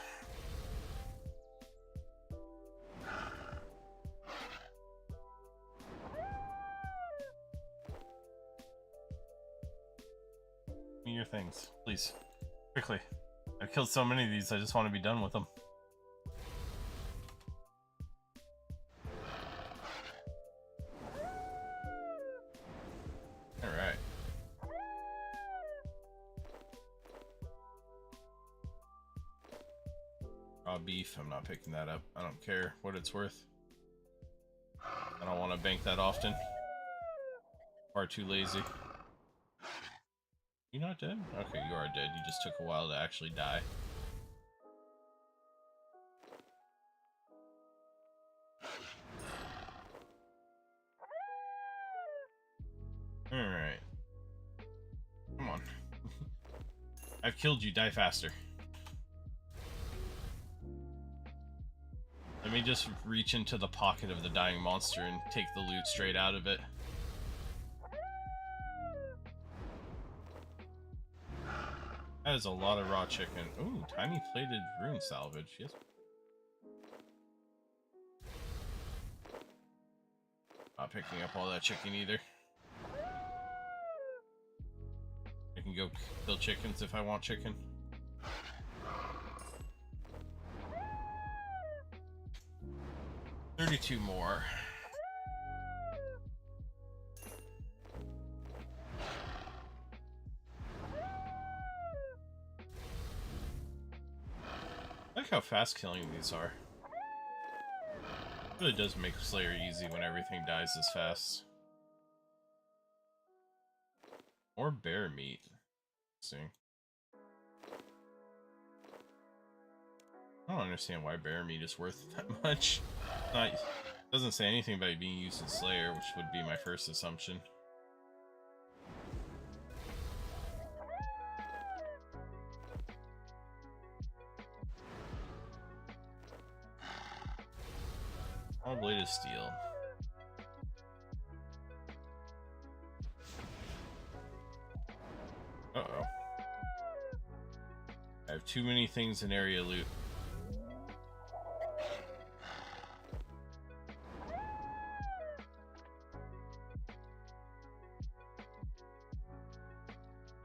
Give me your things, please. Quickly. I've killed so many of these, I just want to be done with them. Alright. Raw beef, I'm not picking that up. I don't care what it's worth. I don't want to bank that often. Far too lazy. You not dead? Okay, you are dead. You just took a while to actually die. Alright. Come on. I've killed you. Die faster. Let me just reach into the pocket of the dying monster and take the loot straight out of it. That is a lot of raw chicken. Ooh, tiny plated rune salvage. Yes. Not picking up all that chicken either. I can go kill chickens if I want chicken. $32 more. how fast killing these are. It really does make Slayer easy when everything dies this fast. Or bear meat. Interesting. I don't understand why bear meat is worth that much. It doesn't say anything about it being used in Slayer, which would be my first assumption. All blade of steel. Uh-oh. I have too many things in area loot.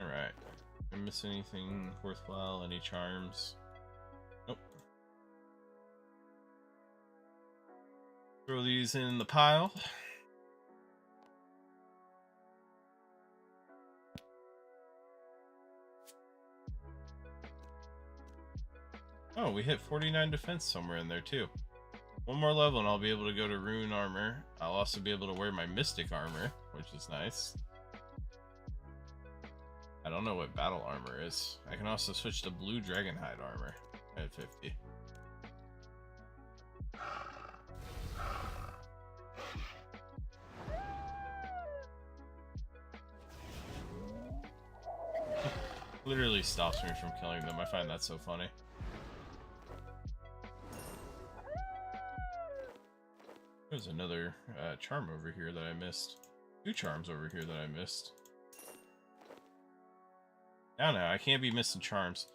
Alright. Did I miss anything worthwhile? Any charms? Nope. Throw these in the pile. Oh, we hit 49 defense somewhere in there too. One more level and I'll be able to go to rune armor. I'll also be able to wear my mystic armor, which is nice. I don't know what battle armor is. I can also switch to blue dragonhide armor at 50. Literally stops me from killing them. I find that so funny. There's another charm over here that I missed. 2 charms over here that I missed. I don't know, I can't be missing charms.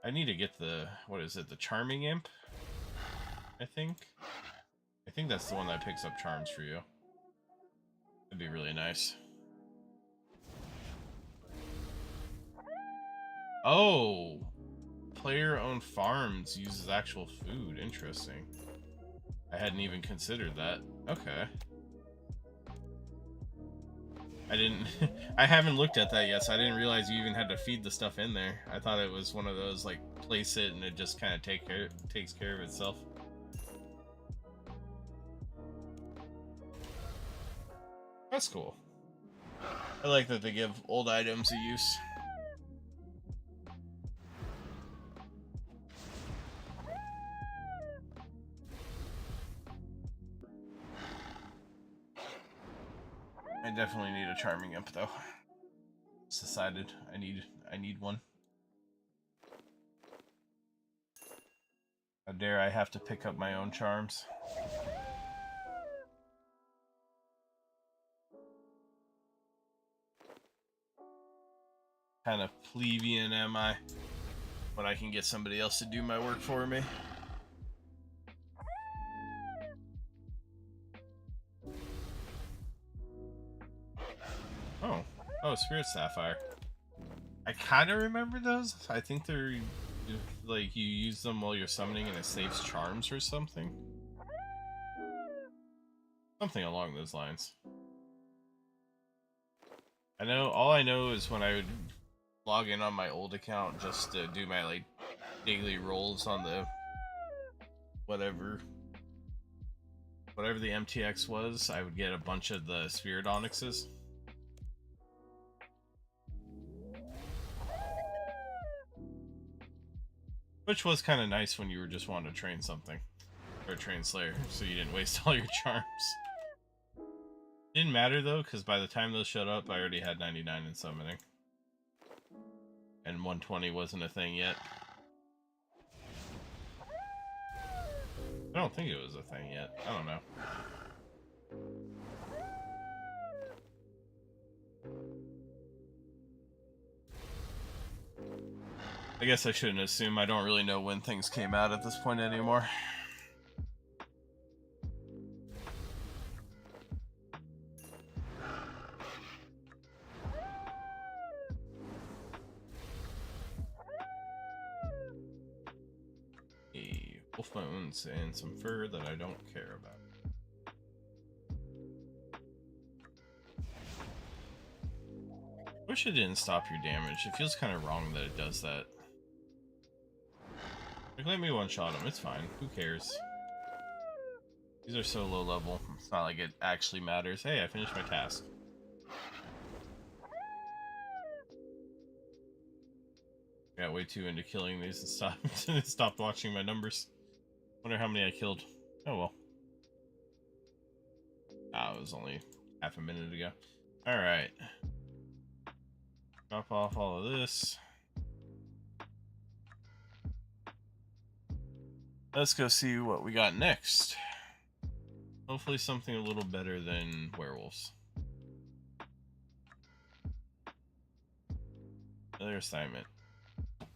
I need to get the, what is it, the Charming Imp? I think that's the one that picks up charms for you. That'd be really nice. Oh! Player-owned farms uses actual food. Interesting. I hadn't even considered that. Okay. I haven't looked at that yet, so I didn't realize you even had to feed the stuff in there. I thought it was one of those, like, place it and it just kind of takes care of itself. That's cool. I like that they give old items a use. I definitely need a Charming Imp, though. It's decided I need one. How dare I have to pick up my own charms? Kind of plebeian am I when I can get somebody else to do my work for me? Oh, Spirit Sapphire. I kind of remember those. I think they're like you use them while you're summoning and it saves charms or something. Something along those lines. All I know is when I would log in on my old account just to do my like daily rolls on the whatever the MTX was, I would get a bunch of the Spirit Onyxes. Which was kind of nice when you were just wanting to train something. Or train Slayer, so you didn't waste all your charms. Didn't matter though, because by the time those showed up, I already had 99 in summoning. And 120 wasn't a thing yet. I don't think it was a thing yet. I don't know. I guess I shouldn't assume. I don't really know when things came out at this point anymore. Wolf bones and some fur that I don't care about. Wish it didn't stop your damage. It feels kind of wrong that it does that. Like let me one-shot them. It's fine. Who cares? These are so low level. It's not like it actually matters. Hey, I finished my task. Got way too into killing these and stopped watching my numbers. Wonder how many I killed. Oh well. Ah, it was only half a minute ago. Alright. Drop off all of this. Let's go see what we got next. Hopefully something a little better than werewolves. Another assignment.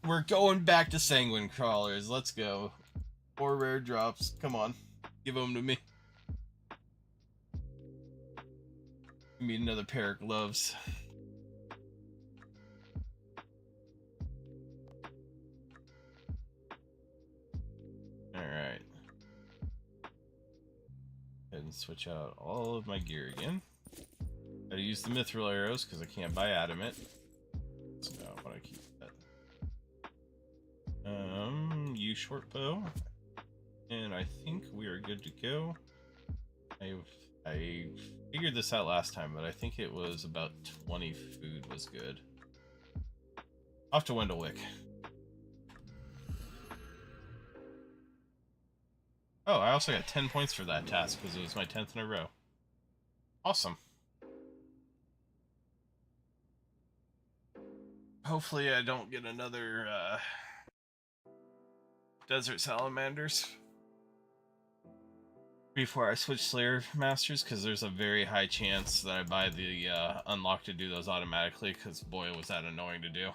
We're going back to sanguine crawlers. Let's go. 4 rare drops. Come on. Give them to me. Give me another pair of gloves. Alright. Go ahead and switch out all of my gear again. Gotta use the mithril arrows because I can't buy adamant. So I want to keep that. Use short bow. And I think we are good to go. I figured this out last time, but I think it was about 20 food was good. Off to Wendellwick. Oh, I also got 10 points for that task because it was my 10th in a row. Awesome. Hopefully I don't get another desert salamanders before I switch Slayer Masters, because there's a very high chance that I buy the unlock to do those automatically, because boy was that annoying to do.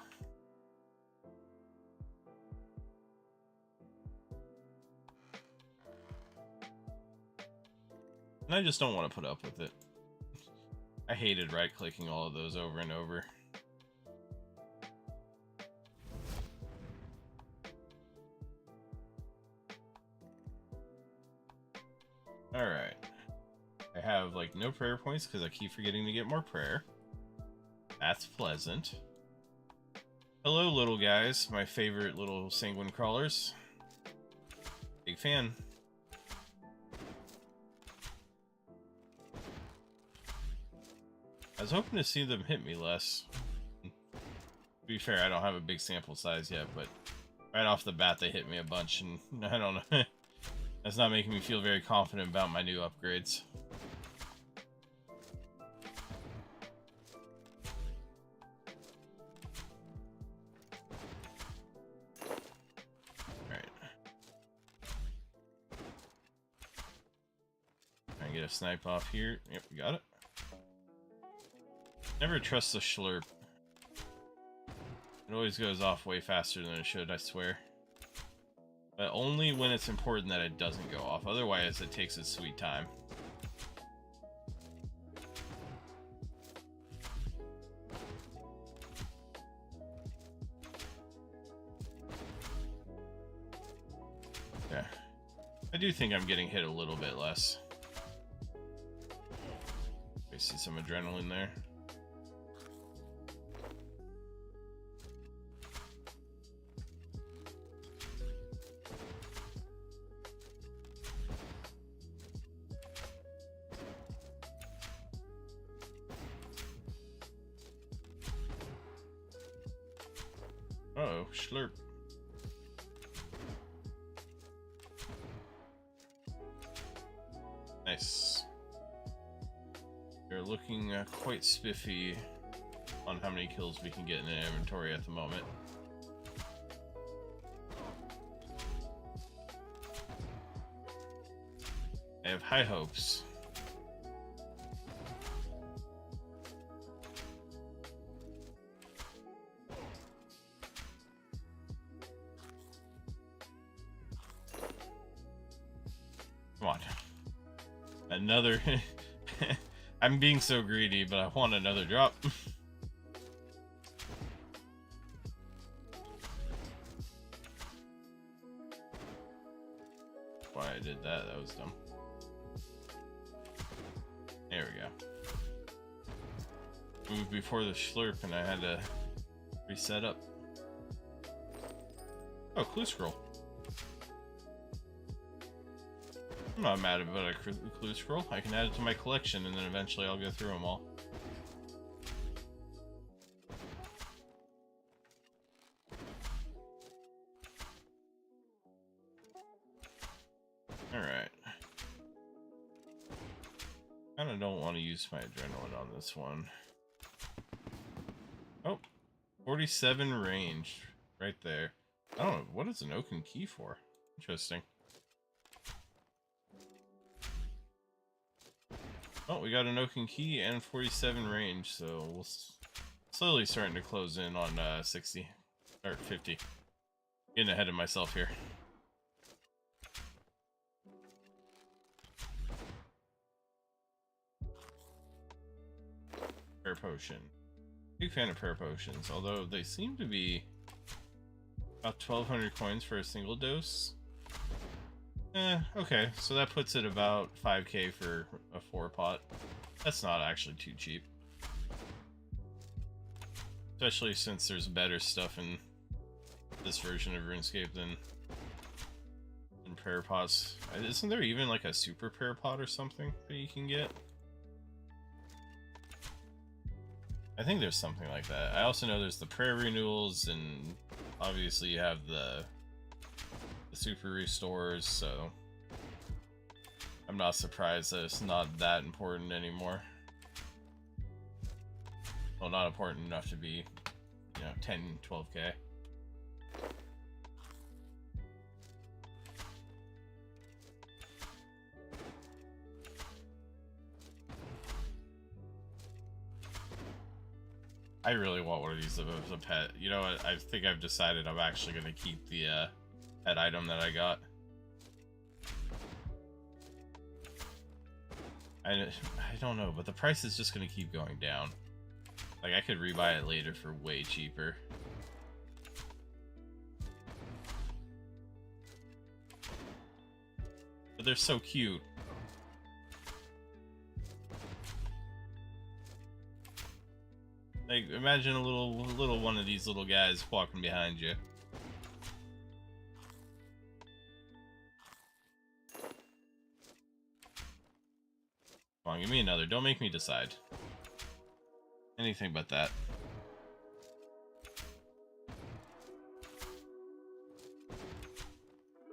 And I just don't want to put up with it. I hated right-clicking all of those over and over. Alright. I have, like, no prayer points because I keep forgetting to get more prayer. That's pleasant. Hello, little guys. My favorite little sanguine crawlers. Big fan. I was hoping to see them hit me less. To be fair, I don't have a big sample size yet, but right off the bat they hit me a bunch, and I don't know. That's not making me feel very confident about my new upgrades. Alright. Try and get a snipe off here. Yep, we got it. Never trust the Schlurp. It always goes off way faster than it should, I swear. But only when it's important that it doesn't go off. Otherwise, it takes its sweet time. Yeah. I do think I'm getting hit a little bit less. I see some adrenaline there. Uh-oh, Schlurp. Nice. We're looking quite spiffy on how many kills we can get in an inventory at the moment. I have high hopes. Come on. Another... I'm being so greedy, but I want another drop. Why I did that, that was dumb. There we go. Moved before the Schlurp and I had to reset up. Oh, clue scroll. I'm not mad about a clue scroll. I can add it to my collection, and then eventually I'll go through them all. Alright. Kinda don't want to use my adrenaline on this one. Oh, 47 range. Right there. I don't know, what is an oaken key for? Interesting. Oh, we got an oaken key and 47 range, so we'll slowly starting to close in on 60 or 50. Getting ahead of myself here. Prayer potion. Big fan of prayer potions, although they seem to be about 1,200 coins for a single dose. Okay, so that puts it about 5k for a 4-pot. That's not actually too cheap. Especially since there's better stuff in this version of RuneScape than prayer pots. Isn't there even like a super prayer pot or something that you can get? I think there's something like that. I also know there's the prayer renewals, and obviously you have the super restores, so I'm not surprised that it's not that important anymore. Well, not important enough to be, 10, 12k. I really want one of these as a pet. You know what? I think I've decided I'm actually going to keep the pet item that I got. I don't know, but the price is just going to keep going down. Like, I could rebuy it later for way cheaper. But they're so cute. Like, imagine a little one of these little guys walking behind you. Come on, give me another. Don't make me decide. Anything but that.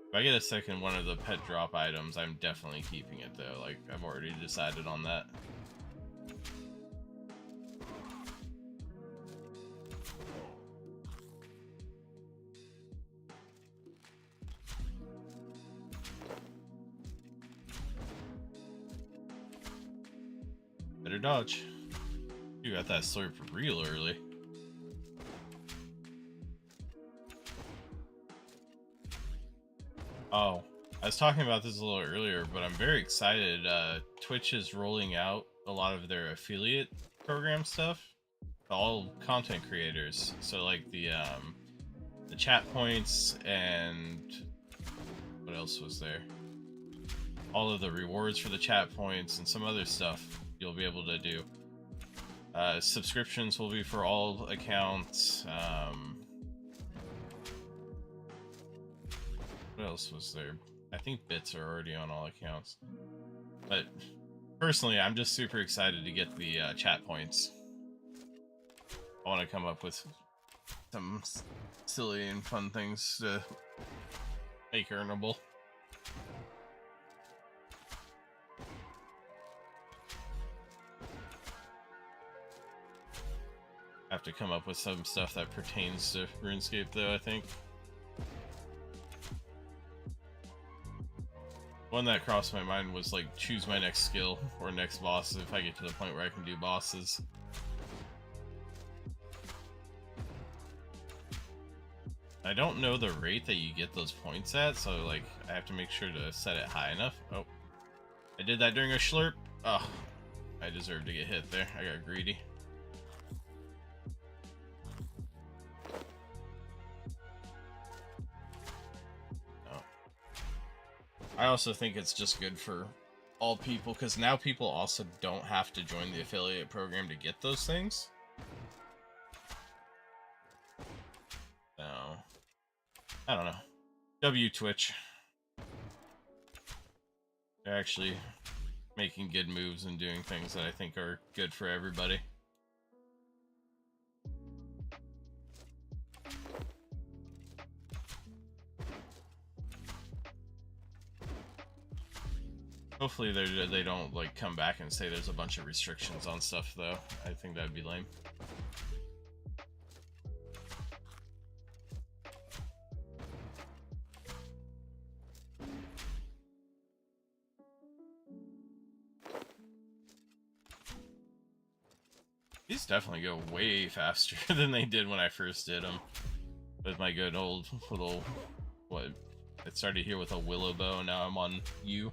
If I get a second one of the pet drop items, I'm definitely keeping it though. Like, I've already decided on that. Better dodge. You got that slurp real early. Oh, I was talking about this a little earlier, but I'm very excited. Twitch is rolling out a lot of their affiliate program stuff to all content creators. So like the chat points and what else was there? All of the rewards for the chat points and some other stuff you'll be able to do. Subscriptions will be for all accounts. What else was there? I think bits are already on all accounts. But personally, I'm just super excited to get the chat points. I want to come up with some silly and fun things to make earnable. I have to come up with some stuff that pertains to RuneScape though, I think. One that crossed my mind was like choose my next skill or next boss if I get to the point where I can do bosses. I don't know the rate that you get those points at, so like I have to make sure to set it high enough. Oh, I did that during a slurp. Oh, I deserve to get hit there. I got greedy. I also think it's just good for all people, because now people also don't have to join the affiliate program to get those things. So, I don't know. W Twitch. They're actually making good moves and doing things that I think are good for everybody. Hopefully they don't like come back and say there's a bunch of restrictions on stuff though. I think that'd be lame. These definitely go way faster than they did when I first did them. With my good old little, what, it started here with a willow bow and now I'm on U.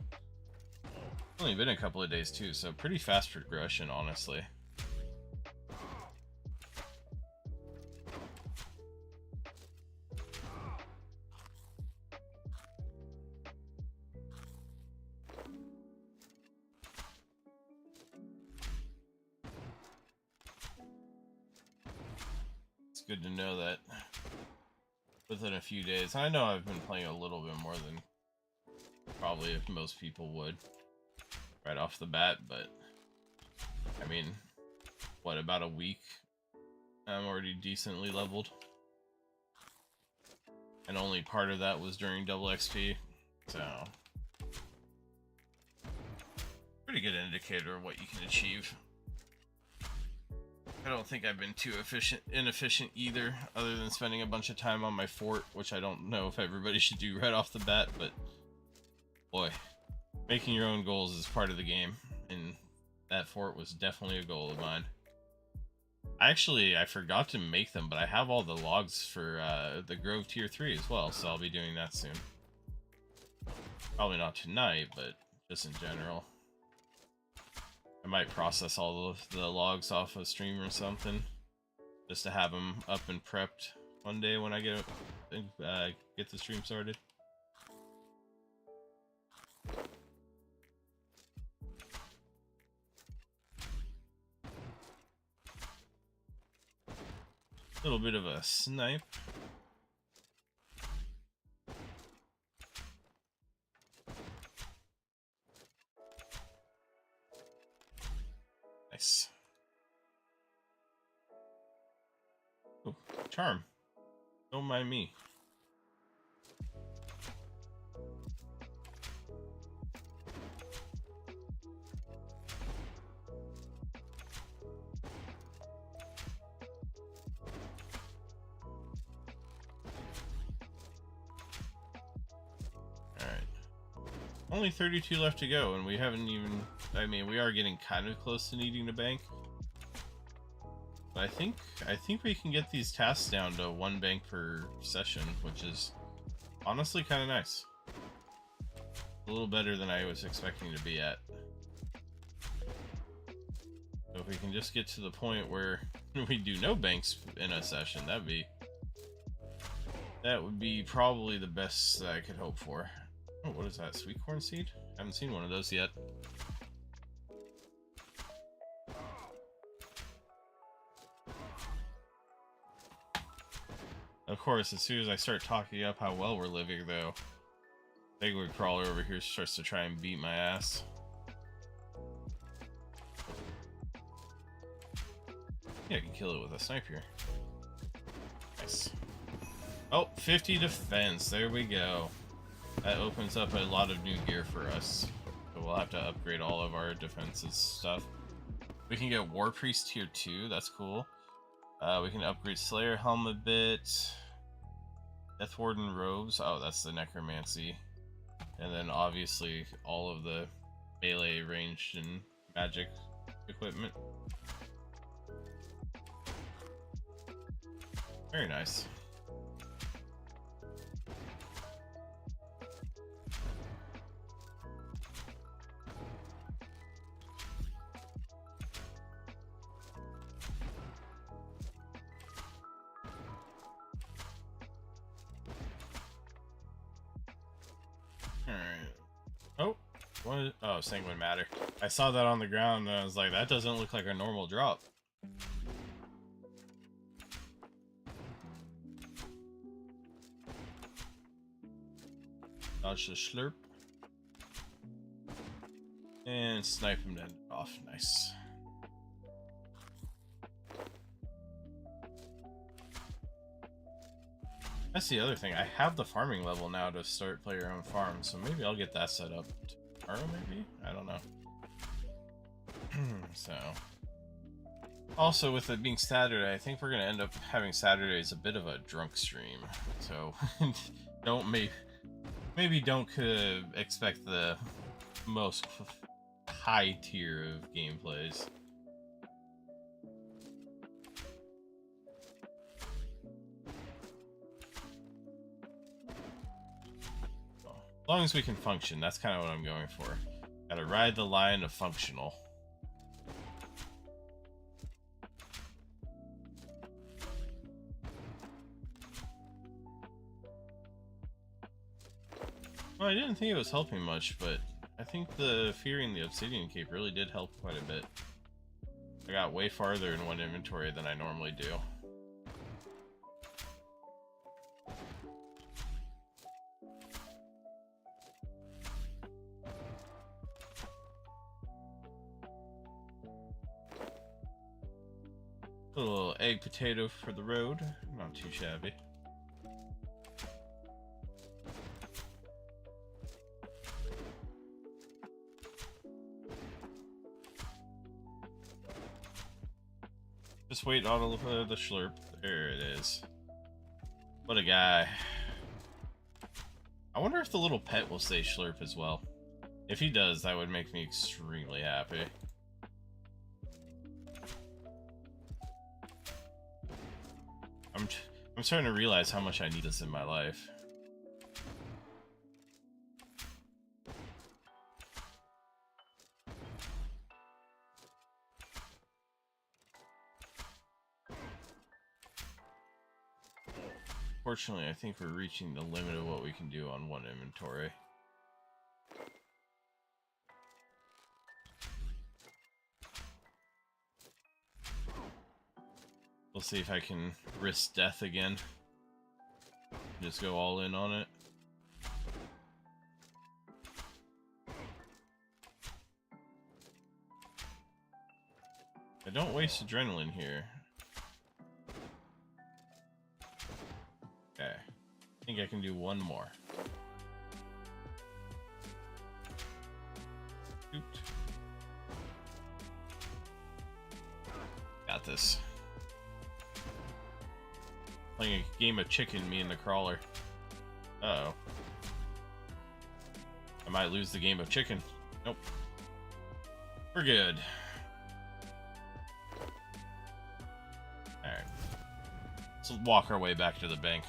Only been a couple of days too, so pretty fast progression, honestly. It's good to know that within a few days. I know I've been playing a little bit more than probably if most people would right off the bat, but I mean, what, about a week? I'm already decently leveled. And only part of that was during double XP, so pretty good indicator of what you can achieve. I don't think I've been too inefficient either, other than spending a bunch of time on my fort, which I don't know if everybody should do right off the bat, but boy, making your own goals is part of the game, and that fort was definitely a goal of mine. I forgot to make them, but I have all the logs for the Grove Tier 3 as well, so I'll be doing that soon. Probably not tonight, but just in general. I might process all of the logs off of stream or something, just to have them up and prepped one day when I get the stream started. A little bit of a snipe. Nice. Oh, charm. Don't mind me. Only 32 left to go, and we haven't even... I mean, we are getting kind of close to needing to bank. But I think we can get these tasks down to 1 bank per session, which is honestly kind of nice. A little better than I was expecting to be at. So if we can just get to the point where we do no banks in a session, that would be probably the best that I could hope for. Oh, what is that? Sweet corn seed? Haven't seen one of those yet. Of course, as soon as I start talking up how well we're living, though, Bigwig Crawler over here starts to try and beat my ass. Yeah, I can kill it with a sniper. Nice. Oh, 50 defense. There we go. That opens up a lot of new gear for us. So we'll have to upgrade all of our defenses stuff. We can get War Priest tier 2, that's cool. We can upgrade Slayer Helm a bit. Death Warden robes, oh that's the Necromancy. And then obviously all of the melee ranged and magic equipment. Very nice. What? Oh, Sanguine Matter. I saw that on the ground and I was like, that doesn't look like a normal drop. Dodge the slurp. And snipe him to end it off. Nice. That's the other thing. I have the farming level now to start play your own farm, so maybe I'll get that set up tomorrow, maybe? I don't know. So... Also, with it being Saturday, I think we're going to end up having Saturdays a bit of a drunk stream. So, maybe don't expect the most high tier of gameplays. As long as we can function, that's kind of what I'm going for. Gotta ride the line of functional. Well, I didn't think it was helping much, but I think the fearing the obsidian cape really did help quite a bit. I got way farther in one inventory than I normally do. A little egg potato for the road, not too shabby. Just wait on the slurp. There it is. What a guy. I wonder if the little pet will say slurp as well. If he does, that would make me extremely happy. I'm starting to realize how much I need this in my life. Fortunately, I think we're reaching the limit of what we can do on one inventory. We'll see if I can risk death again. Just go all in on it. I don't waste adrenaline here. Okay. I think I can do one more. Shoot. Got this. Playing a game of chicken, me and the crawler. Uh-oh. I might lose the game of chicken. Nope. We're good. Alright. Let's walk our way back to the bank.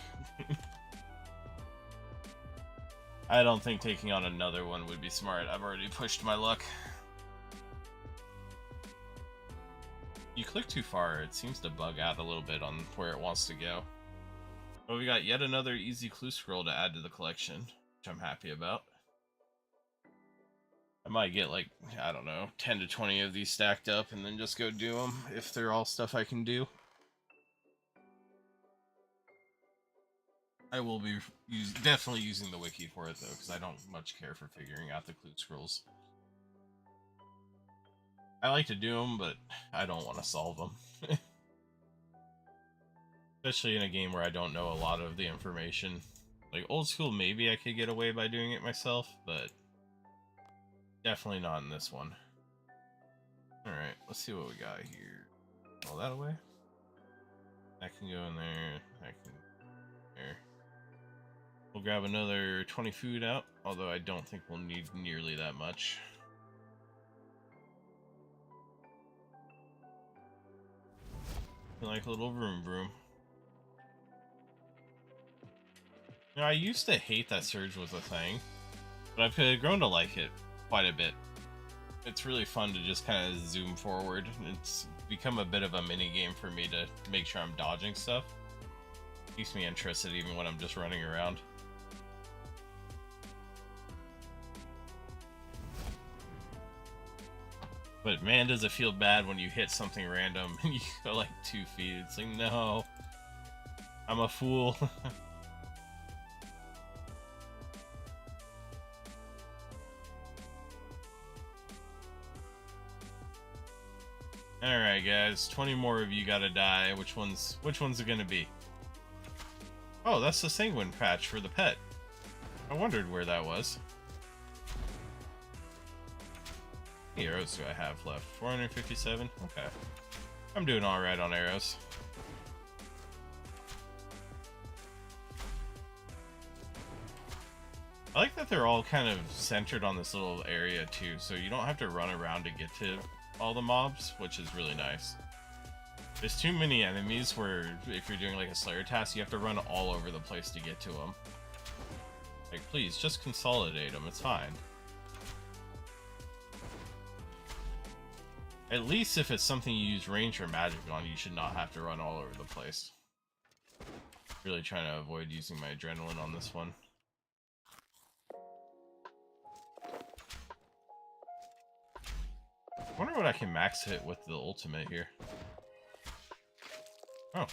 I don't think taking on another one would be smart. I've already pushed my luck. You click too far, it seems to bug out a little bit on where it wants to go. But we got yet another easy clue scroll to add to the collection, which I'm happy about. I might get like, I don't know, 10 to 20 of these stacked up and then just go do them if they're all stuff I can do. I will be definitely using the wiki for it though, because I don't much care for figuring out the clue scrolls. I like to do them, but I don't want to solve them. Especially in a game where I don't know a lot of the information. Like old school, maybe I could get away by doing it myself, but definitely not in this one. Alright, let's see what we got here. All that away? That can go in there, that can go there. We'll grab another 20 food out, although I don't think we'll need nearly that much. Like a little vroom vroom. You know, I used to hate that surge was a thing, but I've grown to like it quite a bit. It's really fun to just kind of zoom forward. It's become a bit of a mini game for me to make sure I'm dodging stuff. Keeps me interested even when I'm just running around. But man, does it feel bad when you hit something random and you go like 2 feet. It's like, no, I'm a fool. Alright guys, 20 more of you gotta die. Which one's it gonna be? Oh, that's the sanguine patch for the pet. I wondered where that was. How many arrows do I have left? 457? Okay. I'm doing alright on arrows. I like that they're all kind of centered on this little area too, so you don't have to run around to get to all the mobs, which is really nice. There's too many enemies where if you're doing like a Slayer task, you have to run all over the place to get to them. Like, please, just consolidate them, it's fine. At least if it's something you use range or magic on, you should not have to run all over the place. Really trying to avoid using my adrenaline on this one. I wonder what I can max hit with the ultimate here. Oh.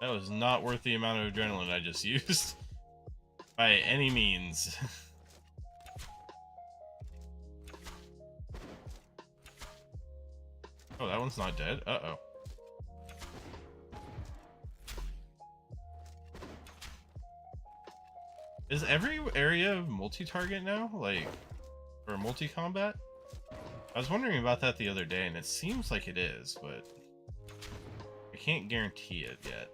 That was not worth the amount of adrenaline I just used. By any means. Oh, that one's not dead? Uh-oh. Is every area multi-target now? Like, or multi-combat? I was wondering about that the other day, and it seems like it is, but I can't guarantee it yet.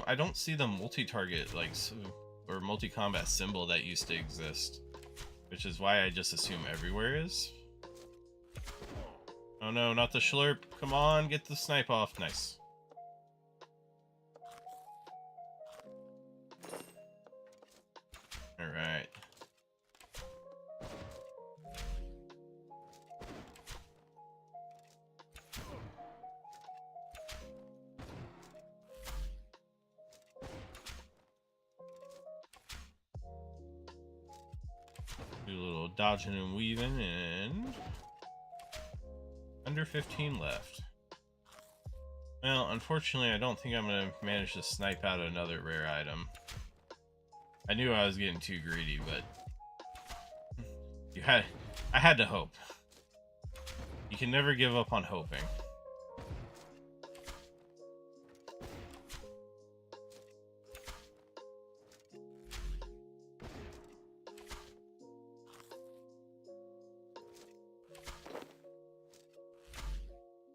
I don't see the multi-target, like, or multi-combat symbol that used to exist, which is why I just assume everywhere is. Oh no, not the Schlurp. Come on, get the snipe off. Nice. Alright. Do a little dodging and weaving, and under 15 left. Well, unfortunately, I don't think I'm going to manage to snipe out another rare item. I knew I was getting too greedy, but I had to hope. You can never give up on hoping.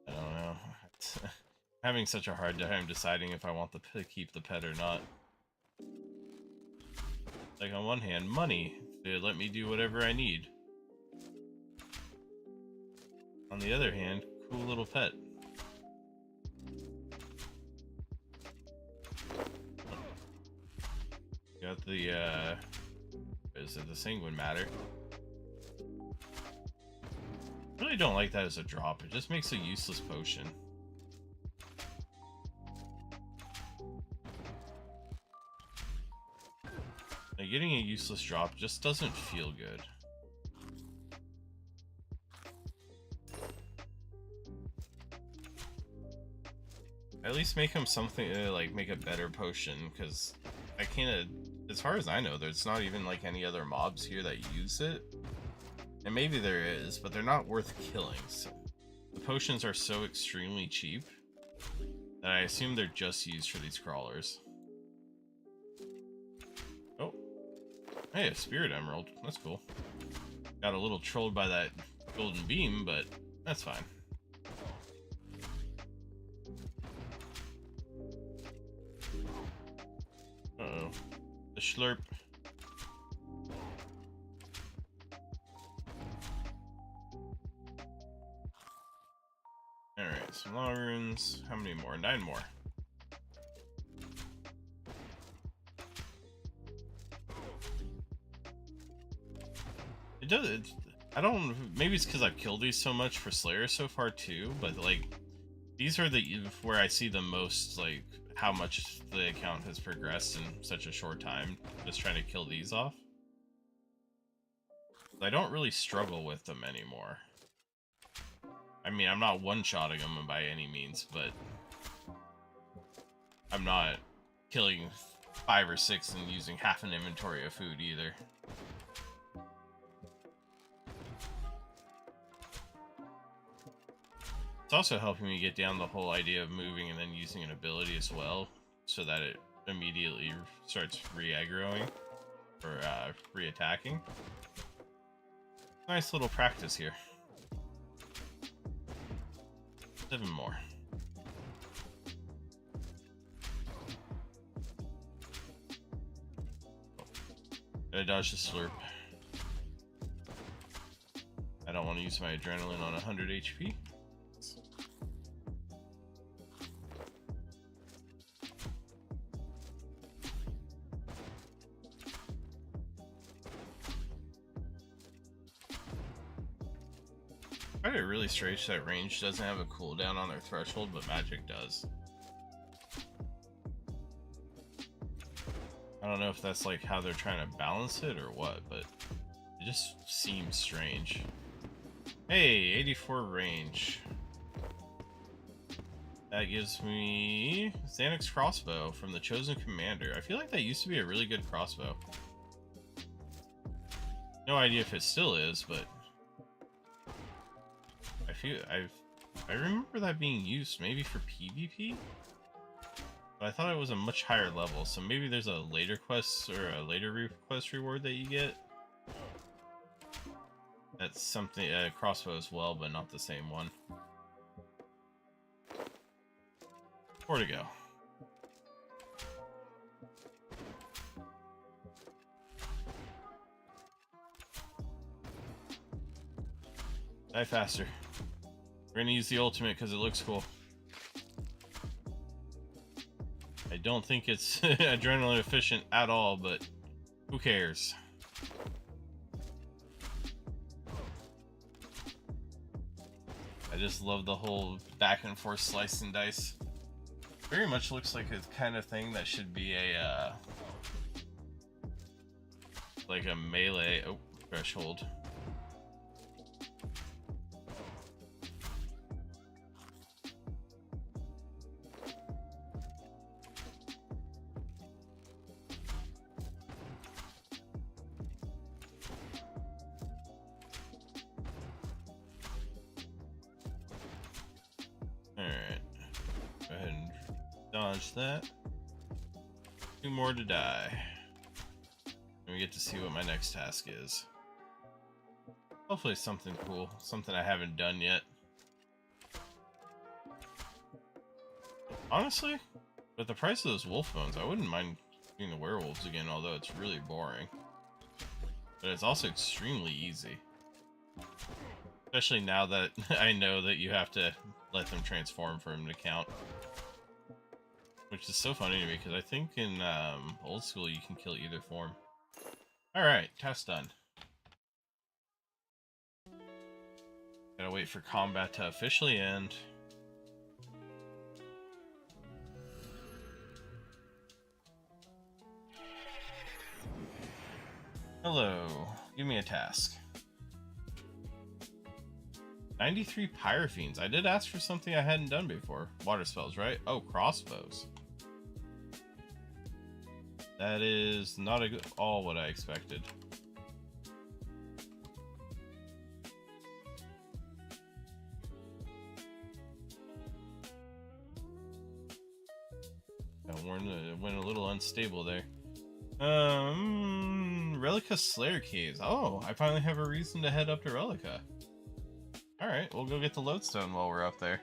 I don't know. Having such a hard time deciding if I want to keep the pet or not. Like, on one hand, money to let me do whatever I need. On the other hand, cool little pet. Got the, is it the sanguine matter? I really don't like that as a drop. It just makes a useless potion. Like, getting a useless drop just doesn't feel good. At least make him something, like, make a better potion, because I can't, as far as I know, there's not even, like, any other mobs here that use it. And maybe there is, but they're not worth killing. So the potions are so extremely cheap that I assume they're just used for these crawlers. Oh. Hey, a spirit emerald. That's cool. Got a little trolled by that golden beam, but that's fine. Uh-oh. The Schlurp. Alright, some law runes. How many more? 9 more. It does. I don't. Maybe it's because I've killed these so much for Slayer so far too. But like, these are the where I see the most like how much the account has progressed in such a short time. Just trying to kill these off. I don't really struggle with them anymore. I mean, I'm not one-shotting them by any means, but I'm not killing 5 or 6 and using half an inventory of food either. It's also helping me get down the whole idea of moving and then using an ability as well, so that it immediately starts re-aggroing or re-attacking. Nice little practice here. 7 more. I dodged the slurp. I don't want to use my adrenaline on 100 HP. I find it really strange that range doesn't have a cooldown on their threshold, but magic does. I don't know if that's like how they're trying to balance it or what, but it just seems strange. Hey, 84 range. That gives me Xanax crossbow from the Chosen Commander. I feel like that used to be a really good crossbow. No idea if it still is, but I remember that being used maybe for PvP. But I thought it was a much higher level, so maybe there's a later quest or a later quest reward that you get. That's something, crossbow as well, but not the same one. 4 to go. Die faster. We're gonna use the ultimate because it looks cool. I don't think it's adrenaline efficient at all, but who cares? I just love the whole back and forth slice and dice. Very much looks like a kind of thing that should be a like a melee threshold. Dodge that. 2 more to die. And we get to see what my next task is. Hopefully something cool. Something I haven't done yet. Honestly, with the price of those wolf bones, I wouldn't mind doing the werewolves again, although it's really boring. But it's also extremely easy. Especially now that I know that you have to let them transform for them to count. Which is so funny to me, because I think in old school you can kill either form. Alright, task done. Gotta wait for combat to officially end. Hello, give me a task. 93 Pyrophenes. I did ask for something I hadn't done before. Water spells, right? Oh, crossbows. That is not all what I expected. It went a little unstable there. Relica Slayer Caves. Oh, I finally have a reason to head up to Relica. Alright, we'll go get the lodestone while we're up there.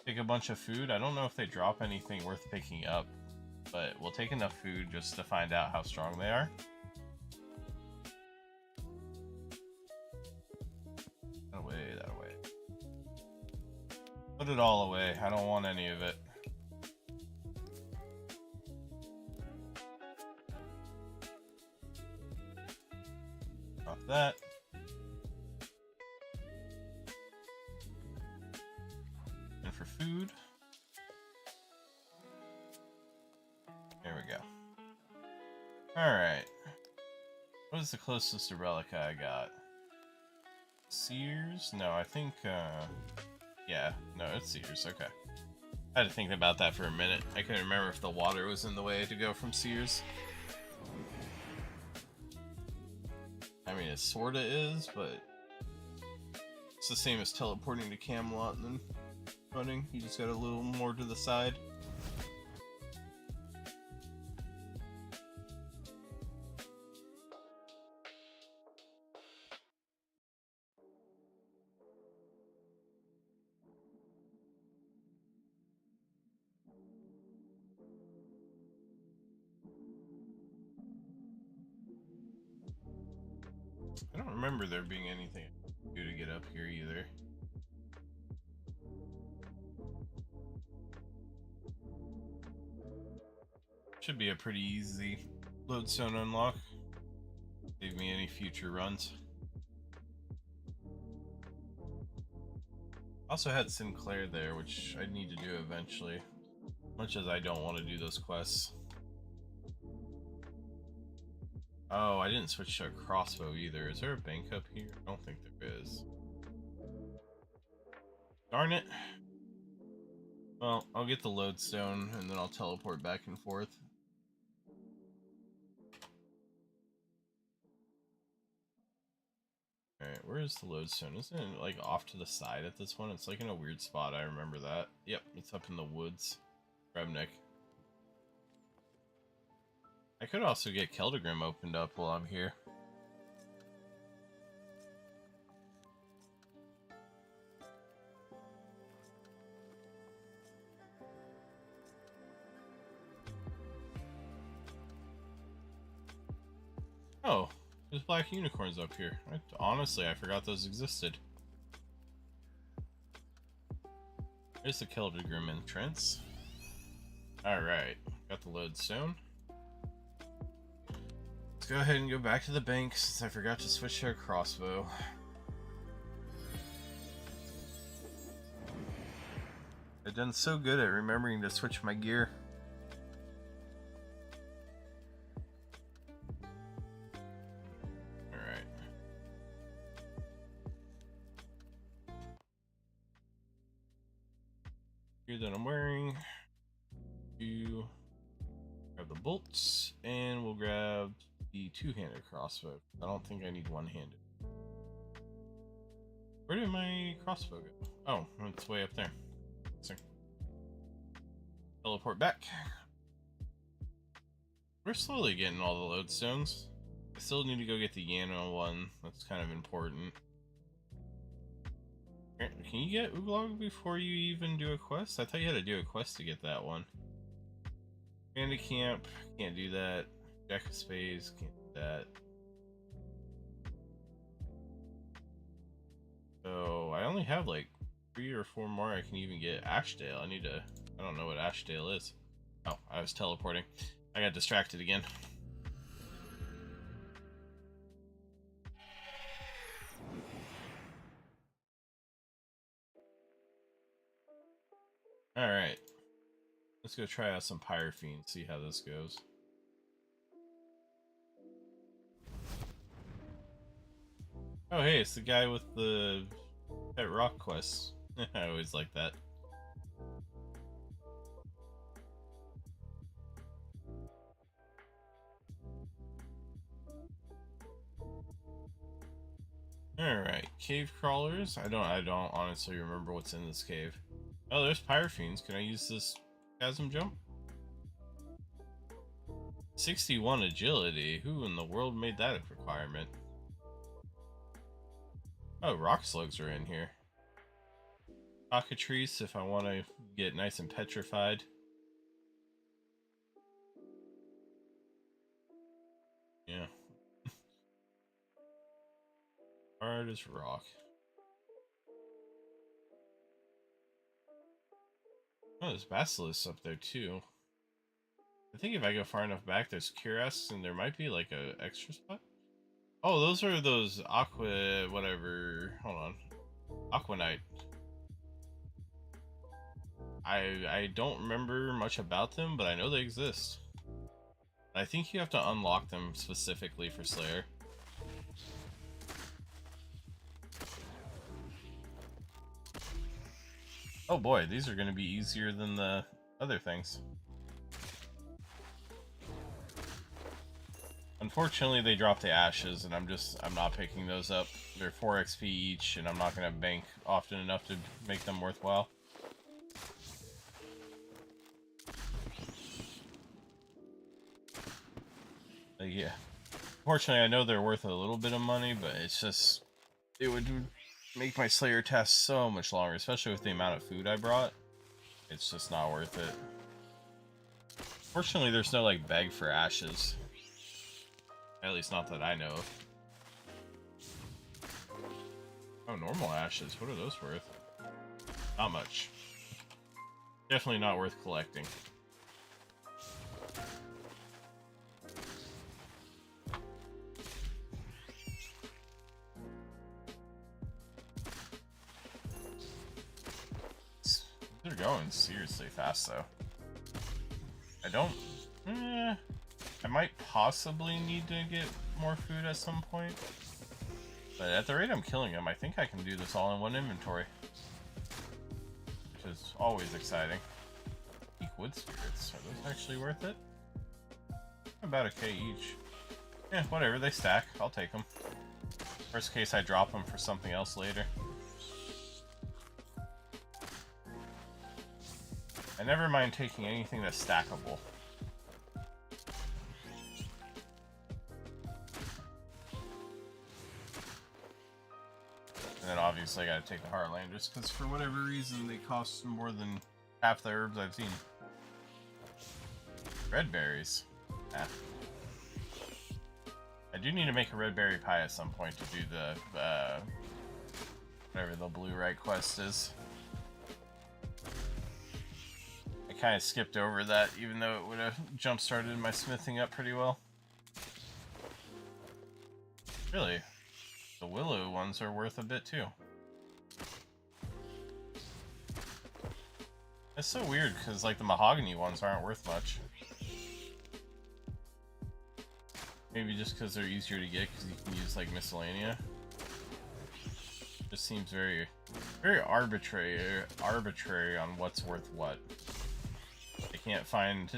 Take a bunch of food. I don't know if they drop anything worth picking up, but we'll take enough food just to find out how strong they are. That away, that away. Put it all away. I don't want any of it. Drop that. And for food. There we go. Alright. What is the closest to Relica I got? Sears? No, I think, yeah. No, it's Sears. Okay. I had to think about that for a minute. I couldn't remember if the water was in the way to go from Sears. I mean, it sorta is, but it's the same as teleporting to Camelot and then running. You just got a little more to the side. I don't remember there being anything I could do to get up here either. Should be a pretty easy lodestone unlock. Save me any future runs. Also had Sinclair there, which I need to do eventually. Much as I don't want to do those quests. Oh, I didn't switch to a crossbow either. Is there a bank up here? I don't think there is. Darn it. Well, I'll get the lodestone and then I'll teleport back and forth. Alright, where is the lodestone? Isn't it like off to the side at this one? It's like in a weird spot, I remember that. Yep, it's up in the woods. Rebnick. I could also get Keldegrim opened up while I'm here. Oh, there's black unicorns up here. Honestly, I forgot those existed. There's the Keldegrim entrance. Alright, got the lodestone. Let's go ahead and go back to the bank since I forgot to switch to a crossbow. I've done so good at remembering to switch my gear. Alright. Gear that I'm wearing. Grab the bolts, and we'll grab the two-handed crossbow. I don't think I need one-handed. Where did my crossbow go? Oh, it's way up there. So, teleport back. We're slowly getting all the lodestones. I still need to go get the Yano one. That's kind of important. Can you get Uglog before you even do a quest? I thought you had to do a quest to get that one. Panda Camp, can't do that. Jack of Spades, can't do that. So I only have like 3 or 4 more I can even get. Ashdale, I don't know what Ashdale is. Oh, I was teleporting. I got distracted again. Alright. Let's go try out some Pyrophene, see how this goes. Oh hey, it's the guy with the pet rock quests. I always like that. Alright, cave crawlers. I don't honestly remember what's in this cave. Oh, there's Pyrophenes. Can I use this chasm jump? 61 agility. Who in the world made that a requirement? Oh, rock slugs are in here. Cockatrice if I want to get nice and petrified. Yeah. Hard as rock. Oh, there's basilisks up there too. I think if I go far enough back, there's Cuirass, and there might be like a extra spot. Oh, those are those aqua whatever. Hold on, Aquanite. I don't remember much about them, but I know they exist. I think you have to unlock them specifically for Slayer. Oh boy, these are going to be easier than the other things. Unfortunately, they drop the ashes, and I'm not picking those up. They're 4 XP each, and I'm not going to bank often enough to make them worthwhile. Like, yeah. Fortunately, I know they're worth a little bit of money, but it's just... It would make my Slayer task so much longer, especially with the amount of food I brought. It's just not worth it. Fortunately, there's no, like, bag for ashes. At least not that I know of. Oh, normal ashes. What are those worth? Not much. Definitely not worth collecting. They're going seriously fast, though. I don't... I might possibly need to get more food at some point. But at the rate I'm killing them, I think I can do this all in one inventory. Which is always exciting. Peak wood spirits. Are those actually worth it? About a K each. Yeah, whatever. They stack. I'll take them. Worst case, I drop them for something else later. I never mind taking anything that's stackable. And then obviously I gotta take the Heartlanders, because for whatever reason they cost more than half the herbs I've seen. Red berries. Ah. I do need to make a red berry pie at some point to do the, whatever the blue right quest is. I kind of skipped over that, even though it would have jump-started my smithing up pretty well. Really? The willow ones are worth a bit too. It's so weird because like the mahogany ones aren't worth much. Maybe just because they're easier to get because you can use like miscellanea. Just seems very, very arbitrary on what's worth what. I can't find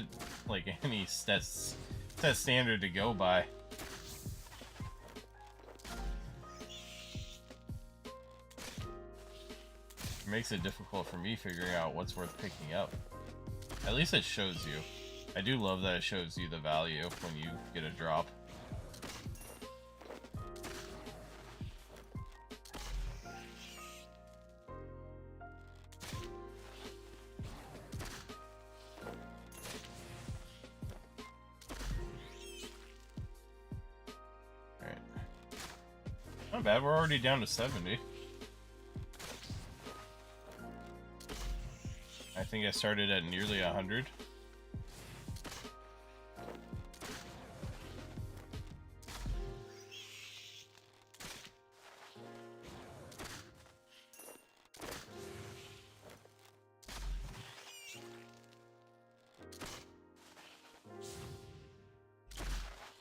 like any set standard to go by. It makes it difficult for me figuring out what's worth picking up. At least it shows you. I do love that it shows you the value when you get a drop. Alright. Not bad, we're already down to 70. I think I started at nearly 100.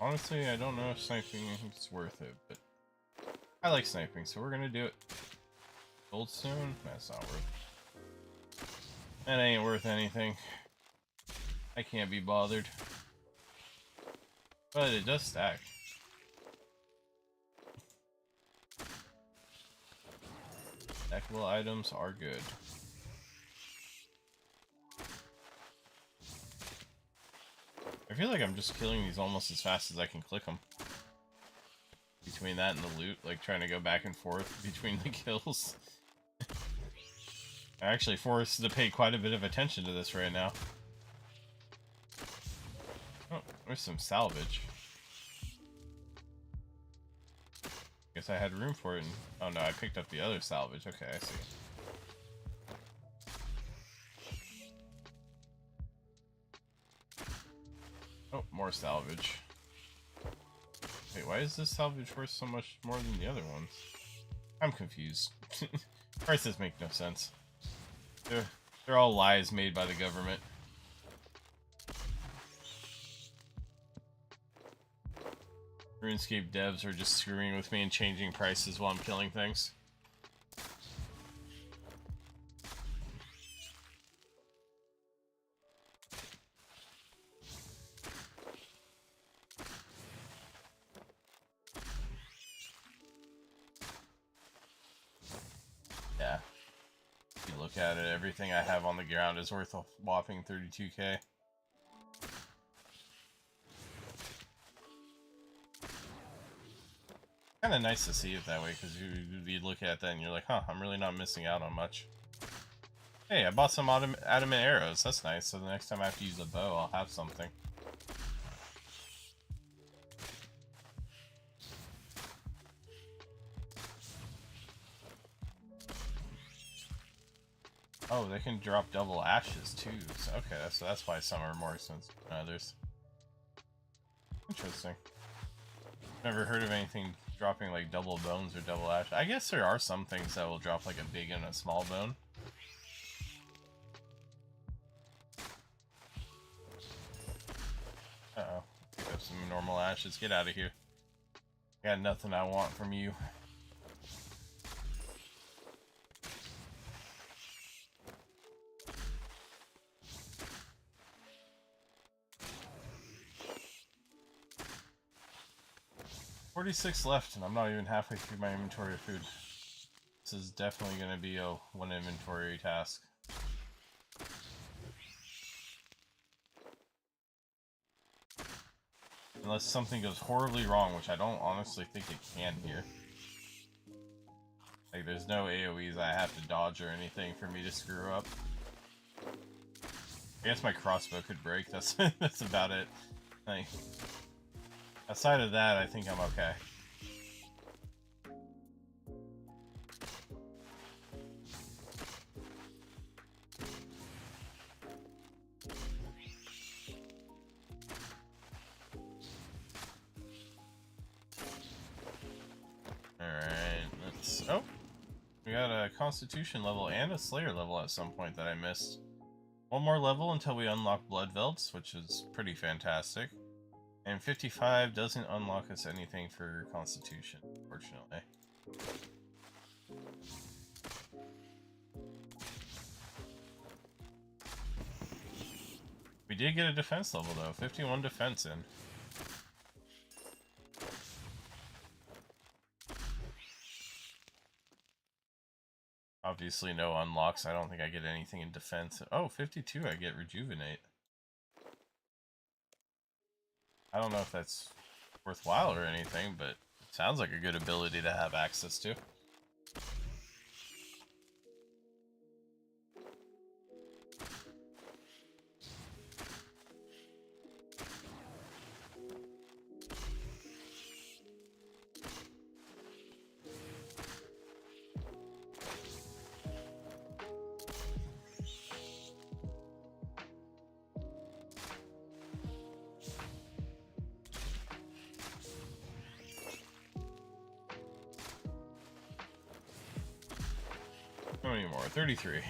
Honestly, I don't know if sniping is worth it, but I like sniping, so we're gonna do it. Goldstone? That's not worth it. That ain't worth anything. I can't be bothered. But it does stack. Stackable items are good. I feel like I'm just killing these almost as fast as I can click them. Between that and the loot, like trying to go back and forth between the kills. I'm actually forced to pay quite a bit of attention to this right now. Oh, there's some salvage. Guess I had room for it. And, oh no, I picked up the other salvage. Okay, I see. Oh, more salvage. Wait, why is this salvage worth so much more than the other ones? I'm confused. Prices make no sense. They're all lies made by the government. RuneScape devs are just screwing with me and changing prices while I'm killing things. look at it, everything I have on the ground is worth a whopping 32k. Kind of nice to see it that way, because you look at that and you're like, huh, I'm really not missing out on much. Hey, I bought some adamant arrows. That's nice. So the next time I have to use a bow, I'll have something. Oh, they can drop double ashes too. So, okay, so that's why some are more expensive than others. Interesting. Never heard of anything dropping like double bones or double ash. I guess there are some things that will drop like a big and a small bone. Uh-oh. Pick up some normal ashes. Get out of here. Got nothing I want from you. $46 left, and I'm not even halfway through my inventory of food. This is definitely going to be a one inventory task. Unless something goes horribly wrong, which I don't honestly think it can here. Like, there's no AoEs I have to dodge or anything for me to screw up. I guess my crossbow could break, that's that's about it. Like, outside of that, I think I'm okay. Alright, let's... Oh! We got a Constitution level and a Slayer level at some point that I missed. One more level until we unlock Blood Velts, which is pretty fantastic. And 55 doesn't unlock us anything for Constitution, unfortunately. We did get a defense level though, 51 defense in. Obviously no unlocks, I don't think I get anything in defense. Oh, 52 I get Rejuvenate. I don't know if that's worthwhile or anything, but it sounds like a good ability to have access to. How many more? 33.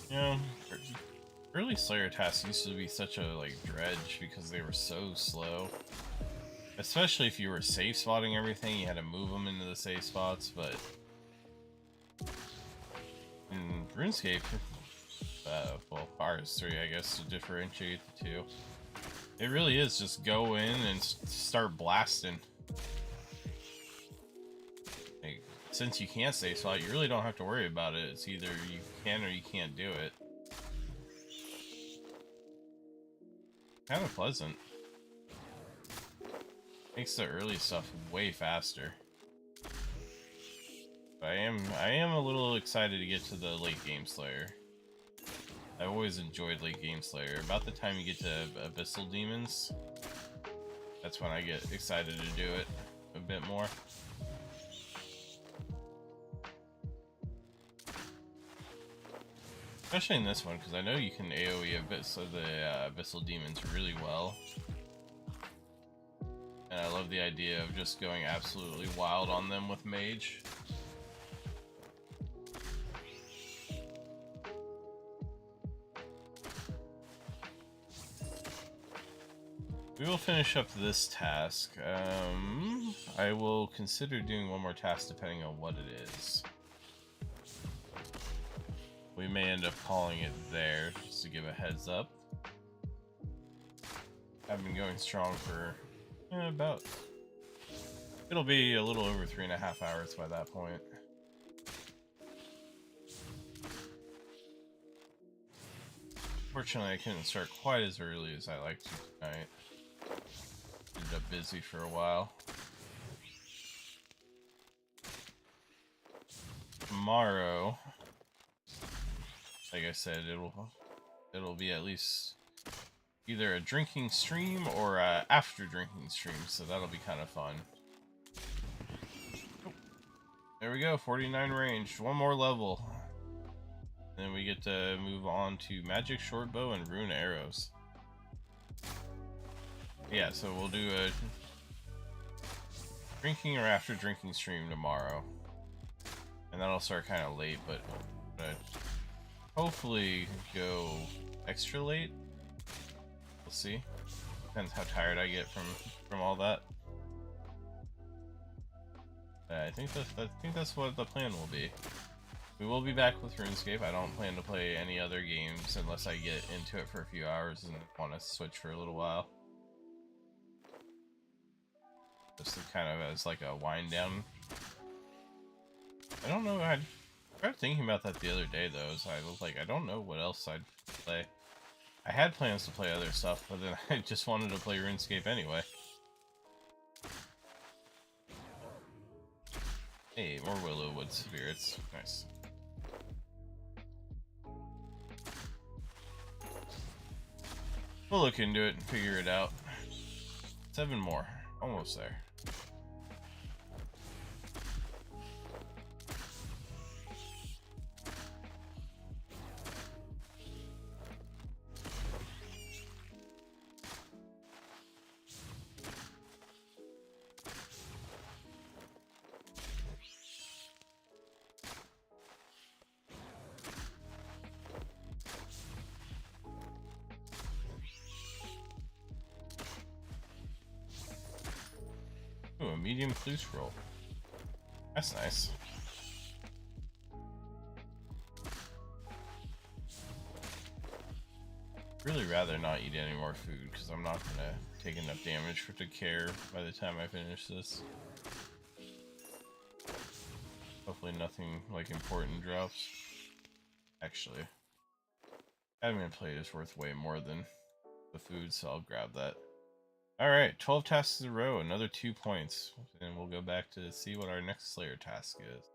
You know, early Slayer tasks used to be such a dredge because they were so slow. Especially if you were safe spotting everything, you had to move them into the safe spots, but in RuneScape, well, RS3 I guess to differentiate the two, it really is just go in and start blasting. Since you can't safe spot, you really don't have to worry about it. It's either you can or you can't do it. Kind of pleasant. Makes the early stuff way faster. But I am a little excited to get to the late game Slayer. I always enjoyed late game Slayer. About the time you get to Abyssal Demons, that's when I get excited to do it a bit more. Especially in this one, because I know you can AoE the Abyssal Demons really well. And I love the idea of just going absolutely wild on them with Mage. We will finish up this task. I will consider doing one more task depending on what it is. We may end up calling it there, just to give a heads up. I've been going strong for about It'll be a little over 3.5 hours by that point. Fortunately, I couldn't start quite as early as I like to tonight. Ended up busy for a while. Tomorrow, like I said, it'll be at least either a drinking stream or a after drinking stream, so that'll be kind of fun. Oh, there we go, 49 range, one more level. Then we get to move on to magic short bow and rune arrows. Yeah, so we'll do a drinking or after drinking stream tomorrow. And that'll start kind of late, but hopefully go extra late. We'll see. Depends how tired I get from all that. I think that's what the plan will be. We will be back with Runescape. I don't plan to play any other games unless I get into it for a few hours and want to switch for a little while. Just kind of as like a wind down. I don't know. I started thinking about that the other day though. So I was like, I don't know what else I'd play. I had plans to play other stuff, but then I just wanted to play RuneScape anyway. Hey, more Willowwood spirits. Nice. We'll look into it and figure it out. 7 more. Almost there. Ooh, a medium flute roll. That's nice. Really rather not eat any more food because I'm not gonna take enough damage for to care by the time I finish this. Hopefully nothing like important drops. Actually, admin plate is worth way more than the food, so I'll grab that. Alright, 12 tasks in a row, another 2 points. And we'll go back to see what our next Slayer task is.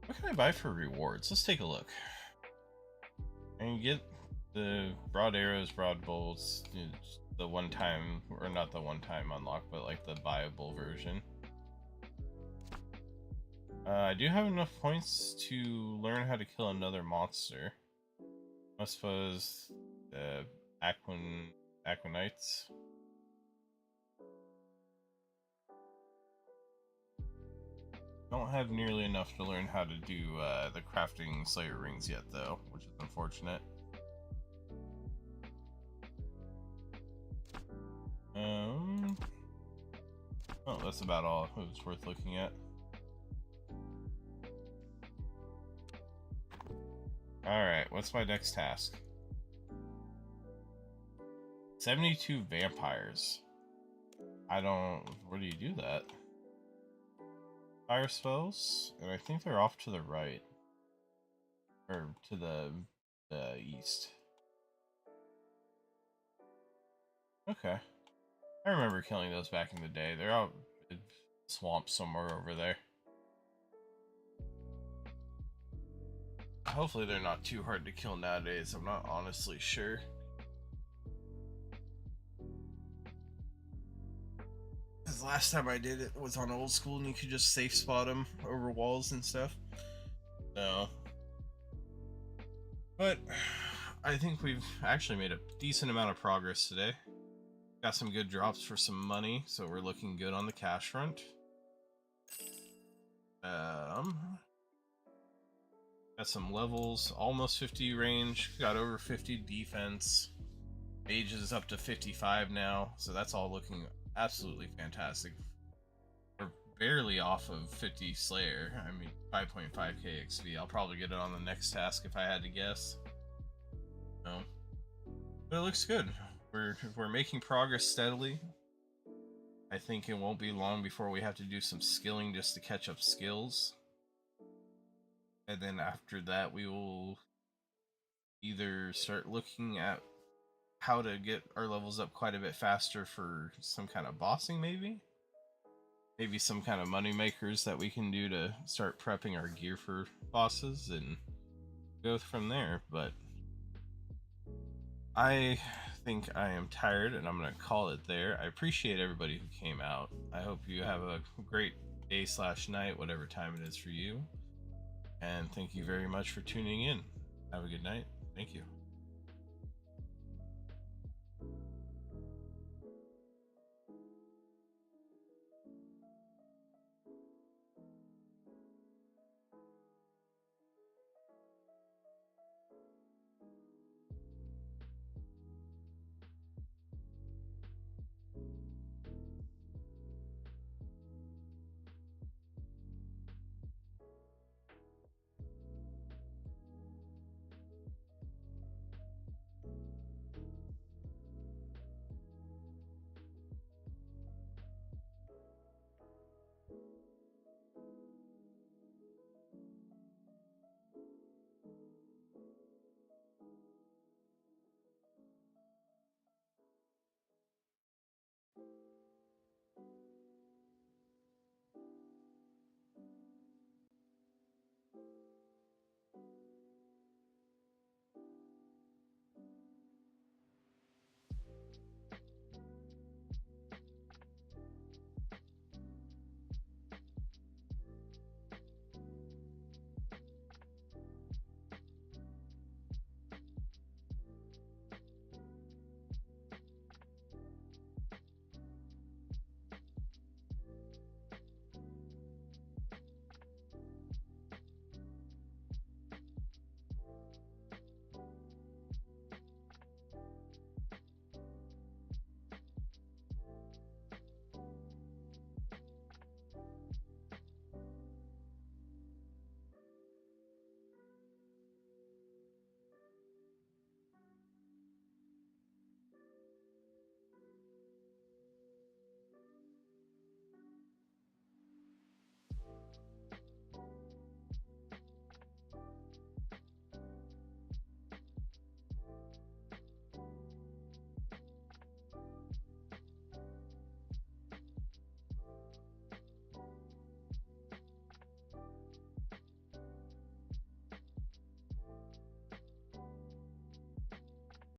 What can I buy for rewards? Let's take a look. And get the broad arrows, broad bolts, the one time, or not the one time unlock, but like the buyable version. I do have enough points to learn how to kill another monster. I suppose the Aquanites. Don't have nearly enough to learn how to do the crafting Slayer rings yet, though, which is unfortunate. Oh, that's about all it was worth looking at. Alright, what's my next task? 72 vampires. Where do you do that? Fire spells, and I think they're off to the right. Or to the east. Okay. I remember killing those back in the day. They're out in the swamp somewhere over there. Hopefully they're not too hard to kill nowadays. I'm not honestly sure. Because last time I did it was on old school and you could just safe spot them over walls and stuff. So, but I think we've actually made a decent amount of progress today. Got some good drops for some money, so we're looking good on the cash front. Got some levels, almost 50 range, got over 50 defense. Mage is up to 55 now, so that's all looking absolutely fantastic. Or barely off of 50 Slayer. I mean, 5.5k XP. I'll probably get it on the next task if I had to guess. No. But it looks good. We're making progress steadily. I think it won't be long before we have to do some skilling just to catch up skills. And then after that, we will either start looking at how to get our levels up quite a bit faster for some kind of bossing, maybe some kind of money makers that we can do to start prepping our gear for bosses and go from there. But I think I am tired and I'm gonna call it there. I appreciate everybody who came out. I hope you have a great day / night, whatever time it is for you, and thank you very much for tuning in. Have a good night. Thank you.